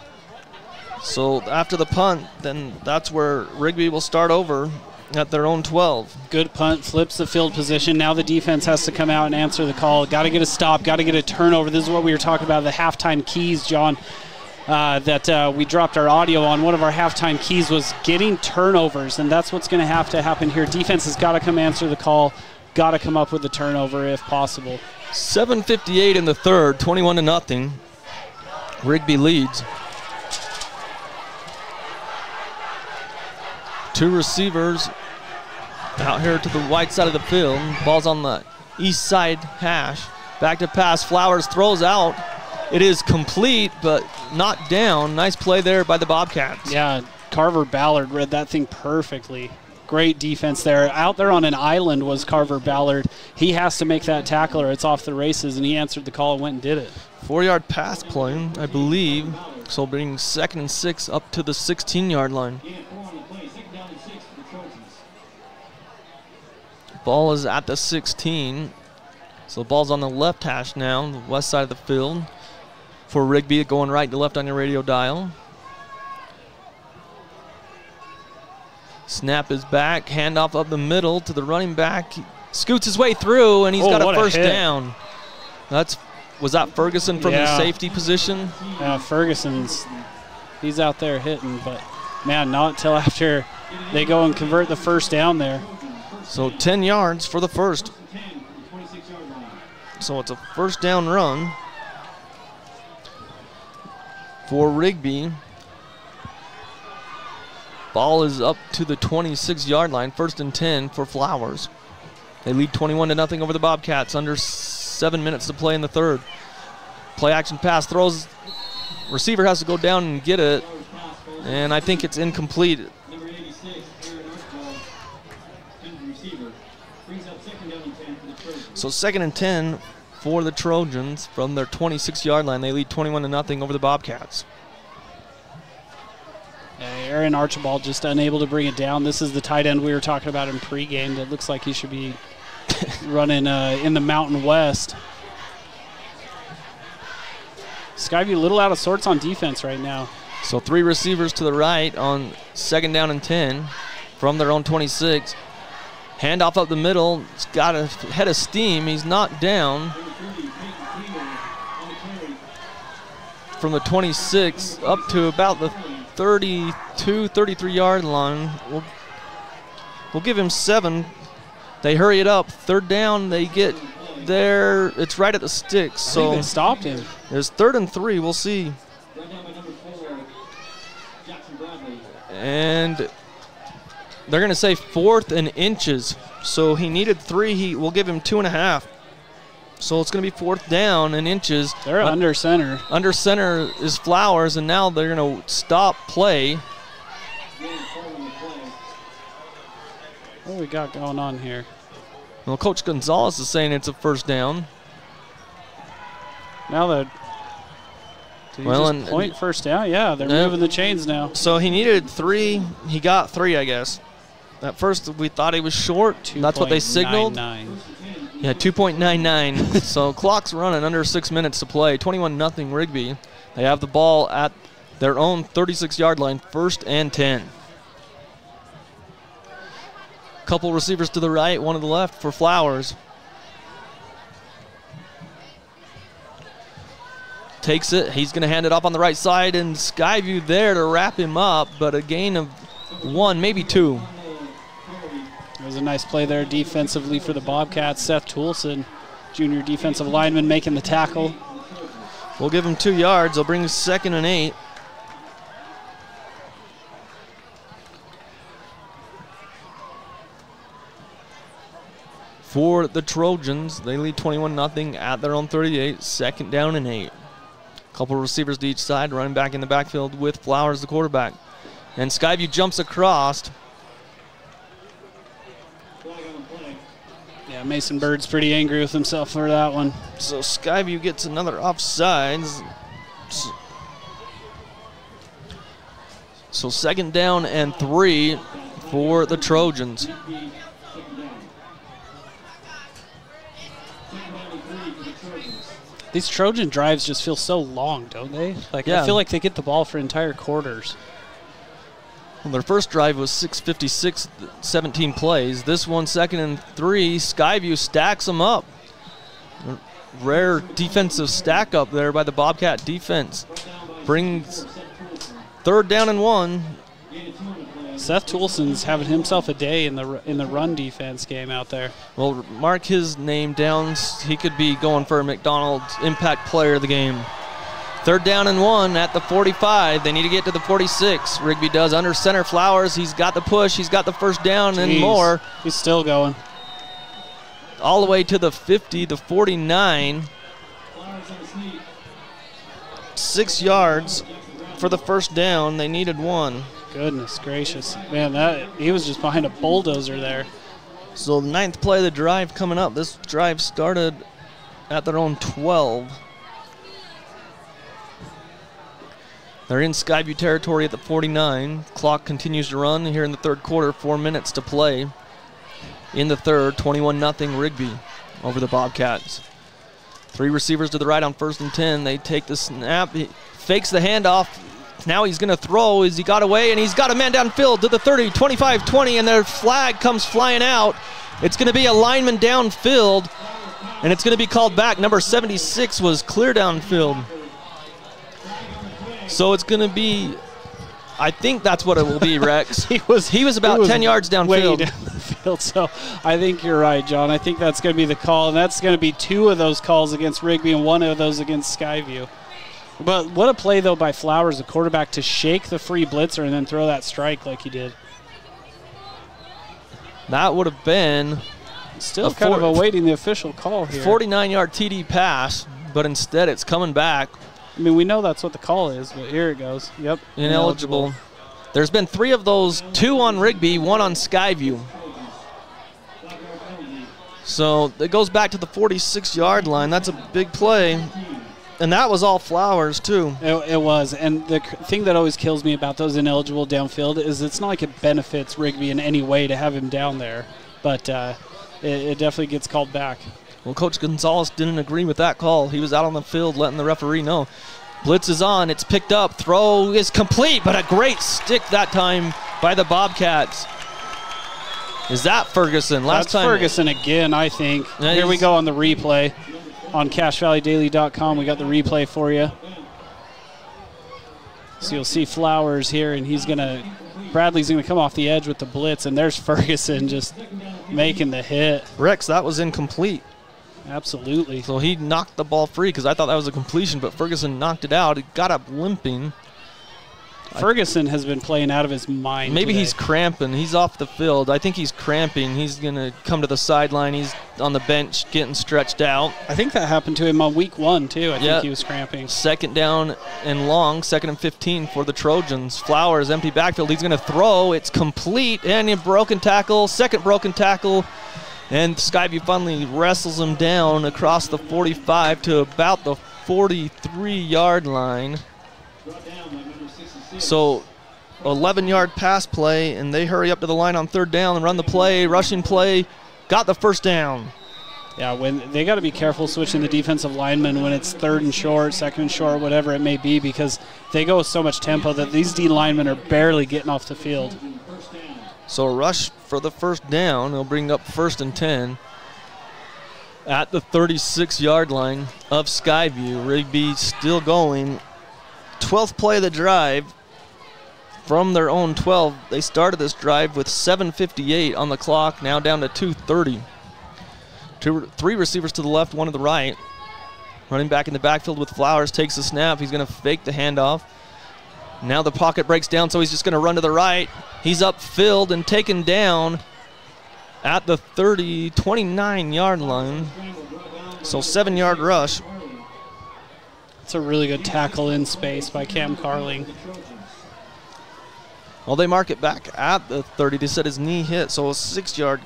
[SPEAKER 2] So after the punt, then that's where Rigby will start over at their own 12.
[SPEAKER 3] Good punt, flips the field position. Now the defense has to come out and answer the call. Got to get a stop, got to get a turnover. This is what we were talking about, the halftime keys, John, that we dropped our audio on. One of our halftime keys was getting turnovers, and that's what's going to have to happen here. Defense has got to come answer the call, got to come up with a turnover if possible.
[SPEAKER 2] 7:58 in the 3rd, 21-0. Rigby leads. 2 receivers out here to the right side of the field. Ball's on the east side hash. Back to pass. Flowers throws out. It is complete, but not down. Nice play there by the Bobcats.
[SPEAKER 3] Yeah, Carver Ballard read that thing perfectly. Great defense there. Out there on an island was Carver Ballard. He has to make that tackle or it's off the races, and he answered the call and went and did it.
[SPEAKER 2] 4-yard pass play, I believe. So bring 2nd and 6 up to the 16-yard line. Ball is at the 16. So the ball's on the left hash now, the west side of the field. For Rigby, going right to left on your radio dial. Snap is back, handoff up the middle to the running back. He scoots his way through, and he's got a first down. Was that Ferguson from the safety position?
[SPEAKER 3] Yeah, he's out there hitting, but man, not until after they go and convert the first down there.
[SPEAKER 2] So 10 yards for the first. So it's a first down run for Rigby. Ball is up to the 26-yard line, 1st and 10 for Flowers. They lead 21-0 over the Bobcats, under 7 minutes to play in the third. Play action pass, throws, receiver has to go down and get it, and I think it's incomplete. So 2nd and 10 for the Trojans from their 26-yard line. They lead 21-0 over the Bobcats.
[SPEAKER 3] Aaron Archibald just unable to bring it down. This is the tight end we were talking about in pregame. It looks like he should be running in the Mountain West. Skyview a little out of sorts on defense right now.
[SPEAKER 2] So 3 receivers to the right on 2nd down and 10 from their own 26. Handoff up the middle. He's got a head of steam. He's knocked down from the 26 up to about the 32, 33-yard line. We'll give him 7. They hurry it up. 3rd down, they get there. It's right at the sticks. So
[SPEAKER 3] I think they stopped him.
[SPEAKER 2] There's 3rd and 3. We'll see. And they're going to say 4th and inches. So he needed 3. We'll give him 2.5. So it's going to be 4th down and inches.
[SPEAKER 3] They're under center.
[SPEAKER 2] Under center is Flowers, and now they're going to stop play.
[SPEAKER 3] What do we got going on here?
[SPEAKER 2] Well, Coach Gonzalez is saying it's a first down.
[SPEAKER 3] Now that point first down? Yeah, they're moving the chains now.
[SPEAKER 2] So he needed 3. He got 3, I guess. At first we thought he was short. That's what they signaled.
[SPEAKER 3] 2.99.
[SPEAKER 2] Yeah, 2.99. So clock's running, under 6 minutes to play. 21-0 Rigby. They have the ball at their own 36-yard line, 1st and 10. Couple receivers to the right, one to the left for Flowers. Takes it. He's going to hand it off on the right side, and Skyview there to wrap him up, but a gain of 1, maybe 2.
[SPEAKER 3] It was a nice play there defensively for the Bobcats. Seth Toulson, junior defensive lineman, making the tackle.
[SPEAKER 2] We'll give him 2 yards. They'll bring 2nd and 8. For the Trojans, they lead 21-0 at their own 38, 2nd down and 8. Couple receivers to each side, running back in the backfield with Flowers, the quarterback. And Skyview jumps across.
[SPEAKER 3] Yeah, Mason Bird's pretty angry with himself for that one.
[SPEAKER 2] So Skyview gets another offsides. So 2nd down and 3 for the Trojans.
[SPEAKER 3] These Trojan drives just feel so long, don't they? Like,
[SPEAKER 2] yeah.
[SPEAKER 3] I feel like they get the ball for entire quarters.
[SPEAKER 2] Well, their first drive was 6:56, 17 plays. This one, 2nd and 3. Skyview stacks them up. Rare defensive stack up there by the Bobcat defense. Brings 3rd down and 1.
[SPEAKER 3] Seth Toulson's having himself a day in the run defense game out there.
[SPEAKER 2] Well, mark his name down. He could be going for a McDonald's Impact Player of the game. 3rd down and 1 at the 45. They need to get to the 46. Rigby does under center. Flowers, he's got the push. He's got the first down and more.
[SPEAKER 3] He's still going.
[SPEAKER 2] All the way to the 50, the 49. 6 yards for the first down. They needed 1.
[SPEAKER 3] Goodness gracious. Man, he was just behind a bulldozer there.
[SPEAKER 2] So the 9th play of the drive coming up. This drive started at their own 12. They're in Skyview territory at the 49. Clock continues to run here in the 3rd quarter. 4 minutes to play in the 3rd. 21-0 Rigby. over the Bobcats. 3 receivers to the right on 1st and 10. They take the snap. He fakes the handoff. Now he's going to throw as he got away, and he's got a man downfield to the 30, 25, 20, and their flag comes flying out. It's going to be a lineman downfield, and it's going to be called back. Number 76 was clear downfield. So it's going to be, I think that's what it will be, Rex. he was about 10 yards downfield.
[SPEAKER 3] Way down the field, so I think you're right, John. I think that's going to be the call, and that's going to be 2 of those calls against Rigby and 1 of those against Skyview. But what a play, though, by Flowers, the quarterback, to shake the free blitzer and then throw that strike like he did.
[SPEAKER 2] That would have been
[SPEAKER 3] still kind of awaiting the official call here.
[SPEAKER 2] 49-yard TD pass, but instead it's coming back.
[SPEAKER 3] I mean, we know that's what the call is, but here it goes. Yep.
[SPEAKER 2] Ineligible. There's been 3 of those, 2 on Rigby, 1 on Skyview. So it goes back to the 46-yard line. That's a big play. And that was all Flowers, too.
[SPEAKER 3] It was. And the thing that always kills me about those ineligible downfield is it's not like it benefits Rigby in any way to have him down there. But it definitely gets called back.
[SPEAKER 2] Well, Coach Gonzalez didn't agree with that call. He was out on the field letting the referee know. Blitz is on. It's picked up. Throw is complete, but a great stick that time by the Bobcats. Is that Ferguson?
[SPEAKER 3] That's Ferguson again, I think. Yeah, here we go on the replay. On CashValleyDaily.com, we got the replay for you. So you'll see Flowers here, and Bradley's going to come off the edge with the blitz, and there's Ferguson just making the hit.
[SPEAKER 2] Rex, that was incomplete.
[SPEAKER 3] Absolutely.
[SPEAKER 2] So he knocked the ball free because I thought that was a completion, but Ferguson knocked it out. He got up limping.
[SPEAKER 3] Ferguson has been playing out of his mind.
[SPEAKER 2] Maybe
[SPEAKER 3] today.
[SPEAKER 2] He's cramping. He's off the field. I think he's cramping. He's going to come to the sideline. He's on the bench getting stretched out.
[SPEAKER 3] I think that happened to him on week 1, too. I think he was cramping.
[SPEAKER 2] 2nd down and long, 2nd and 15 for the Trojans. Flowers, empty backfield. He's going to throw. It's complete. And a broken tackle, 2nd broken tackle. And Skyview finally wrestles him down across the 45 to about the 43-yard line. So 11-yard pass play, and they hurry up to the line on 3rd down and run the play, rushing play, got the 1st down.
[SPEAKER 3] Yeah, when they got to be careful switching the defensive linemen when it's 3rd and short, 2nd and short, whatever it may be, because they go with so much tempo that these D linemen are barely getting off the field.
[SPEAKER 2] So a rush for the 1st down. They'll bring up 1st and 10 at the 36-yard line of Skyview. Rigby still going. 12th play of the drive. From their own 12, they started this drive with 7:58 on the clock, now down to 2:30. 3 receivers to the left, 1 to the right. Running back in the backfield with Flowers, takes the snap. He's going to fake the handoff. Now the pocket breaks down, so he's just going to run to the right. He's upfield and taken down at the 29-yard line. So 7-yard rush.
[SPEAKER 3] It's a really good tackle in space by Cam Carling.
[SPEAKER 2] Well, they mark it back at the 30. They said his knee hit, so a 6-yard.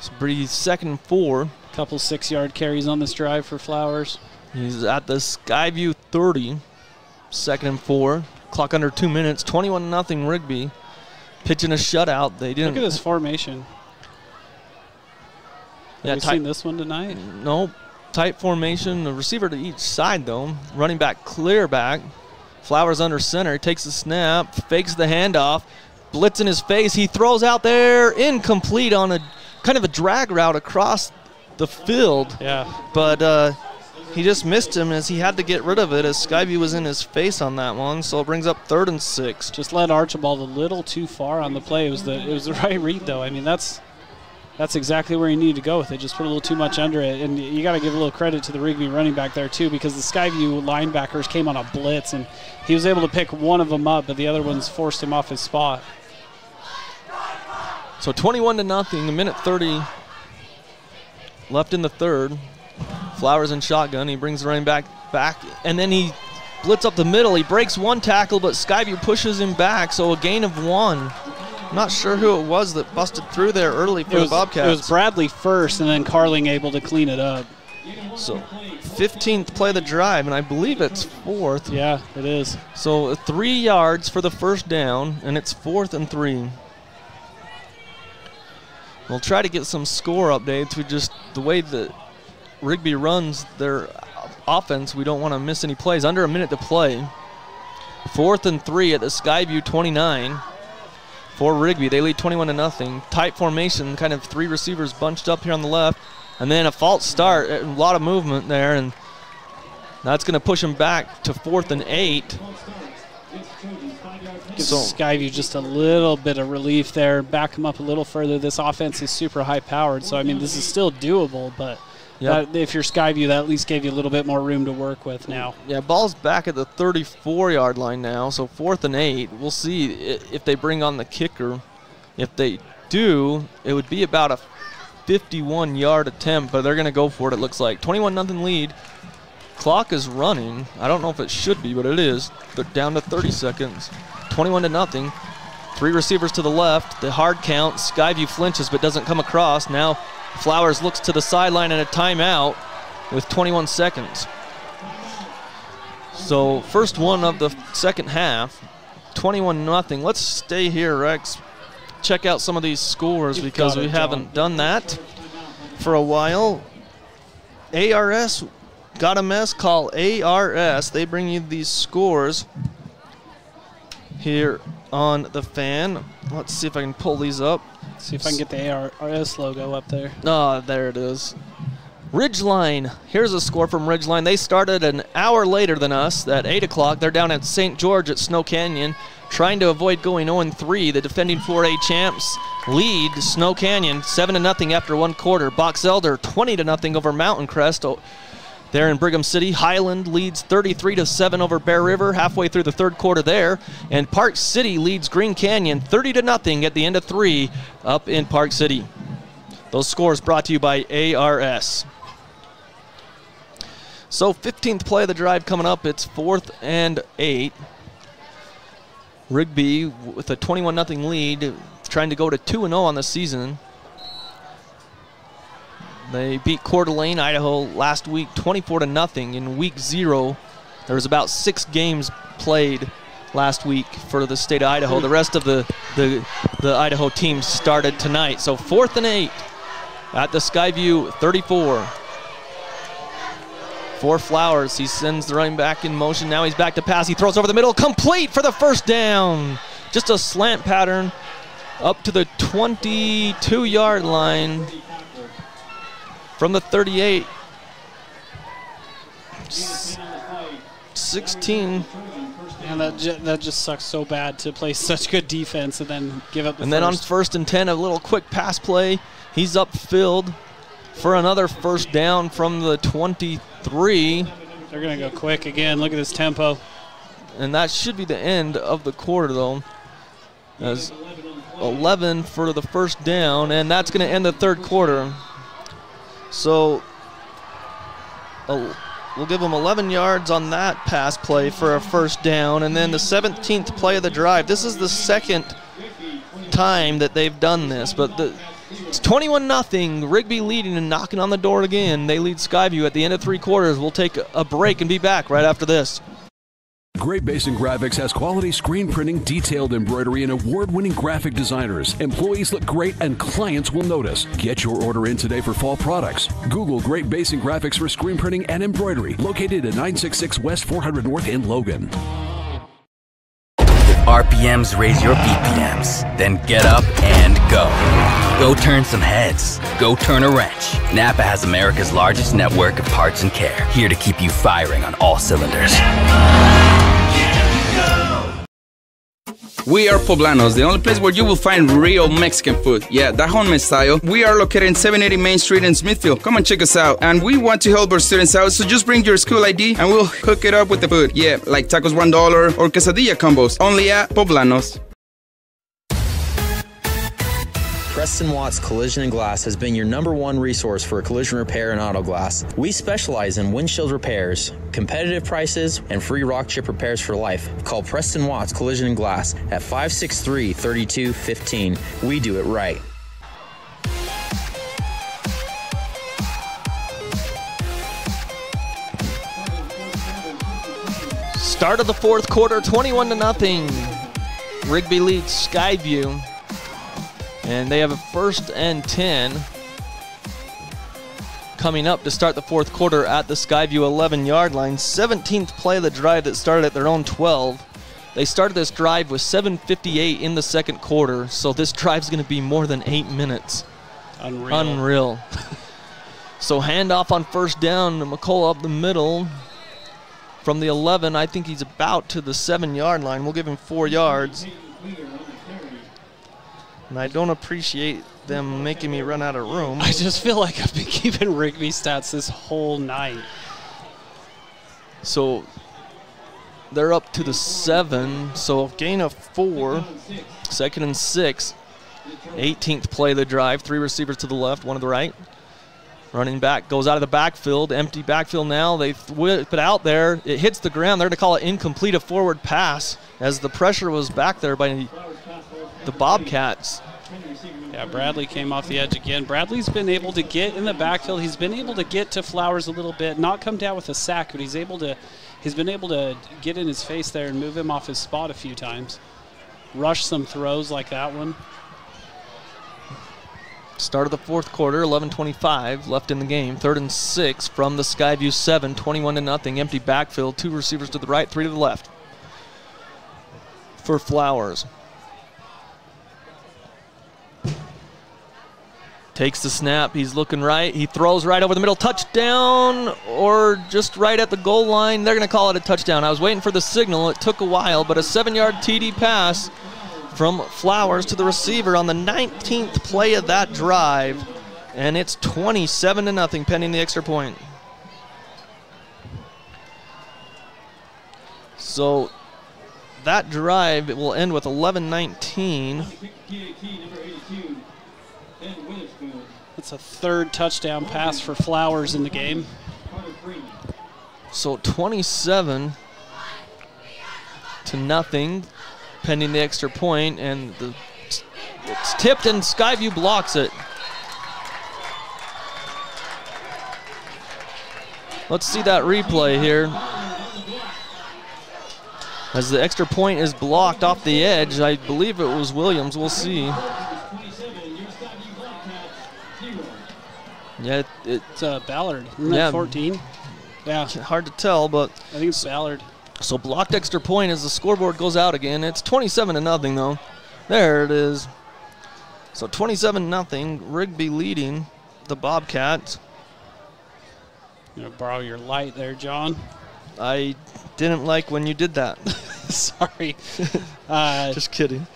[SPEAKER 2] So Breeze 2nd and 4.
[SPEAKER 3] Couple 6-yard carries on this drive for Flowers.
[SPEAKER 2] He's at the Skyview 30. 2nd and 4. Clock under 2 minutes. 21-0 Rigby. Pitching a shutout. They didn't.
[SPEAKER 3] Look at this formation. Have you seen this one tonight?
[SPEAKER 2] No. Tight formation. A receiver to each side, though. Running back clear back. Flowers under center. He takes the snap. Fakes the handoff. Blitz in his face. He throws out there. Incomplete on a kind of a drag route across the field.
[SPEAKER 3] Yeah.
[SPEAKER 2] But he just missed him as he had to get rid of it as Skyview was in his face on that one. So it brings up 3rd and 6.
[SPEAKER 3] Just led Archibald a little too far on the play. It was the right read, though. I mean, that's exactly where you need to go with it. Just put a little too much under it. And you got to give a little credit to the Rigby running back there, too, because the Skyview linebackers came on a blitz, and he was able to pick one of them up, but the other ones forced him off his spot.
[SPEAKER 2] So 21-0, a minute 30 left in the 3rd. Flowers in shotgun. He brings the running back, and then he blitz up the middle. He breaks 1 tackle, but Skyview pushes him back, so a gain of 1. Not sure who it was that busted through there early for the Bobcats.
[SPEAKER 3] It was Bradley first, and then Carling able to clean it up.
[SPEAKER 2] So 15th play of the drive, and I believe it's 4th.
[SPEAKER 3] Yeah, it is.
[SPEAKER 2] So 3 yards for the 1st down, and it's 4th and 3. We'll try to get some score updates. The way that Rigby runs their offense, we don't want to miss any plays. Under a minute to play. 4th and 3 at the Skyview 29 for Rigby. They lead 21-0. Tight formation, kind of 3 receivers bunched up here on the left. And then a false start, a lot of movement there, and that's going to push them back to 4th and 8.
[SPEAKER 3] Gives Skyview just a little bit of relief there, back them up a little further. This offense is super high-powered, so, I mean, this is still doable, but if you're Skyview, that at least gave you a little bit more room to work with now.
[SPEAKER 2] Yeah, ball's back at the 34-yard line now, so 4th and 8. We'll see if they bring on the kicker. If they do, it would be about a 51-yard attempt, but they're going to go for it, it looks like. 21-0 lead. Clock is running. I don't know if it should be, but it is. They're down to 30 seconds. 21-0. 3 receivers to the left. The hard count. Skyview flinches but doesn't come across. Now Flowers looks to the sideline and a timeout with 21 seconds. So first one of the second half. 21-0. Let's stay here, Rex. Check out some of these scores because we haven't done that for a while. ARS got a mess. Call ARS. They bring you these scores here on the Fan. Let's see if I can pull these up.
[SPEAKER 3] See if I can get the ARS logo up there.
[SPEAKER 2] Oh, there it is. Ridgeline. Here's a score from Ridgeline. They started an hour later than us at 8 o'clock. They're down at St. George at Snow Canyon, trying to avoid going 0-3. The defending 4A champs lead Snow Canyon 7-0 after 1 quarter. Box Elder 20-0 over Mountain Crest. There in Brigham City, Highland leads 33-7 over Bear River halfway through the 3rd quarter there. And Park City leads Green Canyon 30-0 at the end of 3 up in Park City. Those scores brought to you by ARS. So 15th play of the drive coming up. It's 4th and 8. Rigby with a 21-0 lead, trying to go to 2-0 on the season. They beat Coeur d'Alene, Idaho last week 24-0 in week 0. There was about 6 games played last week for the state of Idaho. The rest of the Idaho teams started tonight. So 4th and 8 at the Skyview 34. For Flowers, he sends the running back in motion. Now he's back to pass. He throws over the middle, complete for the first down. Just a slant pattern up to the 22-yard line. From the 38, 16.
[SPEAKER 3] And that just sucks so bad to play such good defense and then give up the
[SPEAKER 2] And then on 1st and 10, a little quick pass play. He's upfield for another first down from the 23.
[SPEAKER 3] They're going to go quick again. Look at this tempo.
[SPEAKER 2] And that should be the end of the quarter, though. As 11 for the first down, and that's going to end the 3rd quarter. So we'll give them 11 yards on that pass play for a first down. And then the 17th play of the drive. This is the 2nd time that they've done this. But it's 21-0. Rigby leading and knocking on the door again. They lead Skyview at the end of 3 quarters. We'll take a break and be back right after this.
[SPEAKER 10] Great Basin Graphics has quality screen printing, detailed embroidery, and award-winning graphic designers. Employees look great and clients will notice. Get your order in today for fall products. Google Great Basin Graphics for screen printing and embroidery. Located at 966 West 400 North in Logan.
[SPEAKER 16] If RPMs raise your BPMs, then get up and go. Go turn some heads. Go turn a wrench. Napa has America's largest network of parts and care, here to keep you firing on all cylinders.
[SPEAKER 17] We are Poblanos, the only place where you will find real Mexican food. Yeah, Dajon style. We are located in 780 Main Street in Smithfield. Come and check us out. And we want to help our students out, so just bring your school ID and we'll hook it up with the food. Yeah, like tacos $1 or quesadilla combos. Only at Poblanos.
[SPEAKER 18] Preston Watts Collision and Glass has been your #1 resource for collision repair and auto glass. We specialize in windshield repairs, competitive prices, and free rock chip repairs for life. Call Preston Watts Collision and Glass at 563-3215. We do it right.
[SPEAKER 2] Start of the 4th quarter, 21-0. Rigby leads Skyview. And they have a 1st and 10 coming up to start the fourth quarter at the Skyview 11-yard line. 17th play of the drive that started at their own 12. They started this drive with 7:58 in the second quarter, so this drive's going to be more than 8 minutes. Unreal. So handoff on first down to McCullough up the middle. From the 11, I think he's about to the 7-yard line. We'll give him 4 yards. And I don't appreciate them making me run out of room.
[SPEAKER 3] I just feel like I've been keeping Rigby stats this whole night.
[SPEAKER 2] So they're up to the 7, so gain of 4, 2nd and 6. 18th play of the drive, 3 receivers to the left, 1 to the right. Running back goes out of the backfield, empty backfield now. They whip it out there. It hits the ground. They're going to call it incomplete, a forward pass, as the pressure was back there by the Bobcats.
[SPEAKER 3] Yeah, Bradley came off the edge again. Bradley's been able to get in the backfield. He's been able to get to Flowers a little bit, not come down with a sack, but he's been able to get in his face there and move him off his spot a few times. Rush some throws like that one.
[SPEAKER 2] Start of the fourth quarter, 11:25 left in the game. 3rd and 6 from the Skyview 7, 21-0. Empty backfield, 2 receivers to the right, 3 to the left for Flowers. Takes the snap. He's looking right. He throws right over the middle. Touchdown, or just right at the goal line. They're going to call it a touchdown. I was waiting for the signal. It took a while, but a 7-yard TD pass from Flowers to the receiver on the 19th play of that drive, and it's 27-0 pending the extra point. So that drive will end with 11-19.
[SPEAKER 3] That's a 3rd touchdown pass for Flowers in the game.
[SPEAKER 2] So 27-0 pending the extra point, and it's tipped and Skyview blocks it. Let's see that replay here. As the extra point is blocked off the edge, I believe it was Williams. We'll see. Yeah,
[SPEAKER 3] it's Ballard. Isn't that 14? Yeah.
[SPEAKER 2] Hard to tell, but
[SPEAKER 3] I think it's Ballard.
[SPEAKER 2] So blocked extra point as the scoreboard goes out again. It's 27-0 though. There it is. So 27-0. Rigby leading the Bobcats.
[SPEAKER 3] I'm gonna borrow your light there, John.
[SPEAKER 2] I didn't like when you did that.
[SPEAKER 3] Sorry.
[SPEAKER 2] Just kidding.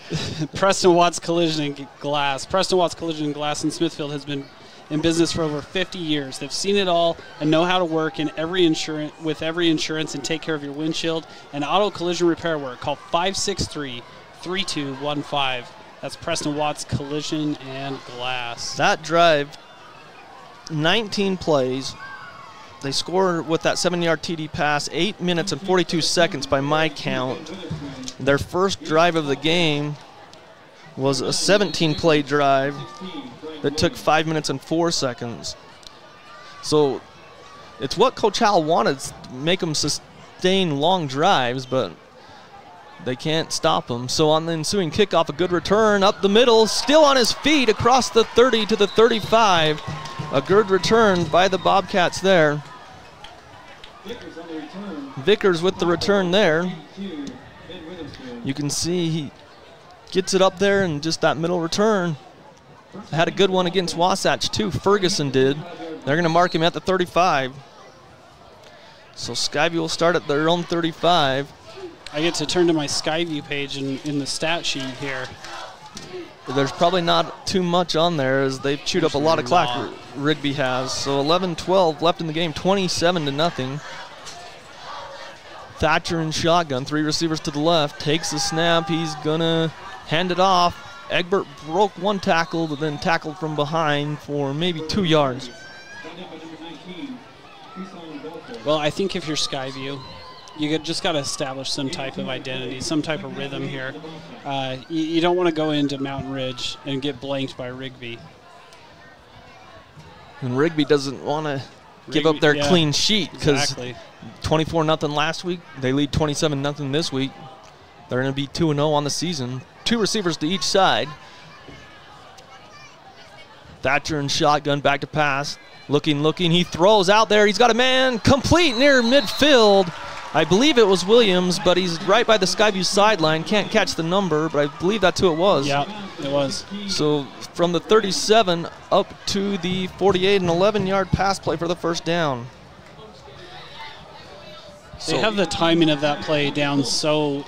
[SPEAKER 3] Preston Watts Collision and Glass. Preston Watts Collision and Glass in Smithfield has been in business for over 50 years. They've seen it all and know how to work with every insurance and take care of your windshield and auto collision repair work. Call 563-3215. That's Preston Watts Collision and Glass.
[SPEAKER 2] That drive, 19 plays. They score with that 7-yard TD pass, 8 minutes and 42 seconds by my count. Their first drive of the game was a 17-play drive that took 5 minutes and 4 seconds. So it's what Coach Howell wanted, to make them sustain long drives, but they can't stop them. So on the ensuing kickoff, a good return up the middle, still on his feet across the 30 to the 35. A good return by the Bobcats there. Vickers with the return there. You can see he gets it up there and just that middle return. Had a good one against Wasatch too, Ferguson did. They're going to mark him at the 35. So Skyview will start at their own 35.
[SPEAKER 3] I get to turn to my Skyview page in the stat sheet here.
[SPEAKER 2] There's probably not too much on there as they've chewed up a lot of clock, Rigby has. So 11-12 left in the game, 27-0. Thatcher in shotgun, 3 receivers to the left, takes the snap, he's gonna hand it off. Egbert broke 1 tackle, but then tackled from behind for maybe 2 yards.
[SPEAKER 3] Well, I think if you're Skyview, you just got to establish some type of identity, some type of rhythm here. You don't want to go into Mountain Ridge and get blanked by Rigby.
[SPEAKER 2] And Rigby doesn't want to give up their clean sheet because 24-0 last week. They lead 27-0 this week. They're going to be 2-0 on the season. 2 receivers to each side. Thatcher in shotgun, back to pass. Looking. He throws out there. He's got a man complete near midfield. I believe it was Williams, but he's right by the Skyview sideline. Can't catch the number, but I believe that's who it was.
[SPEAKER 3] Yeah, it was.
[SPEAKER 2] So from the 37 up to the 48, an 11-yard pass play for the first down.
[SPEAKER 3] They have the timing of that play down so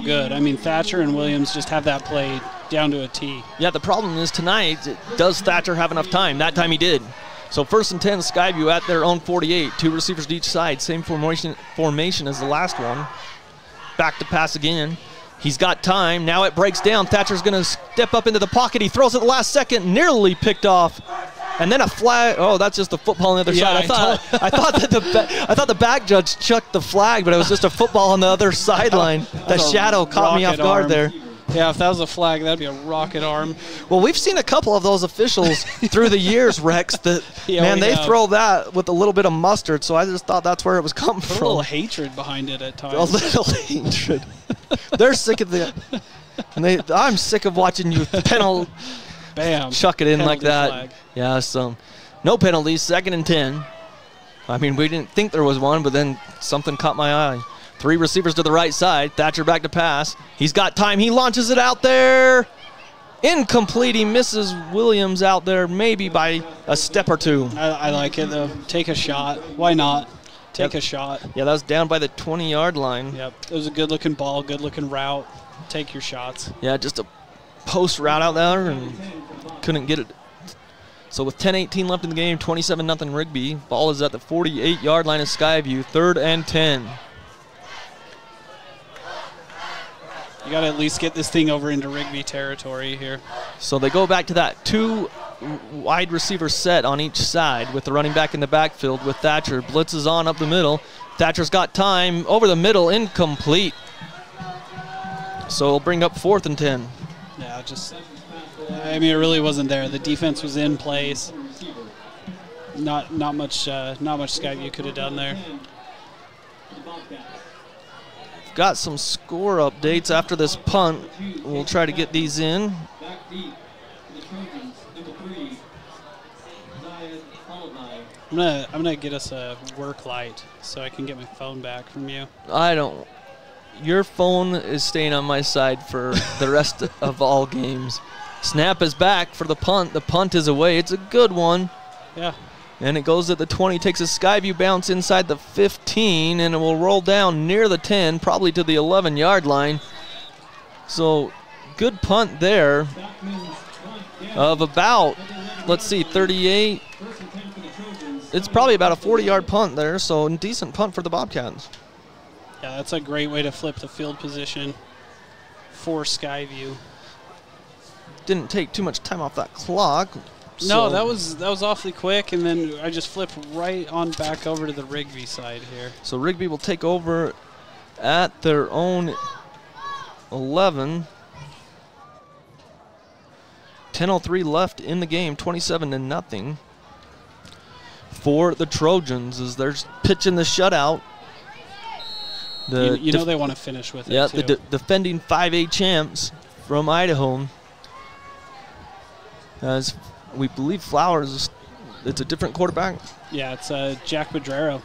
[SPEAKER 3] good. I mean, Thatcher and Williams just have that play down to a T.
[SPEAKER 2] Yeah, the problem is tonight, does Thatcher have enough time? That time he did. So 1st and 10, Skyview at their own 48. 2 receivers to each side. Same formation as the last one. Back to pass again. He's got time. Now it breaks down. Thatcher's going to step up into the pocket. He throws at the last second. Nearly picked off. And then a flag. Oh, that's just a football on the other side. I thought the back judge chucked the flag, but it was just a football on the other sideline. The shadow caught me off guard there.
[SPEAKER 3] Yeah, if that was a flag, that'd be a rocket arm.
[SPEAKER 2] Well, we've seen a couple of those officials through the years, Rex, that, they throw that with a little bit of mustard, so I just thought that's where it was coming from.
[SPEAKER 3] A little hatred behind it at times.
[SPEAKER 2] A little hatred. They're sick of it. And I'm sick of watching you
[SPEAKER 3] Bam.
[SPEAKER 2] Chuck it in
[SPEAKER 3] Penalty
[SPEAKER 2] like that.
[SPEAKER 3] Flag.
[SPEAKER 2] Yeah, so no penalties, 2nd and 10. I mean, we didn't think there was one, but then something caught my eye. 3 receivers to the right side. Thatcher back to pass. He's got time. He launches it out there. Incomplete. He misses Williams out there maybe by a step or 2.
[SPEAKER 3] I like it, though. Take a shot. Why not? Take a shot.
[SPEAKER 2] Yeah, that was down by the 20-yard line.
[SPEAKER 3] Yep. It was a good-looking ball, good-looking route. Take your shots.
[SPEAKER 2] Yeah, just a post route out there and couldn't get it. So with 10:18 left in the game, 27-0 Rigby. Ball is at the 48-yard line of Skyview. 3rd and 10.
[SPEAKER 3] You got to at least get this thing over into Rigby territory here.
[SPEAKER 2] So they go back to that 2 wide receiver set on each side with the running back in the backfield with Thatcher. Blitzes on up the middle. Thatcher's got time. Over the middle, incomplete. So it'll bring up 4th and 10.
[SPEAKER 3] Yeah, I mean, it really wasn't there. The defense was in place. Not much Skyview could have done there.
[SPEAKER 2] Got some score updates after this punt. We'll try to get these in.
[SPEAKER 3] I'm gonna get us a work light so I can get my phone back from you.
[SPEAKER 2] Your phone is staying on my side for the rest of all games. Snap is back for the punt. The punt is away. It's a good one.
[SPEAKER 3] Yeah.
[SPEAKER 2] And it goes at the 20, takes a Skyview bounce inside the 15, and it will roll down near the 10, probably to the 11-yard line. So good punt there of about, 38. It's probably about a 40-yard punt there, so a decent punt for the Bobcats.
[SPEAKER 3] Yeah, that's a great way to flip the field position for Skyview.
[SPEAKER 2] Didn't take too much time off that clock.
[SPEAKER 3] No, that was awfully quick, and then I just flipped right on back over to the Rigby side here.
[SPEAKER 2] So Rigby will take over at their own 11. 10:03 left in the game, 27-0 for the Trojans as they're pitching the shutout.
[SPEAKER 3] You know they want to finish with it, too.
[SPEAKER 2] The defending 5A champs from Idaho. As we believe Flowers, it's a different quarterback.
[SPEAKER 3] Yeah, it's Jack Bedrero.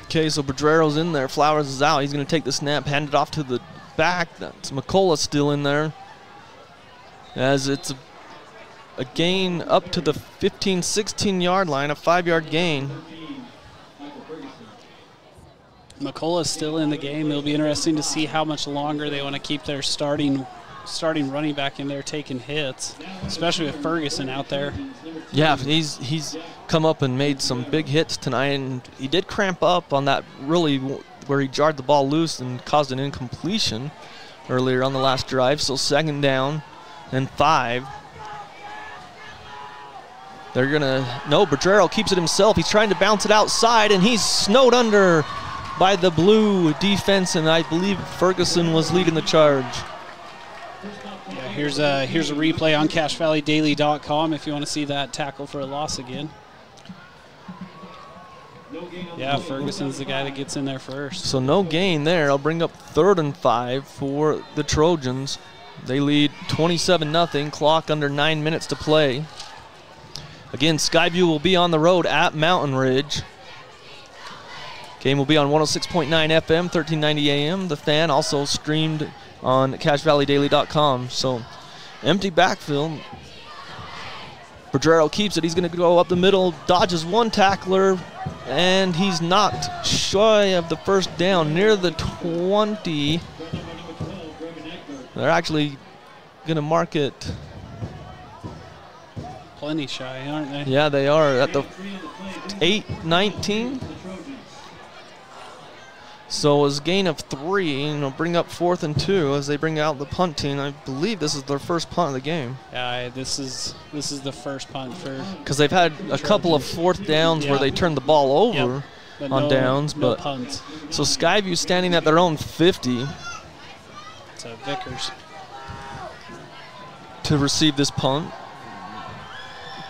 [SPEAKER 2] Okay, so Bedrero's in there. Flowers is out. He's going to take the snap, hand it off to the back. That's McCullough still in there. As it's a gain up to the 15, 16-yard line, a 5-yard gain.
[SPEAKER 3] McCullough's still in the game. It'll be interesting to see how much longer they want to keep their starting running back in there taking hits, especially with Ferguson out there.
[SPEAKER 2] Yeah, he's come up and made some big hits tonight, and he did cramp up on that really where he jarred the ball loose and caused an incompletion earlier on the last drive. So 2nd down and 5. They're Bedrero keeps it himself. He's trying to bounce it outside, and he's snowed under by the blue defense, and I believe Ferguson was leading the charge.
[SPEAKER 3] Yeah, here's a replay on CashValleyDaily.com if you want to see that tackle for a loss again. Yeah, Ferguson's the guy that gets in there first.
[SPEAKER 2] So no gain there. I'll bring up 3rd and 5 for the Trojans. They lead 27-0, clock under 9 minutes to play. Again, Skyview will be on the road at Mountain Ridge. Game will be on 106.9 FM, 1390 AM. The Fan also streamed on CashValleyDaily.com. So empty backfield. Pedrero keeps it. He's going to go up the middle, dodges one tackler, and he's knocked shy of the first down near the 20. They're actually going to mark it.
[SPEAKER 3] Plenty shy, aren't they?
[SPEAKER 2] Yeah, they are at the 8-19. So it's gain of 3, and it'll bring up 4th and 2 as they bring out the punt team. I believe this is their first punt of the game.
[SPEAKER 3] Yeah, this is the first punt for.
[SPEAKER 2] Because they've had a couple of 4th downs where they turned the ball over on downs,
[SPEAKER 3] no
[SPEAKER 2] but
[SPEAKER 3] punts.
[SPEAKER 2] So Skyview standing at their own 50.
[SPEAKER 3] So Vickers
[SPEAKER 2] to receive this punt.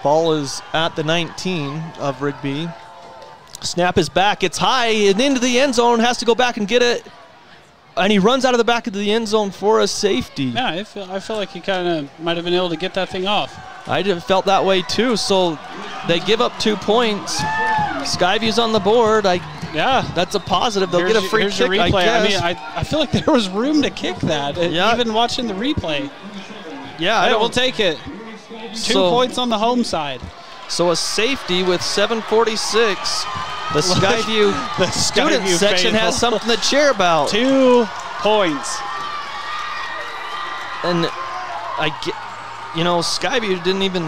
[SPEAKER 2] Ball is at the 19 of Rigby. Snap is back. It's high and into the end zone. Has to go back and get it. And he runs out of the back of the end zone for a safety.
[SPEAKER 3] Yeah, I feel like he kind of might have been able to get that thing off.
[SPEAKER 2] I just felt that way too. So they give up 2 points. Skyview's on the board. Yeah, that's a positive. They'll get a free kick,
[SPEAKER 3] replay.
[SPEAKER 2] I guess.
[SPEAKER 3] I mean, I feel like there was room to kick that. Even watching the replay.
[SPEAKER 2] Yeah,
[SPEAKER 3] we'll take it. 2 points on the home side.
[SPEAKER 2] So a safety with 7:46. The Skyview student section has something to cheer about.
[SPEAKER 3] 2 points.
[SPEAKER 2] And Skyview didn't even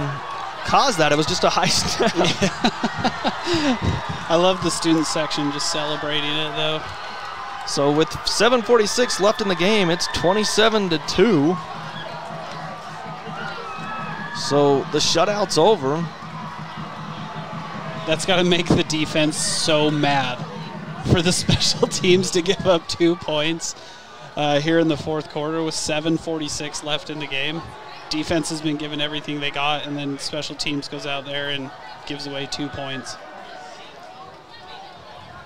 [SPEAKER 2] cause that. It was just a high snap.
[SPEAKER 3] I love the student section just celebrating it, though.
[SPEAKER 2] So with 7:46 left in the game, it's 27-2. So the shutout's over.
[SPEAKER 3] That's got to make the defense so mad for the special teams to give up 2 points here in the fourth quarter with 7:46 left in the game. Defense has been given everything they got, and then special teams goes out there and gives away 2 points.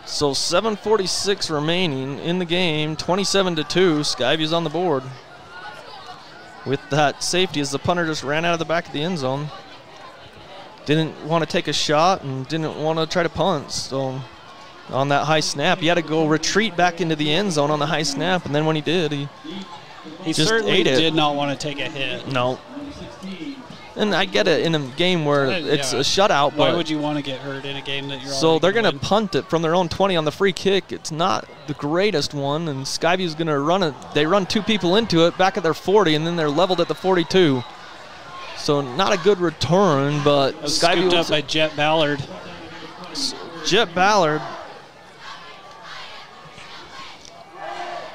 [SPEAKER 2] So 7:46 remaining in the game, 27-2. Skyview's on the board. With that safety as the punter just ran out of the back of the end zone. Didn't want to take a shot and didn't want to try to punt. So on that high snap, he had to go retreat back into the end zone on the high snap, and then when he did, he just
[SPEAKER 3] certainly
[SPEAKER 2] ate it.
[SPEAKER 3] did not want to take a hit.
[SPEAKER 2] No. And I get it in a game where it's a shutout.
[SPEAKER 3] Why
[SPEAKER 2] but
[SPEAKER 3] would you want to get hurt in a game that you're
[SPEAKER 2] so they're going to punt it from their own 20 on the free kick. It's not the greatest one, and Skyview's going to run it. They run 2 people into it back at their 40, and then they're leveled at the 42. So not a good return, but
[SPEAKER 3] Skyview up by Jet Ballard.
[SPEAKER 2] Jet Ballard.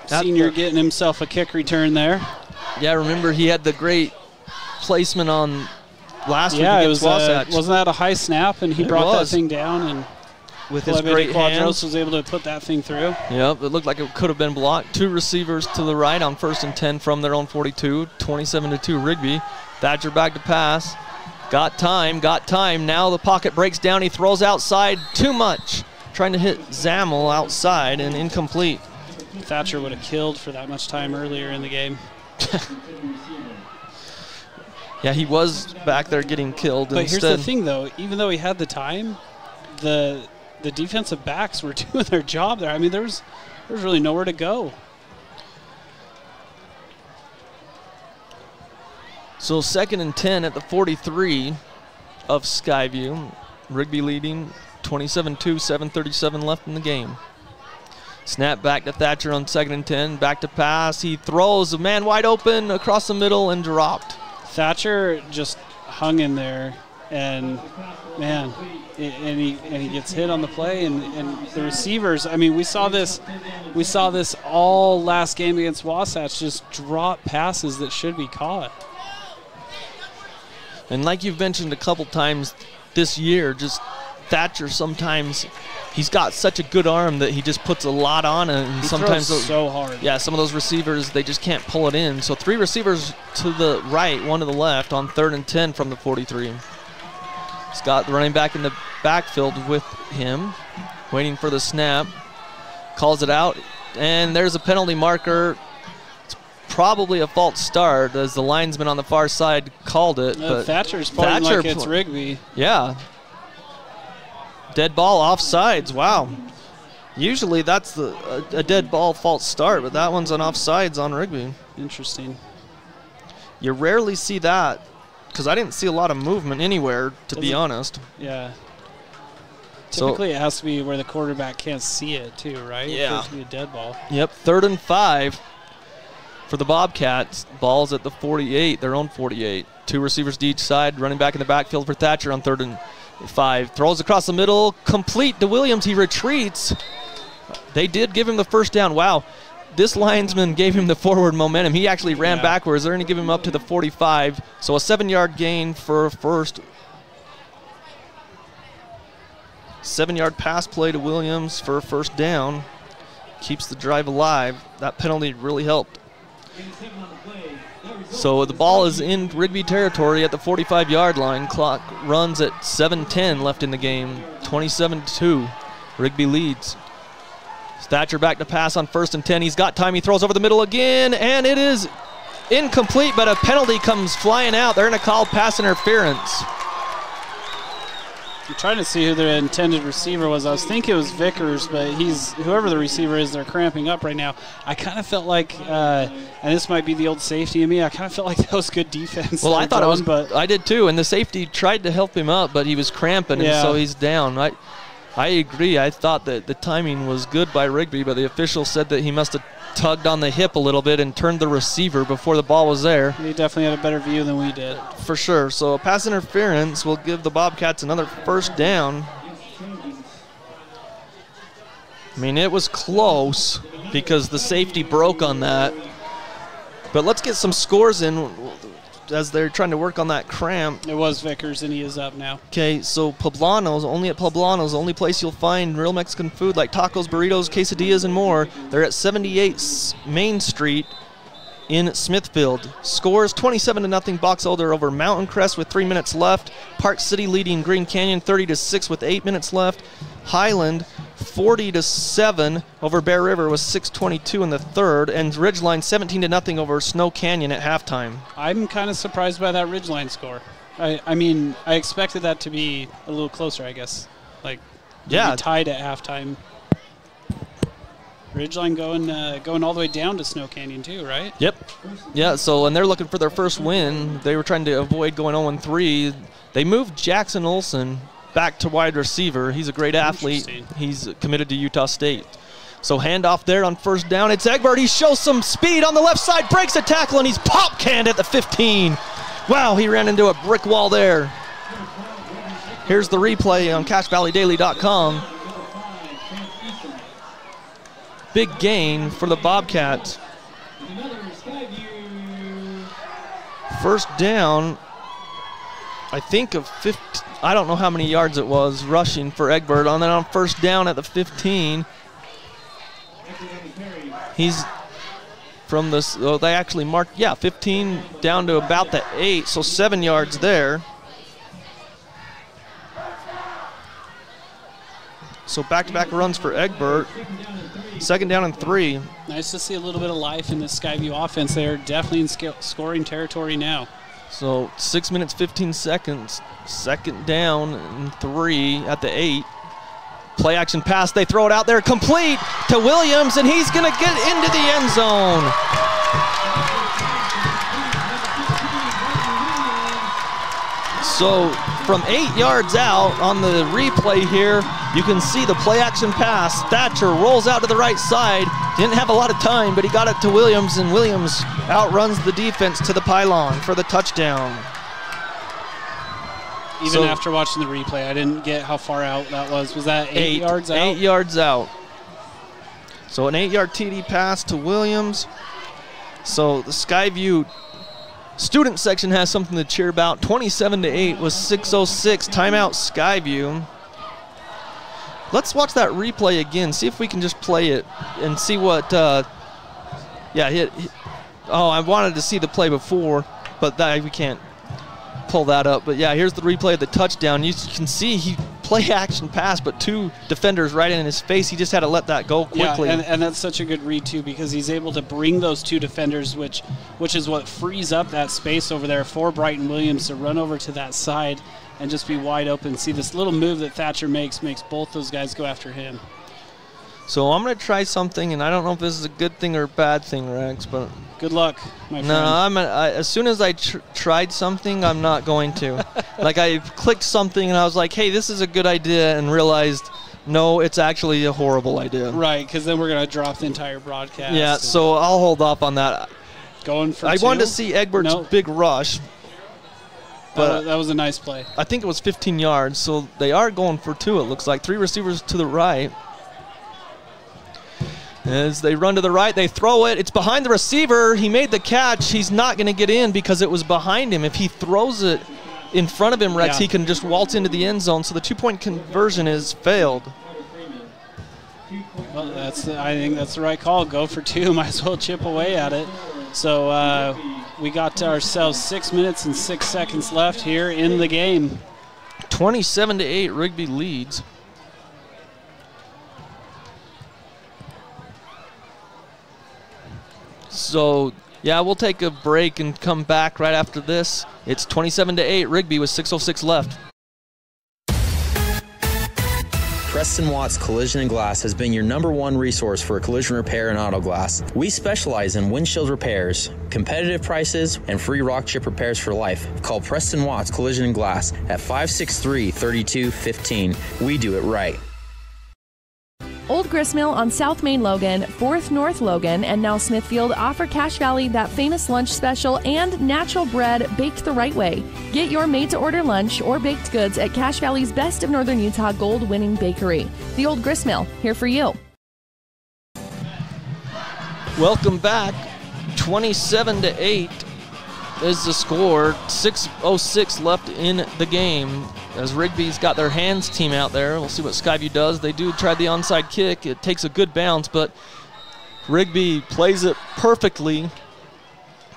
[SPEAKER 3] Senior getting himself a kick return there.
[SPEAKER 2] Yeah, remember he had the great placement on last week against Wasatch.
[SPEAKER 3] Wasn't that a high snap? And he brought that thing down, and
[SPEAKER 2] with his great hands
[SPEAKER 3] was able to put that thing through.
[SPEAKER 2] Yep, it looked like it could have been blocked. 2 receivers to the right on 1st and 10 from their own 42. 27-2 Rigby. Thatcher back to pass. Got time. Now the pocket breaks down. He throws outside too much. Trying to hit Zamel outside and incomplete.
[SPEAKER 3] Thatcher would have killed for that much time earlier in the game.
[SPEAKER 2] Yeah, he was back there getting killed.
[SPEAKER 3] But here's the thing, though. Even though he had the time, the defensive backs were doing their job there. I mean, there was really nowhere to go.
[SPEAKER 2] So 2nd and 10 at the 43 of Skyview. Rigby leading 27-2, 7:37 left in the game. Snap back to Thatcher on 2nd and 10. Back to pass. He throws a man wide open across the middle and dropped.
[SPEAKER 3] Thatcher just hung in there, and man, and he gets hit on the play, and the receivers. I mean, we saw this all last game against Wasatch. Just drop passes that should be caught.
[SPEAKER 2] And like you've mentioned a couple times this year, just Thatcher sometimes he's got such a good arm that he just puts a lot on it, and sometimes
[SPEAKER 3] throws so hard.
[SPEAKER 2] Yeah, some of those receivers they just can't pull it in. So 3 receivers to the right, 1 to the left on 3rd and 10 from the 43. Scott running back in the backfield with him, waiting for the snap, calls it out, and there's a penalty marker. It's probably a false start as the linesman on the far side called it. But
[SPEAKER 3] Thatcher's pointing like it's Rigby.
[SPEAKER 2] Yeah. Dead ball offsides. Wow. Usually that's a dead ball false start, but that one's an offsides on Rigby.
[SPEAKER 3] Interesting.
[SPEAKER 2] You rarely see that because I didn't see a lot of movement anywhere, to be honest.
[SPEAKER 3] Yeah. Typically, it has to be where the quarterback can't see it, too, right?
[SPEAKER 2] Yeah.
[SPEAKER 3] It has to be a dead ball.
[SPEAKER 2] Yep, 3rd and 5 for the Bobcats. Ball's at the 48, their own 48. 2 receivers to each side, running back in the backfield for Thatcher on 3rd and 5. Throws across the middle, complete to Williams. He retreats. They did give him the first down. Wow, this linesman gave him the forward momentum. He actually ran backwards. They're going to give him up to the 45. So a 7-yard gain for first. 7-yard pass play to Williams for a first down. Keeps the drive alive. That penalty really helped. So the ball is in Rigby territory at the 45-yard line. Clock runs at 7:10 left in the game. 27-2. Rigby leads. Thatcher back to pass on 1st and 10. He's got time. He throws over the middle again, and it is incomplete, but a penalty comes flying out. They're going to call pass interference.
[SPEAKER 3] I'm trying to see who their intended receiver was. I was thinking it was Vickers, but whoever the receiver is, they're cramping up right now. I kind of felt like, and this might be the old safety in me, I kind of felt like that was good defense.
[SPEAKER 2] Well, I thought it was, but I did too, and the safety tried to help him up, but he was cramping, and so he's down. I agree. I thought that the timing was good by Rigby, but the official said that he must have tugged on the hip a little bit and turned the receiver before the ball was there.
[SPEAKER 3] He definitely had a better view than we did.
[SPEAKER 2] For sure. So a pass interference will give the Bobcats another first down. I mean, it was close because the safety broke on that. But let's get some scores in as they're trying to work on that cramp.
[SPEAKER 3] It was Vickers, and he is up now.
[SPEAKER 2] Okay, so Poblano's, only at Poblano's, the only place you'll find real Mexican food like tacos, burritos, quesadillas, and more. They're at 78 Main Street in Smithfield. Scores 27-0 Box Elder over Mountain Crest with 3 minutes left. Park City leading Green Canyon 30-6 with 8 minutes left. Highland 40-7 over Bear River with 6:22 in the third, and Ridgeline 17-0 over Snow Canyon at halftime.
[SPEAKER 3] I'm kind of surprised by that Ridgeline score. I mean, I expected that to be a little closer, I guess. Like, tied at halftime. Ridgeline going all the way down to Snow Canyon too, right?
[SPEAKER 2] Yep. Yeah. So, and they're looking for their first win. They were trying to avoid going 0-3. They moved Jackson Olson back to wide receiver. He's a great athlete. He's committed to Utah State. So handoff there on first down. It's Egbert. He shows some speed on the left side, breaks a tackle, and he's pop-canned at the 15. Wow, he ran into a brick wall there. Here's the replay on CashValleyDaily.com. Big gain for the Bobcats. First down, I think of 50. I don't know how many yards it was rushing for Egbert. And then on first down at the 15, he's from this. Oh, they actually marked, 15 down to about the 8, so 7 yards there. So back-to-back runs for Egbert. 2nd down and 3.
[SPEAKER 3] Nice to see a little bit of life in the Skyview offense. They're definitely in scoring territory now.
[SPEAKER 2] So 6 minutes, 15 seconds. 2nd down and 3 at the 8. Play action pass. They throw it out there complete to Williams, and he's going to get into the end zone. So from 8 yards out on the replay here, you can see the play action pass. Thatcher rolls out to the right side. Didn't have a lot of time, but he got it to Williams, and Williams outruns the defense to the pylon for the touchdown.
[SPEAKER 3] Even after watching the replay, I didn't get how far out that was. Was that 8 yards out?
[SPEAKER 2] 8 yards out. So an 8-yard TD pass to Williams. So the Skyview student section has something to cheer about. 27-8 was 6:06. Timeout Skyview. Let's watch that replay again. See if we can just play it and see what. I wanted to see the play before, but we can't pull that up. But yeah, here's the replay of the touchdown. You can see he play-action pass, but 2 defenders right in his face. He just had to let that go quickly.
[SPEAKER 3] Yeah, and that's such a good read, too, because he's able to bring those 2 defenders, which is what frees up that space over there for Brighton Williams to run over to that side and just be wide open. See, this little move that Thatcher makes both those guys go after him.
[SPEAKER 2] So I'm going to try something, and I don't know if this is a good thing or a bad thing, Rex, but...
[SPEAKER 3] Good luck, my friend.
[SPEAKER 2] No, as soon as I tried something, I'm not going to. Like, I clicked something, and I was like, hey, this is a good idea, and realized, no, it's actually a horrible idea.
[SPEAKER 3] Right, because then we're going to drop the entire broadcast.
[SPEAKER 2] Yeah, so I'll hold off on that.
[SPEAKER 3] Going for
[SPEAKER 2] I
[SPEAKER 3] 2?
[SPEAKER 2] wanted to see Egbert's big rush. But
[SPEAKER 3] that was a nice play.
[SPEAKER 2] I think it was 15 yards, so they are going for 2, it looks like. 3 receivers to the right. As they run to the right, they throw it. It's behind the receiver. He made the catch. He's not going to get in because it was behind him. If he throws it in front of him, Rex, he can just waltz into the end zone. So the 2-point conversion is failed.
[SPEAKER 3] Well, I think that's the right call. Go for 2. Might as well chip away at it. So we got ourselves 6 minutes and 6 seconds left here in the game.
[SPEAKER 2] 27-8, Rigby leads. So, yeah, we'll take a break and come back right after this. It's 27-8, Rigby with 6:06 left.
[SPEAKER 18] Preston Watts Collision and Glass has been your #1 resource for collision repair and auto glass. We specialize in windshield repairs, competitive prices, and free rock chip repairs for life. Call Preston Watts Collision and Glass at 563-3215. We do it right.
[SPEAKER 6] Old Gristmill on South Main Logan, 4th North Logan, and now Smithfield offer Cache Valley that famous lunch special and natural bread baked the right way. Get your made-to-order lunch or baked goods at Cache Valley's Best of Northern Utah gold-winning bakery. The Old Gristmill, here for you.
[SPEAKER 2] Welcome back. 27-8 is the score. 6:06 left in the game. As Rigby's got their hands team out there. We'll see what Skyview does. They do try the onside kick. It takes a good bounce, but Rigby plays it perfectly,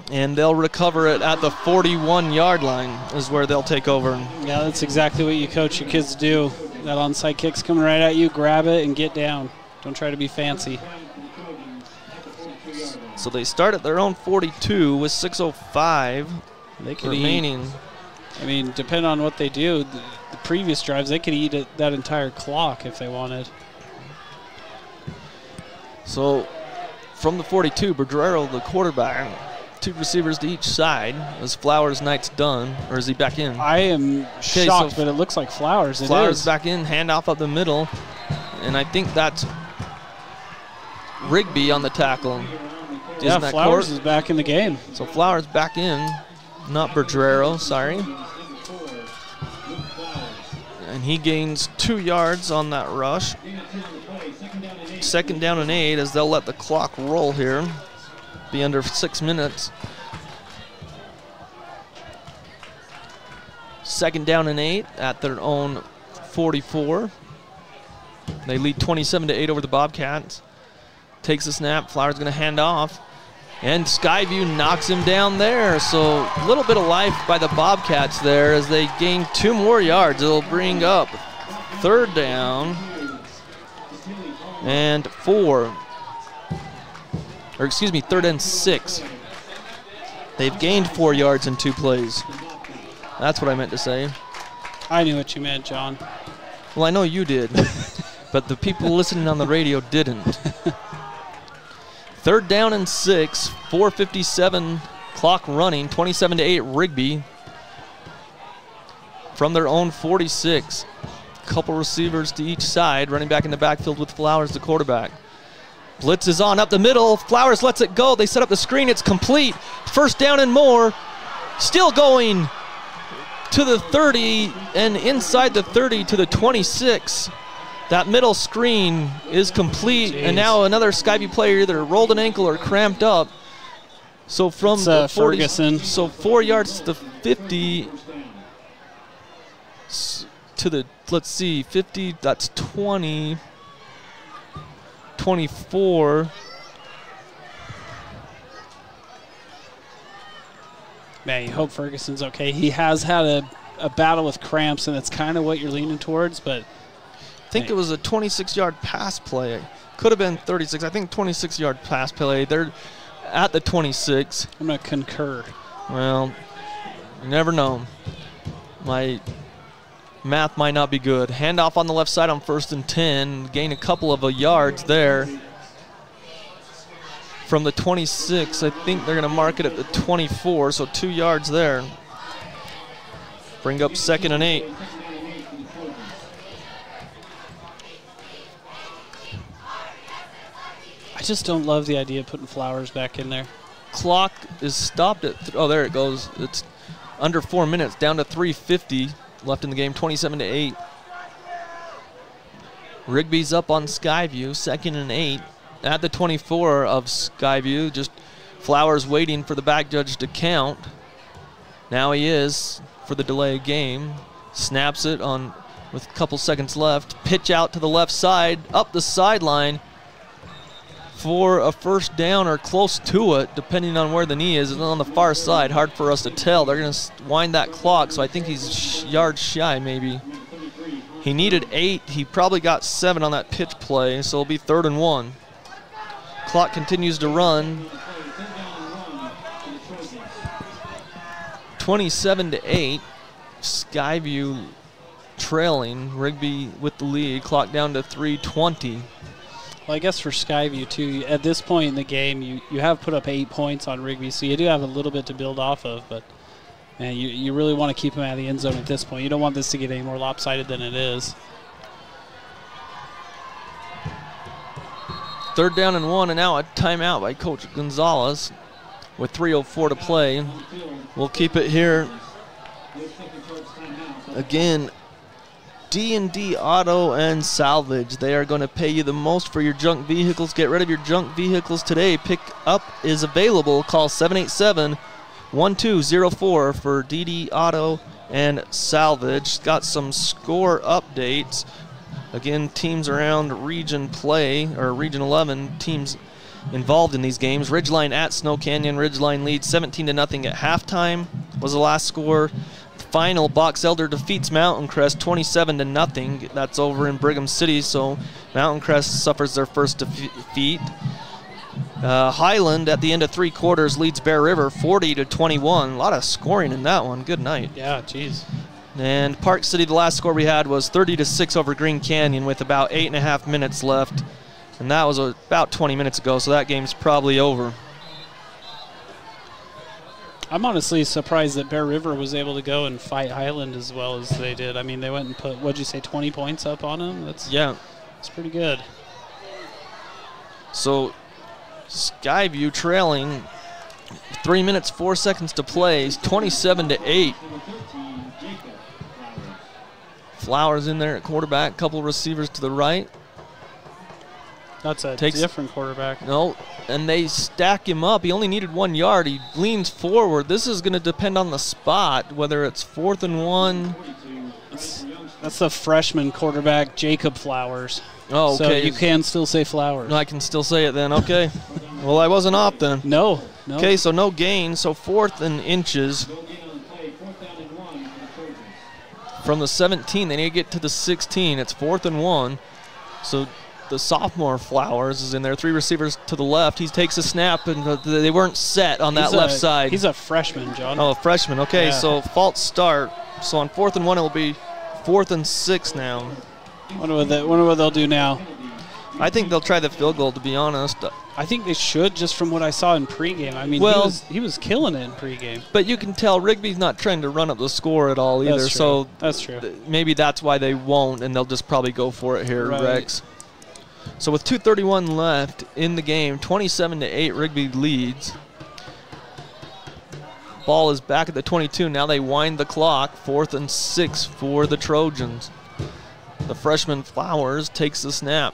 [SPEAKER 2] and they'll recover it at the 41-yard line is where they'll take over.
[SPEAKER 3] Yeah, that's exactly what you coach your kids to do. That onside kick's coming right at you. Grab it and get down. Don't try to be fancy.
[SPEAKER 2] So they start at their own 42 with 6:05 remaining.
[SPEAKER 3] I mean, depending on what they do, the previous drives, they could eat that entire clock if they wanted.
[SPEAKER 2] So from the 42, Bedrero, the quarterback, 2 receivers to each side. Is Flowers' night's done, or is he back in?
[SPEAKER 3] I am shocked, but it looks like Flowers.
[SPEAKER 2] Flowers back in, handoff up the middle, and I think that's Rigby on the tackle.
[SPEAKER 3] Yeah, Flowers is back in the game.
[SPEAKER 2] So Flowers back in, not Bedrero, sorry. And he gains 2 yards on that rush. 2nd down and 8 as they'll let the clock roll here. Be under 6 minutes. 2nd down and 8 at their own 44. They lead 27-8 over the Bobcats. Takes a snap. Flowers going to hand off. And Skyview knocks him down there. So a little bit of life by the Bobcats there as they gain 2 more yards. It'll bring up 3rd down and 4. Or excuse me, 3rd and 6. They've gained 4 yards in 2 plays. That's what I meant to say.
[SPEAKER 3] I knew what you meant, John.
[SPEAKER 2] Well, I know you did, but the people listening on the radio didn't. 3rd down and 6, 4:57 clock running, 27-8 Rigby from their own 46. Couple receivers to each side, running back in the backfield with Flowers, the quarterback. Blitz is on up the middle. Flowers lets it go. They set up the screen. It's complete. 1st down and more. Still going to the 30 and inside the 30 to the 26. That middle screen is complete, and now another Skyview player either rolled an ankle or cramped up. So from the 40,
[SPEAKER 3] Ferguson.
[SPEAKER 2] So 4 yards to the 50 to the, let's see, 50, that's 20, 24.
[SPEAKER 3] Man, you hope Ferguson's okay. He has had a a battle with cramps, and that's kind of what you're leaning towards. But
[SPEAKER 2] I think it was a 26-yard pass play. Could have been 36. I think 26-yard pass play. They're at the 26.
[SPEAKER 3] I'm going to concur.
[SPEAKER 2] Well, you never know. My math might not be good. Handoff on the left side on 1st and 10. Gain a couple of yards there. From the 26, I think they're going to mark it at the 24, so 2 yards there. Bring up 2nd and 8.
[SPEAKER 3] I just don't love the idea of putting Flowers back in there.
[SPEAKER 2] Clock is stopped at, oh, there it goes. It's under 4 minutes, down to 3:50 left in the game, 27-8. Rigby's up on Skyview, 2nd and 8. At the 24 of Skyview, just Flowers waiting for the back judge to count. Now he is for the delay game. Snaps it on with a couple seconds left. Pitch out to the left side, up the sideline for a first down or close to it, depending on where the knee is. It's on the far side, hard for us to tell. They're going to wind that clock, so I think he's yards shy maybe. He needed 8. He probably got 7 on that pitch play, so it'll be 3rd and 1. Clock continues to run. 27-8. Skyview trailing. Rigby with the lead. Clock down to 3:20.
[SPEAKER 3] Well, I guess for Skyview, too, at this point in the game, you have put up 8 points on Rigby, so you do have a little bit to build off of. But, man, you really want to keep him out of the end zone at this point. You don't want this to get any more lopsided than it is.
[SPEAKER 2] 3rd down and 1, and now a timeout by Coach Gonzalez with 3:04 to play. We'll keep it here. Again, D&D Auto and Salvage. They are going to pay you the most for your junk vehicles. Get rid of your junk vehicles today. Pick up is available. Call 787-1204 for D&D Auto and Salvage. Got some score updates. Again, teams around region play, or region 11 teams involved in these games. Ridgeline at Snow Canyon. Ridgeline leads 17-0 at halftime was the last score. Final, Box Elder defeats Mountain Crest 27-0. That's over in Brigham City, so Mountain Crest suffers their first defeat. Highland at the end of 3 quarters leads Bear River 40-21. A lot of scoring in that one. Good night.
[SPEAKER 3] Yeah, geez.
[SPEAKER 2] And Park City, the last score we had was 30-6 over Green Canyon with about 8.5 minutes left. And that was about 20 minutes ago, so that game's probably over.
[SPEAKER 3] I'm honestly surprised that Bear River was able to go and fight Highland as well as they did. I mean, they went and put, what'd you say, 20 points up on them? That's pretty good.
[SPEAKER 2] So Skyview trailing 3 minutes, 4 seconds to play, 27-8. Flowers in there at quarterback, couple receivers to the right.
[SPEAKER 3] That's a different quarterback.
[SPEAKER 2] No, and they stack him up. He only needed 1 yard. He leans forward. This is going to depend on the spot, whether it's 4th and 1.
[SPEAKER 3] That's the freshman quarterback, Jacob Flowers.
[SPEAKER 2] Oh, okay.
[SPEAKER 3] So you can still say Flowers.
[SPEAKER 2] No, I can still say it then. Okay. Well, I wasn't off then.
[SPEAKER 3] No.
[SPEAKER 2] Okay, so no gain. So 4th and inches. From the 17, they need to get to the 16. It's 4th and 1. So the sophomore Flowers is in there. 3 receivers to the left. He takes a snap, and they weren't set on that left side.
[SPEAKER 3] He's a freshman, John.
[SPEAKER 2] Oh, a freshman. Okay,
[SPEAKER 3] yeah.
[SPEAKER 2] So false start. So on 4th and 1, it will be 4th and 6 now.
[SPEAKER 3] Wonder what they'll do now.
[SPEAKER 2] I think they'll try the field goal, to be honest.
[SPEAKER 3] I think they should, just from what I saw in pregame. I mean, he was killing it in pregame.
[SPEAKER 2] But you can tell Rigby's not trying to run up the score at all either.
[SPEAKER 3] That's true.
[SPEAKER 2] So
[SPEAKER 3] that's true.
[SPEAKER 2] Maybe that's why they won't, and they'll just probably go for it here,
[SPEAKER 3] right.
[SPEAKER 2] Rex. So with 2:31 left in the game, 27-8, Rigby leads. Ball is back at the 22. Now they wind the clock. 4th and 6 for the Trojans. The freshman Flowers takes the snap.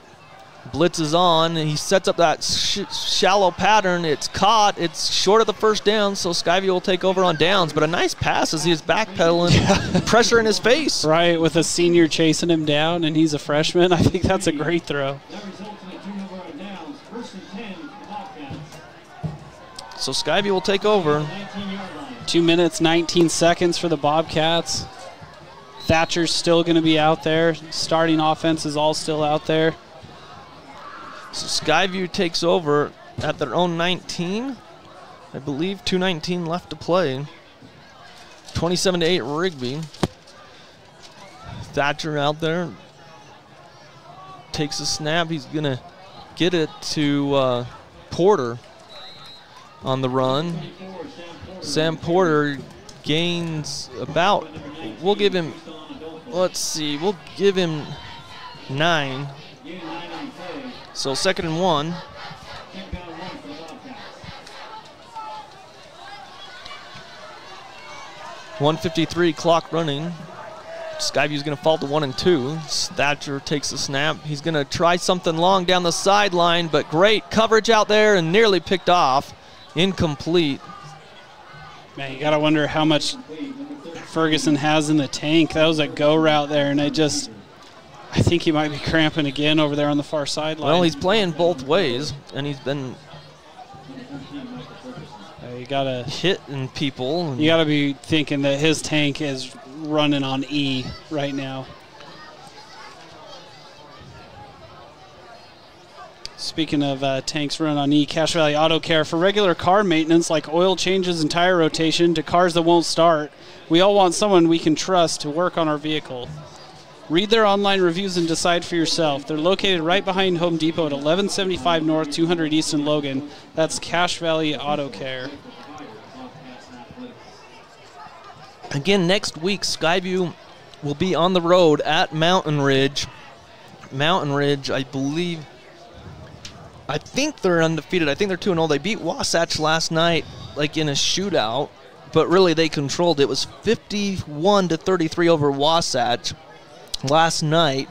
[SPEAKER 2] Blitz is on, and he sets up that shallow pattern. It's caught. It's short of the first down, so Skyview will take over on downs. But a nice pass as he is backpedaling, pressure in his face.
[SPEAKER 3] Right, with a senior chasing him down, and he's a freshman. I think that's a great throw.
[SPEAKER 2] So Skyview will take over.
[SPEAKER 3] 2 minutes, 19 seconds for the Bobcats. Thatcher's still going to be out there. Starting offense is all still out there.
[SPEAKER 2] So Skyview takes over at their own 19. I believe 2:19 left to play. 27-8 Rigby. Thatcher out there. Takes a snap. He's going to get it to Porter on the run. Sam Porter gains about, we'll give him 9. So 2nd and 1. .153 clock running. Skyview's going to fall to 1 and 2. Thatcher takes the snap. He's going to try something long down the sideline, but great coverage out there and nearly picked off. Incomplete.
[SPEAKER 3] Man, you got to wonder how much Ferguson has in the tank. That was a go route there, and I think he might be cramping again over there on the far sideline.
[SPEAKER 2] Well, he's playing both ways, and he's been
[SPEAKER 3] you gotta
[SPEAKER 2] hitting people.
[SPEAKER 3] You got to be thinking that his tank is running on E right now. Speaking of tanks running on E, Cache Valley Auto Care. For regular car maintenance like oil changes and tire rotation to cars that won't start, we all want someone we can trust to work on our vehicle. Read their online reviews and decide for yourself. They're located right behind Home Depot at 1175 North, 200 East in Logan. That's Cache Valley Auto Care.
[SPEAKER 2] Again, next week, Skyview will be on the road at Mountain Ridge. Mountain Ridge, I think they're undefeated. I think they're 2-0. They beat Wasatch last night, like in a shootout, but really they controlled. It was 51-33 over Wasatch last night.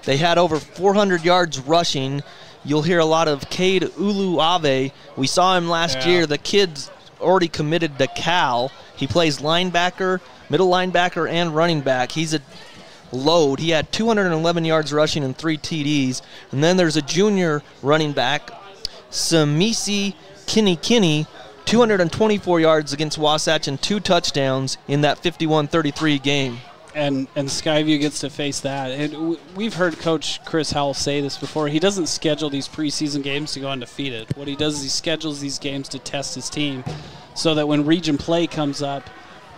[SPEAKER 2] They had over 400 yards rushing. You'll hear a lot of Cade Uluave. We saw him last year. The kid's already committed to Cal. He plays linebacker, middle linebacker, and running back. He's a load. He had 211 yards rushing and 3 TDs. And then there's a junior running back, Samisi Kinney, 224 yards against Wasatch and 2 touchdowns in that 51-33 game.
[SPEAKER 3] And Skyview gets to face that. And we've heard Coach Chris Howell say this before. He doesn't schedule these preseason games to go undefeated. What he does is he schedules these games to test his team so that when region play comes up,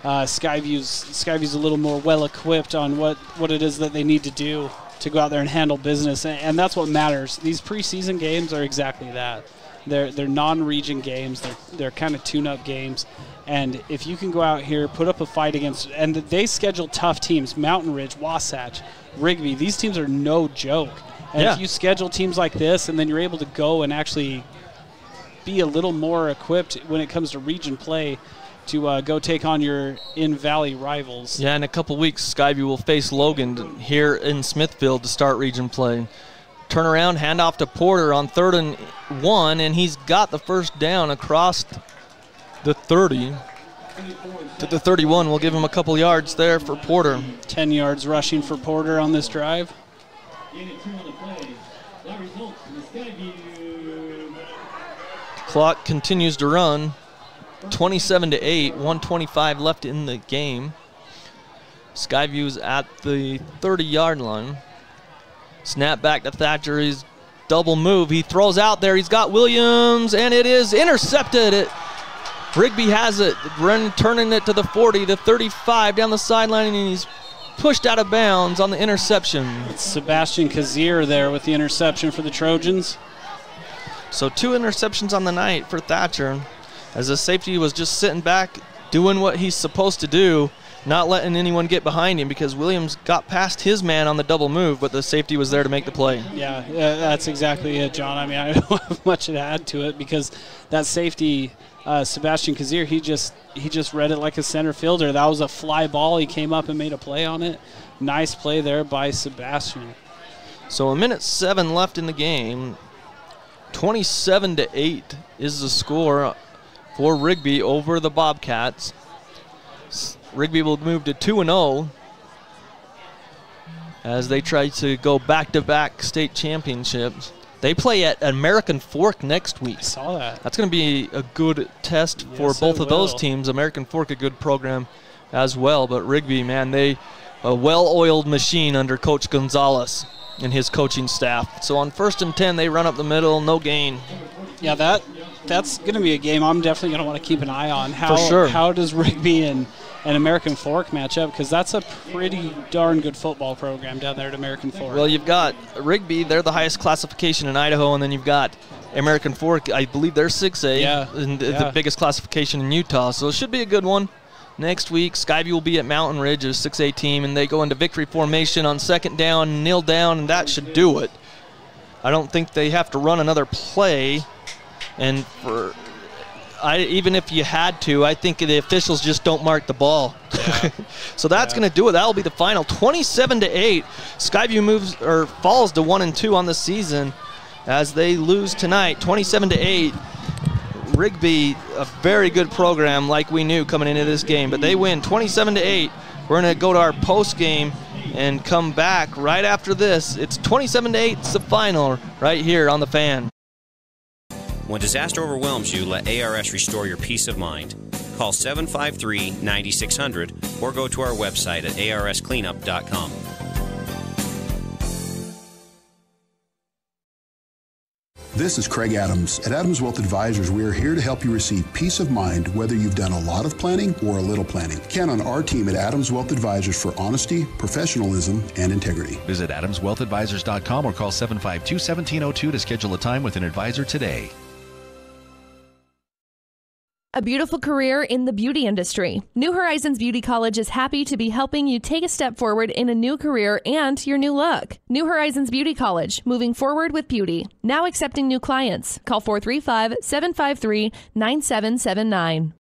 [SPEAKER 3] Skyview's a little more well-equipped on what it is that they need to do to go out there and handle business. And that's what matters. These preseason games are exactly that. They're non-region games. They're kind of tune-up games. And if you can go out here, put up a fight against, and they schedule tough teams, Mountain Ridge, Wasatch, Rigby. These teams are no joke. And if you schedule teams like this and then you're able to go and actually be a little more equipped when it comes to region play to go take on your in-valley rivals.
[SPEAKER 2] Yeah, in a couple weeks, Skyview will face Logan here in Smithfield to start region play. Turn around, hand off to Porter on 3rd and 1, and he's got the first down across the 30 to the 31. We'll give him a couple yards there for Porter.
[SPEAKER 3] 10 yards rushing for Porter on this drive.
[SPEAKER 2] Clock continues to run. 27-8, 1:25 left in the game. Skyview's at the 30-yard line. Snap back to Thatcher. He's double move. He throws out there. He's got Williams, and it is intercepted. Rigby has it, turning it to the 40, the 35, down the sideline, and he's pushed out of bounds on the interception.
[SPEAKER 3] It's Sebastian Kazir there with the interception for the Trojans.
[SPEAKER 2] So 2 interceptions on the night for Thatcher, as the safety was just sitting back, doing what he's supposed to do, not letting anyone get behind him, because Williams got past his man on the double move, but the safety was there to make the play.
[SPEAKER 3] Yeah, that's exactly it, John. I mean, I don't have much to add to it, because that safety, Sebastian Kazir, he just read it like a center fielder. That was a fly ball. He came up and made a play on it. Nice play there by Sebastian.
[SPEAKER 2] So 1:07 left in the game. 27-8 is the score for Rigby over the Bobcats. Rigby will move to 2-0 as they try to go back-to-back state championships. They play at American Fork next week.
[SPEAKER 3] I saw that.
[SPEAKER 2] That's going to be a good test for both of those teams. American Fork, a good program as well. But Rigby, man, they a well-oiled machine under Coach Gonzalez and his coaching staff. So on 1st and 10, they run up the middle, no gain.
[SPEAKER 3] Yeah, that's going to be a game I'm definitely going to want to keep an eye on.
[SPEAKER 2] For sure.
[SPEAKER 3] How does Rigby and American Fork match up? Because that's a pretty darn good football program down there at American Fork.
[SPEAKER 2] Well, you've got Rigby, they're the highest classification in Idaho, and then you've got American Fork, I believe they're 6A, and the biggest classification in Utah. So it should be a good one. Next week, Skyview will be at Mountain Ridge, a 6A team, and they go into victory formation on 2nd down, kneel down, and that should do it. I don't think they have to run another play. And even if you had to, I think the officials just don't mark the ball. Yeah. So that's going to do it. That'll be the final. 27-8. Skyview falls to 1-2 on the season as they lose tonight. 27-8. Rigby, a very good program like we knew coming into this game, but they win 27-8. We're going to go to our post game and come back right after this. It's 27-8. It's the final right here on the Fan.
[SPEAKER 4] When disaster overwhelms you, let ARS restore your peace of mind. Call 753-9600 or go to our website at arscleanup.com.
[SPEAKER 5] This is Craig Adams. At Adams Wealth Advisors, we are here to help you receive peace of mind whether you've done a lot of planning or a little planning. Count on our team at Adams Wealth Advisors for honesty, professionalism, and integrity.
[SPEAKER 1] Visit adamswealthadvisors.com or call 752-1702 to schedule a time with an advisor today.
[SPEAKER 6] A beautiful career in the beauty industry. New Horizons Beauty College is happy to be helping you take a step forward in a new career and your new look. New Horizons Beauty College, moving forward with beauty. Now accepting new clients. Call 435-753-9779.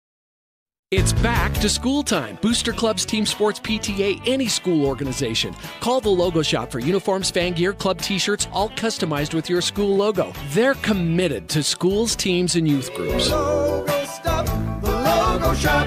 [SPEAKER 8] It's back to school time. Booster Clubs, team sports, PTA, any school organization. Call the Logo Shop for uniforms, fan gear, club t-shirts, all customized with your school logo. They're committed to schools, teams, and youth groups.
[SPEAKER 9] Logo Stop, the Logo Shop.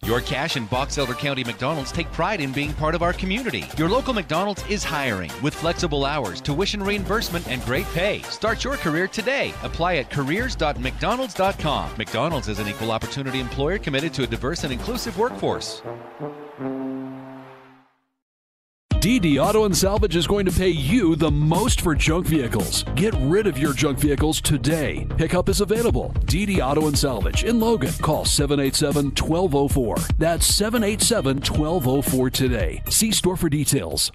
[SPEAKER 1] Your Cache and Box Elder County McDonald's take pride in being part of our community. Your local McDonald's is hiring with flexible hours, tuition reimbursement, and great pay. Start your career today. Apply at careers.mcdonalds.com. McDonald's is an equal opportunity employer committed to a diverse and inclusive workforce.
[SPEAKER 10] DD Auto and Salvage is going to pay you the most for junk vehicles. Get rid of your junk vehicles today. Pickup is available. DD Auto and Salvage in Logan. Call 787-1204. That's 787-1204 today. See store for details.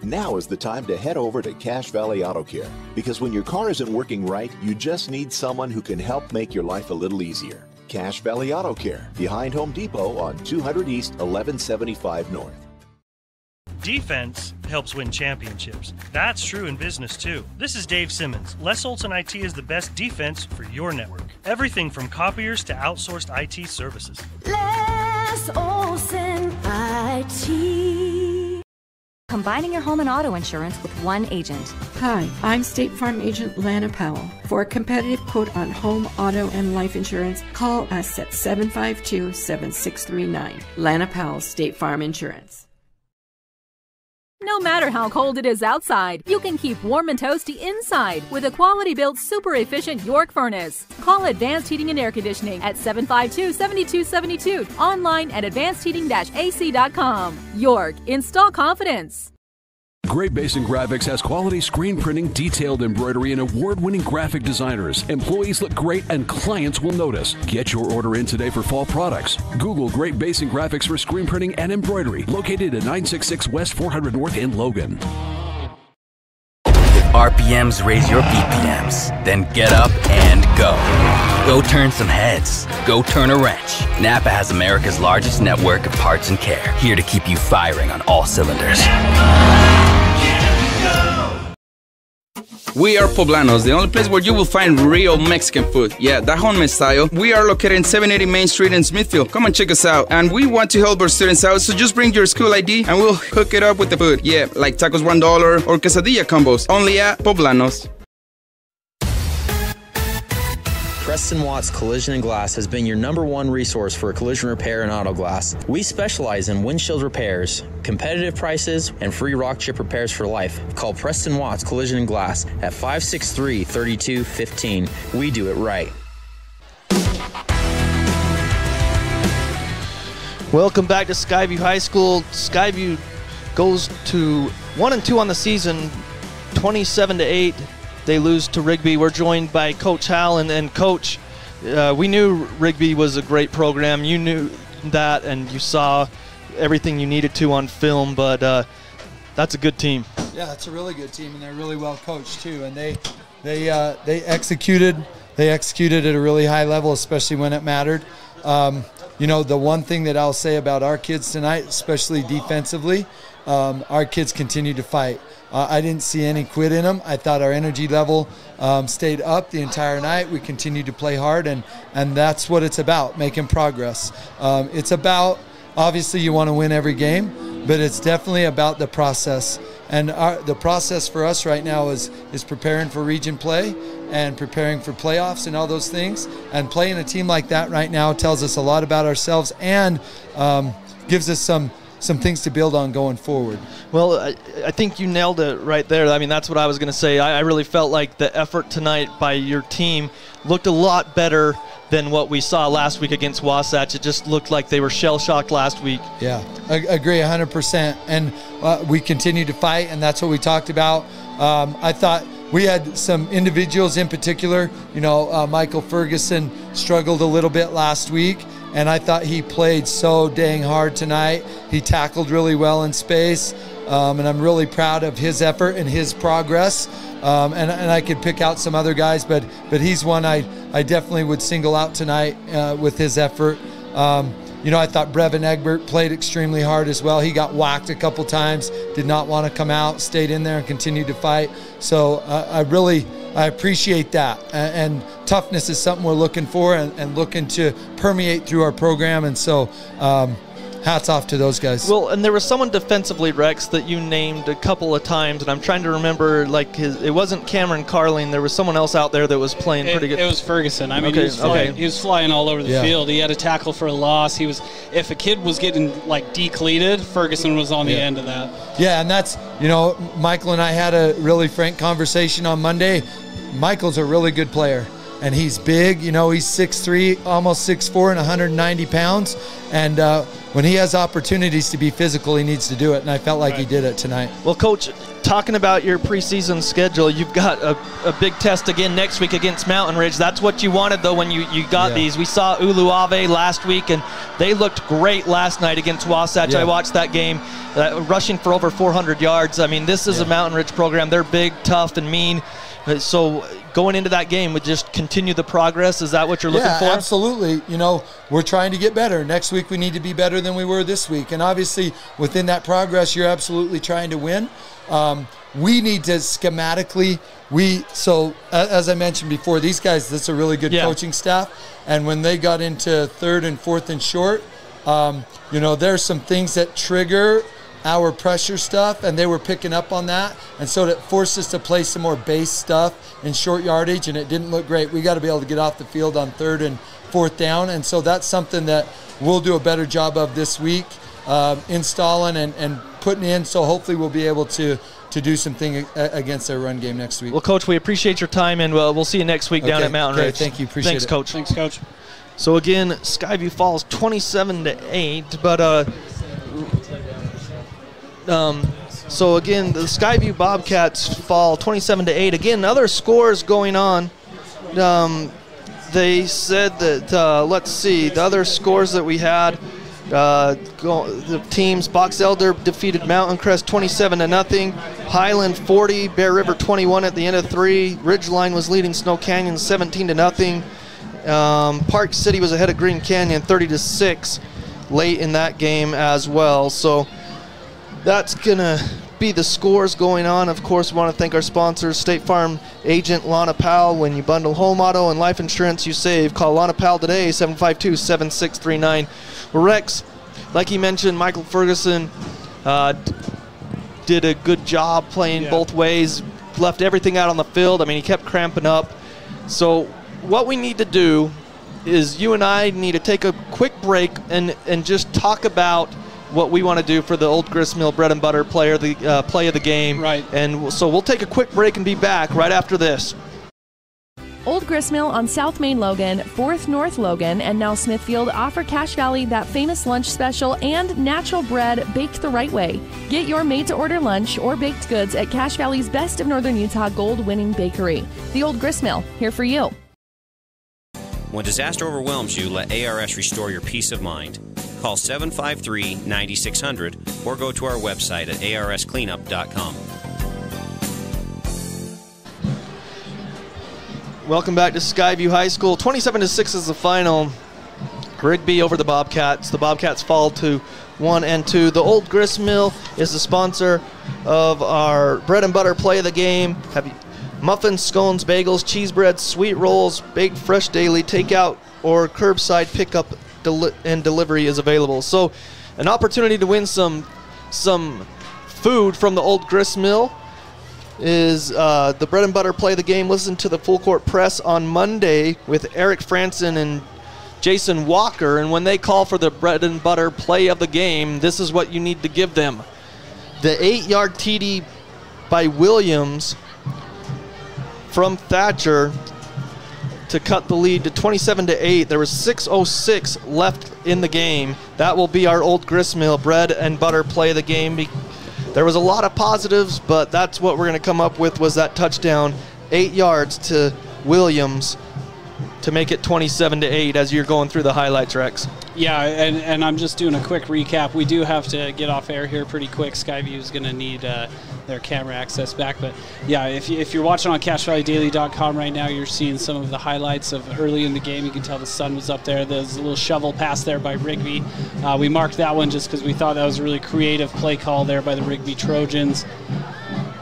[SPEAKER 11] Now is the time to head over to Cache Valley Auto Care, because when your car isn't working right, you just need someone who can help make your life a little easier. Cache Valley Auto Care, behind Home Depot on 200 East, 1175 North.
[SPEAKER 12] Defense helps win championships. That's true in business too. This is Dave Simmons. Les Olson IT is the best defense for your network. Everything from copiers to outsourced IT services.
[SPEAKER 9] Les Olson IT.
[SPEAKER 13] Combining your home and auto insurance with one agent.
[SPEAKER 14] Hi, I'm State Farm Agent Lana Powell. For a competitive quote on home, auto, and life insurance, call us at 752-7639. Lana Powell, State Farm Insurance.
[SPEAKER 15] No matter how cold it is outside, you can keep warm and toasty inside with a quality-built, super-efficient York furnace. Call Advanced Heating and Air Conditioning at 752-7272. Online at advancedheating-ac.com. York, install confidence.
[SPEAKER 10] Great Basin Graphics has quality screen printing, detailed embroidery, and award-winning graphic designers. Employees look great and clients will notice. Get your order in today for fall products. Google Great Basin Graphics for screen printing and embroidery. Located at 966 West 400 North in Logan.
[SPEAKER 16] If RPMs raise your BPMs, then get up and go. Go turn some heads. Go turn a wrench. Napa has America's largest network of parts and care, here to keep you firing on all cylinders.
[SPEAKER 17] We are Poblanos, the only place where you will find real Mexican food. Yeah, that home style. We are located in 780 Main Street in Smithfield. Come and check us out. And we want to help our students out, so just bring your school ID and we'll hook it up with the food. Yeah, like tacos $1 or quesadilla combos. Only at Poblanos.
[SPEAKER 18] Preston Watts Collision and Glass has been your #1 resource for collision repair and auto glass. We specialize in windshield repairs, competitive prices, and free rock chip repairs for life. Call Preston Watts Collision and Glass at 563-3215. We do it right.
[SPEAKER 2] Welcome back to Skyview High School. Skyview goes to 1-2 on the season, 27-8. They lose to Rigby. We're joined by Coach Hal, and Coach, we knew Rigby was a great program. You knew that, and you saw everything you needed to on film, but that's a good team.
[SPEAKER 20] Yeah, it's a really good team, and they're really well coached too. And they executed at a really high level, especially when it mattered. You know, the one thing that I'll say about our kids tonight, especially defensively, our kids continue to fight. I didn't see any quit in them. I thought our energy level stayed up the entire night. We continued to play hard, and that's what it's about, making progress. It's about, obviously you want to win every game, but it's definitely about the process. And the process for us right now is preparing for region play and preparing for playoffs and all those things. And playing a team like that right now tells us a lot about ourselves and gives us some things to build on going forward.
[SPEAKER 2] Well, I think you nailed it right there. I mean, that's what I was going to say. I really felt like the effort tonight by your team looked a lot better than what we saw last week against Wasatch. It just looked like they were shell-shocked last week.
[SPEAKER 20] Yeah, I agree 100%. And we continued to fight, and that's what we talked about. I thought we had some individuals in particular. You know, Michael Ferguson struggled a little bit last week, and I thought he played so dang hard tonight. He tackled really well in space, and I'm really proud of his effort and his progress. And I could pick out some other guys, but he's one I definitely would single out tonight with his effort. You know, I thought Brevin Egbert played extremely hard as well. He got whacked a couple times, did not want to come out, stayed in there and continued to fight. So I appreciate that. And toughness is something we're looking for and looking to permeate through our program. And so hats off to those guys.
[SPEAKER 2] Well, and there was someone defensively, Rex, that you named a couple of times, and I'm trying to remember, like, it wasn't Cameron Carling. There was someone else out there that was playing pretty good.
[SPEAKER 3] It was Ferguson. I mean, he was flying all over the field. He had a tackle for a loss. If a kid was getting, like, decleated, Ferguson was on the end of that.
[SPEAKER 20] Yeah, and that's, you know, Michael and I had a really frank conversation on Monday. Michael's a really good player. And he's big, you know, he's 6'3", almost 6'4", and 190 pounds. And when he has opportunities to be physical, he needs to do it. And I felt like he did it tonight.
[SPEAKER 2] Well, Coach, talking about your preseason schedule, you've got a big test again next week against Mountain Ridge. That's what you wanted, though, when you got these. We saw Uluave last week, and they looked great last night against Wasatch. I watched that game, rushing for over 400 yards. I mean, this is a Mountain Ridge program. They're big, tough, and mean. So going into that game would just continue the progress. Is that what you're looking for?
[SPEAKER 20] Yeah, absolutely. You know, we're trying to get better. Next week we need to be better than we were this week. And obviously within that progress, you're absolutely trying to win. We need to schematically, as I mentioned before, these guys, that's a really good coaching staff. And when they got into 3rd and 4th and short, you know, there's some things that trigger our pressure stuff, and they were picking up on that, and so that forced us to play some more base stuff in short yardage, and it didn't look great. We got to be able to get off the field on 3rd and 4th down, and so that's something that we'll do a better job of this week, installing and putting in, so hopefully we'll be able to do something against their run game next week.
[SPEAKER 2] Well, Coach, we appreciate your time, and we'll see you next week down at Mountain Ridge.
[SPEAKER 20] Thank you. Appreciate it.
[SPEAKER 2] Thanks, Coach.
[SPEAKER 3] Thanks, Coach.
[SPEAKER 2] So, again, Skyview falls 27-8, but so again, the Skyview Bobcats fall 27-8. Again, other scores going on. They said that, let's see, the other scores that we had, the teams, Box Elder defeated Mountain Crest 27-0. Highland 40, Bear River 21 at the end of 3. Ridgeline was leading Snow Canyon 17-0. Park City was ahead of Green Canyon 30-6 late in that game as well. So that's going to be the scores going on. Of course, we want to thank our sponsors, State Farm agent Lana Powell. When you bundle home, auto, and life insurance, you save. Call Lana Powell today, 752-7639. Rex, like you mentioned, Michael Ferguson did a good job playing both ways, left everything out on the field. I mean, he kept cramping up. So what we need to do is you and I need to take a quick break and just talk about what we want to do for the Old Grist Mill bread and butter play of the game.
[SPEAKER 3] Right.
[SPEAKER 2] And so we'll take a quick break and be back right after this.
[SPEAKER 6] Old Gristmill on South Main Logan, 4th North Logan, and now Smithfield offer Cache Valley that famous lunch special and natural bread baked the right way. Get your made-to-order lunch or baked goods at Cache Valley's Best of Northern Utah gold-winning bakery. The Old Gristmill, here for you.
[SPEAKER 4] When disaster overwhelms you, let ARS restore your peace of mind. Call 753-9600 or go to our website at arscleanup.com.
[SPEAKER 2] Welcome back to Skyview High School. 27-6 is the final. Rigby over the Bobcats. The Bobcats fall to 1-2. The Old Gristmill is the sponsor of our bread and butter play of the game. Muffins, scones, bagels, cheese breads, sweet rolls, baked fresh daily, takeout, or curbside pickup and delivery is available. So an opportunity to win some food from the Old Gristmill is the bread and butter play of the game. Listen to the Full Court Press on Monday with Eric Franson and Jason Walker, and when they call for the bread and butter play of the game, this is what you need to give them. The 8-yard TD by Williams from Thatcher to cut the lead to 27-8. There was 6:06 left in the game. That will be our Old Gristmill bread and butter play of the game. There was a lot of positives, but that's what we're going to come up with was that touchdown, 8 yards to Williams to make it 27-8 as you're going through the highlights, Rex.
[SPEAKER 3] Yeah, and I'm just doing a quick recap. We do have to get off air here pretty quick. Skyview is going to need their camera access back. But, yeah, if you're watching on CacheValleyDaily.com right now, you're seeing some of the highlights of early in the game. You can tell the sun was up there. There's a little shovel pass there by Rigby. We marked that one just because we thought that was a really creative play call there by the Rigby Trojans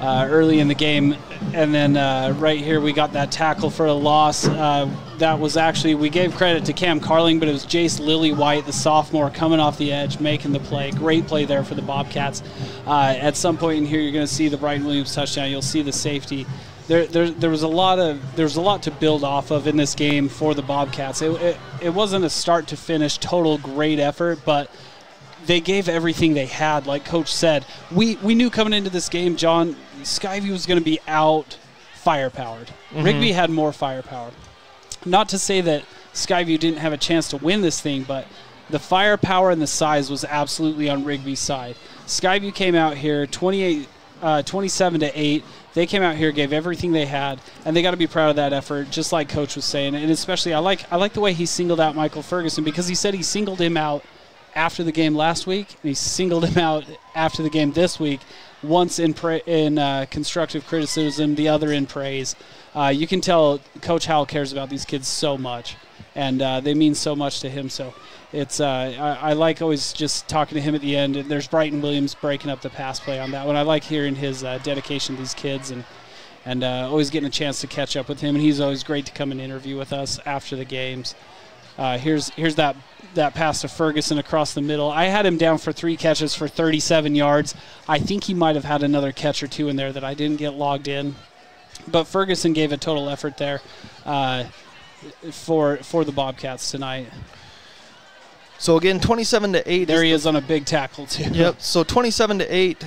[SPEAKER 3] early in the game. And then right here we got that tackle for a loss. That was actually, we gave credit to Cam Carling, but it was Jace Lillywhite, the sophomore, coming off the edge, making the play. Great play there for the Bobcats. At some point in here, you're going to see the Brighton Williams touchdown. You'll see the safety. There was a lot to build off of in this game for the Bobcats. It wasn't a start to finish total great effort, but they gave everything they had. Like Coach said, we knew coming into this game, John, Skyview was going to be out firepowered. Mm-hmm. Rigby had more firepower. Not to say that Skyview didn't have a chance to win this thing, but the firepower and the size was absolutely on Rigby's side. Skyview came out here 27-8. They came out here, gave everything they had, and they got to be proud of that effort, just like Coach was saying. And especially, I like the way he singled out Michael Ferguson, because he said he singled him out after the game last week, and he singled him out after the game this week, once in constructive criticism, the other in praise. You can tell Coach Howell cares about these kids so much, and they mean so much to him. So it's I like always just talking to him at the end. There's Brighton Williams breaking up the pass play on that one. I like hearing his dedication to these kids, and always getting a chance to catch up with him. And he's always great to come and interview with us after the games. Here's that pass to Ferguson across the middle. I had him down for 3 catches for 37 yards. I think he might have had another catch or two in there that I didn't get logged in. But Ferguson gave a total effort there for the Bobcats tonight.
[SPEAKER 2] So again, 27-8.
[SPEAKER 3] There he is on a big tackle too.
[SPEAKER 2] Yep. So 27-8.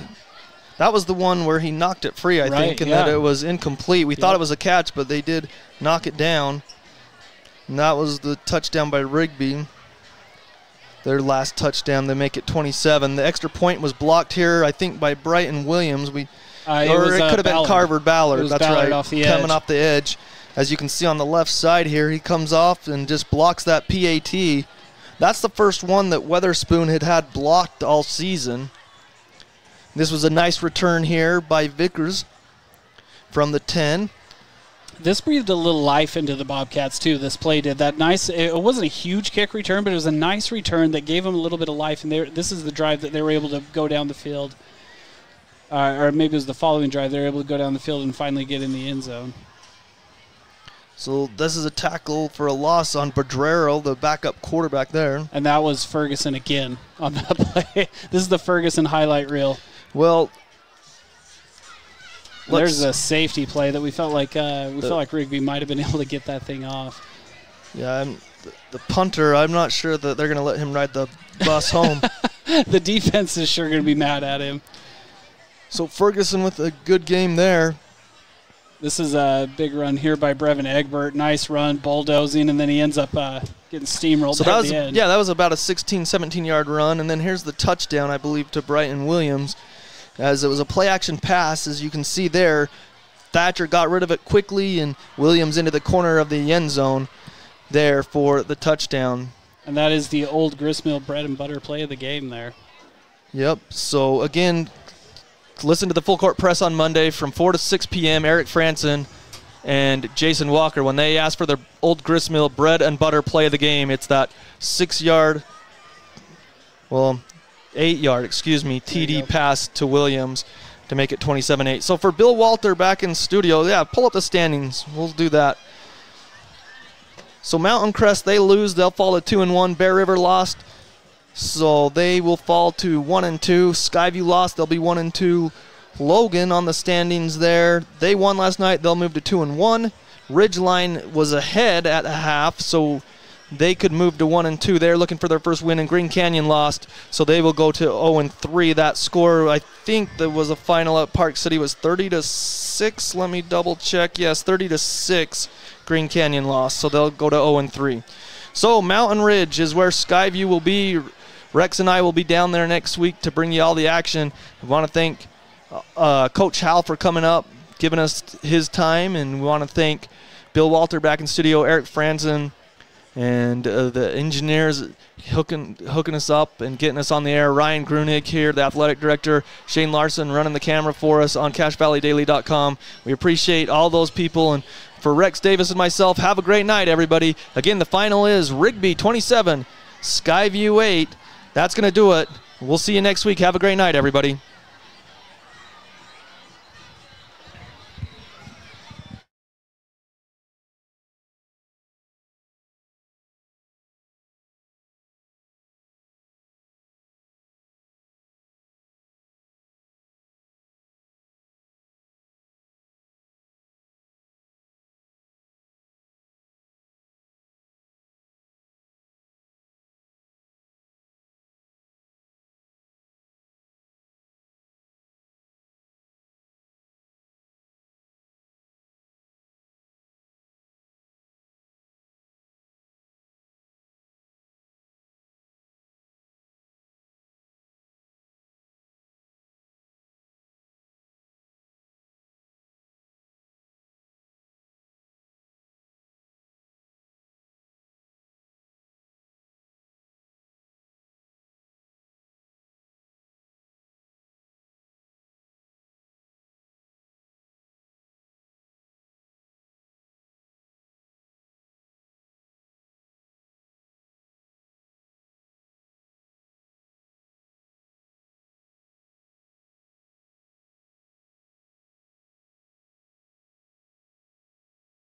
[SPEAKER 2] That was the one where he knocked it free, I think, and that it was incomplete. We thought it was a catch, but they did knock it down. And that was the touchdown by Rigby. Their last touchdown. They make it 27. The extra point was blocked here, I think, by Brighton Williams. It could have been Carver Ballard. That's
[SPEAKER 3] Ballard
[SPEAKER 2] right.
[SPEAKER 3] Off the
[SPEAKER 2] coming
[SPEAKER 3] edge.
[SPEAKER 2] off the edge. As you can see on the left side here, he comes off and just blocks that PAT. That's the first one that Weatherspoon had blocked all season. This was a nice return here by Vickers from the 10.
[SPEAKER 3] This breathed a little life into the Bobcats, too. This play did that nice. It wasn't a huge kick return, but it was a nice return that gave them a little bit of life. And this is the drive that they were able to go down the field. Or maybe it was the following drive. They were able to go down the field and finally get in the end zone.
[SPEAKER 2] So this is a tackle for a loss on Pedrero, the backup quarterback there.
[SPEAKER 3] And that was Ferguson again on that play. This is the Ferguson highlight reel.
[SPEAKER 2] Well,
[SPEAKER 3] there's a safety play that we felt like Rigby might have been able to get that thing off.
[SPEAKER 2] Yeah, the punter, I'm not sure that they're going to let him ride the bus home.
[SPEAKER 3] The defense is sure going to be mad at him.
[SPEAKER 2] So Ferguson with a good game there.
[SPEAKER 3] This is a big run here by Brevin Egbert. Nice run, bulldozing, and then he ends up getting steamrolled
[SPEAKER 2] So
[SPEAKER 3] at the end.
[SPEAKER 2] that was about a 16, 17-yard run, and then here's the touchdown, I believe, to Brighton Williams, as it was a play-action pass, as you can see there. Thatcher got rid of it quickly, and Williams into the corner of the end zone there for the touchdown.
[SPEAKER 3] And that is the old gristmill bread and butter play of the game there.
[SPEAKER 2] Yep. So, again, listen to the Full Court Press on Monday from 4 to 6 p.m. Eric Franson and Jason Walker, when they ask for their old gristmill bread and butter play of the game, it's that 8-yard, TD pass to Williams to make it 27-8. So for Bill Walter back in studio, pull up the standings. We'll do that. So Mountain Crest, they lose. They'll fall to 2-1. Bear River lost, so they will fall to 1-2. Skyview lost. They'll be 1-2. Logan on the standings there. They won last night. They'll move to 2-1. Ridgeline was ahead at a half, so they could move to 1-2. They're looking for their first win, and Green Canyon lost, so they will go to 0-3. That score, I think there was a final at Park City, was 30-6. Let me double check. Yes, 30-6. Green Canyon lost, so they'll go to 0-3. So Mountain Ridge is where Skyview will be. Rex and I will be down there next week to bring you all the action. I want to thank Coach Hal for coming up, giving us his time, and we want to thank Bill Walter back in studio, Eric Franzen, and the engineers hooking us up and getting us on the air. Ryan Grunig here, the athletic director. Shane Larson running the camera for us on CashValleyDaily.com. We appreciate all those people. And for Rex Davis and myself, have a great night, everybody. Again, the final is Rigby 27, Skyview 8. That's going to do it. We'll see you next week. Have a great night, everybody.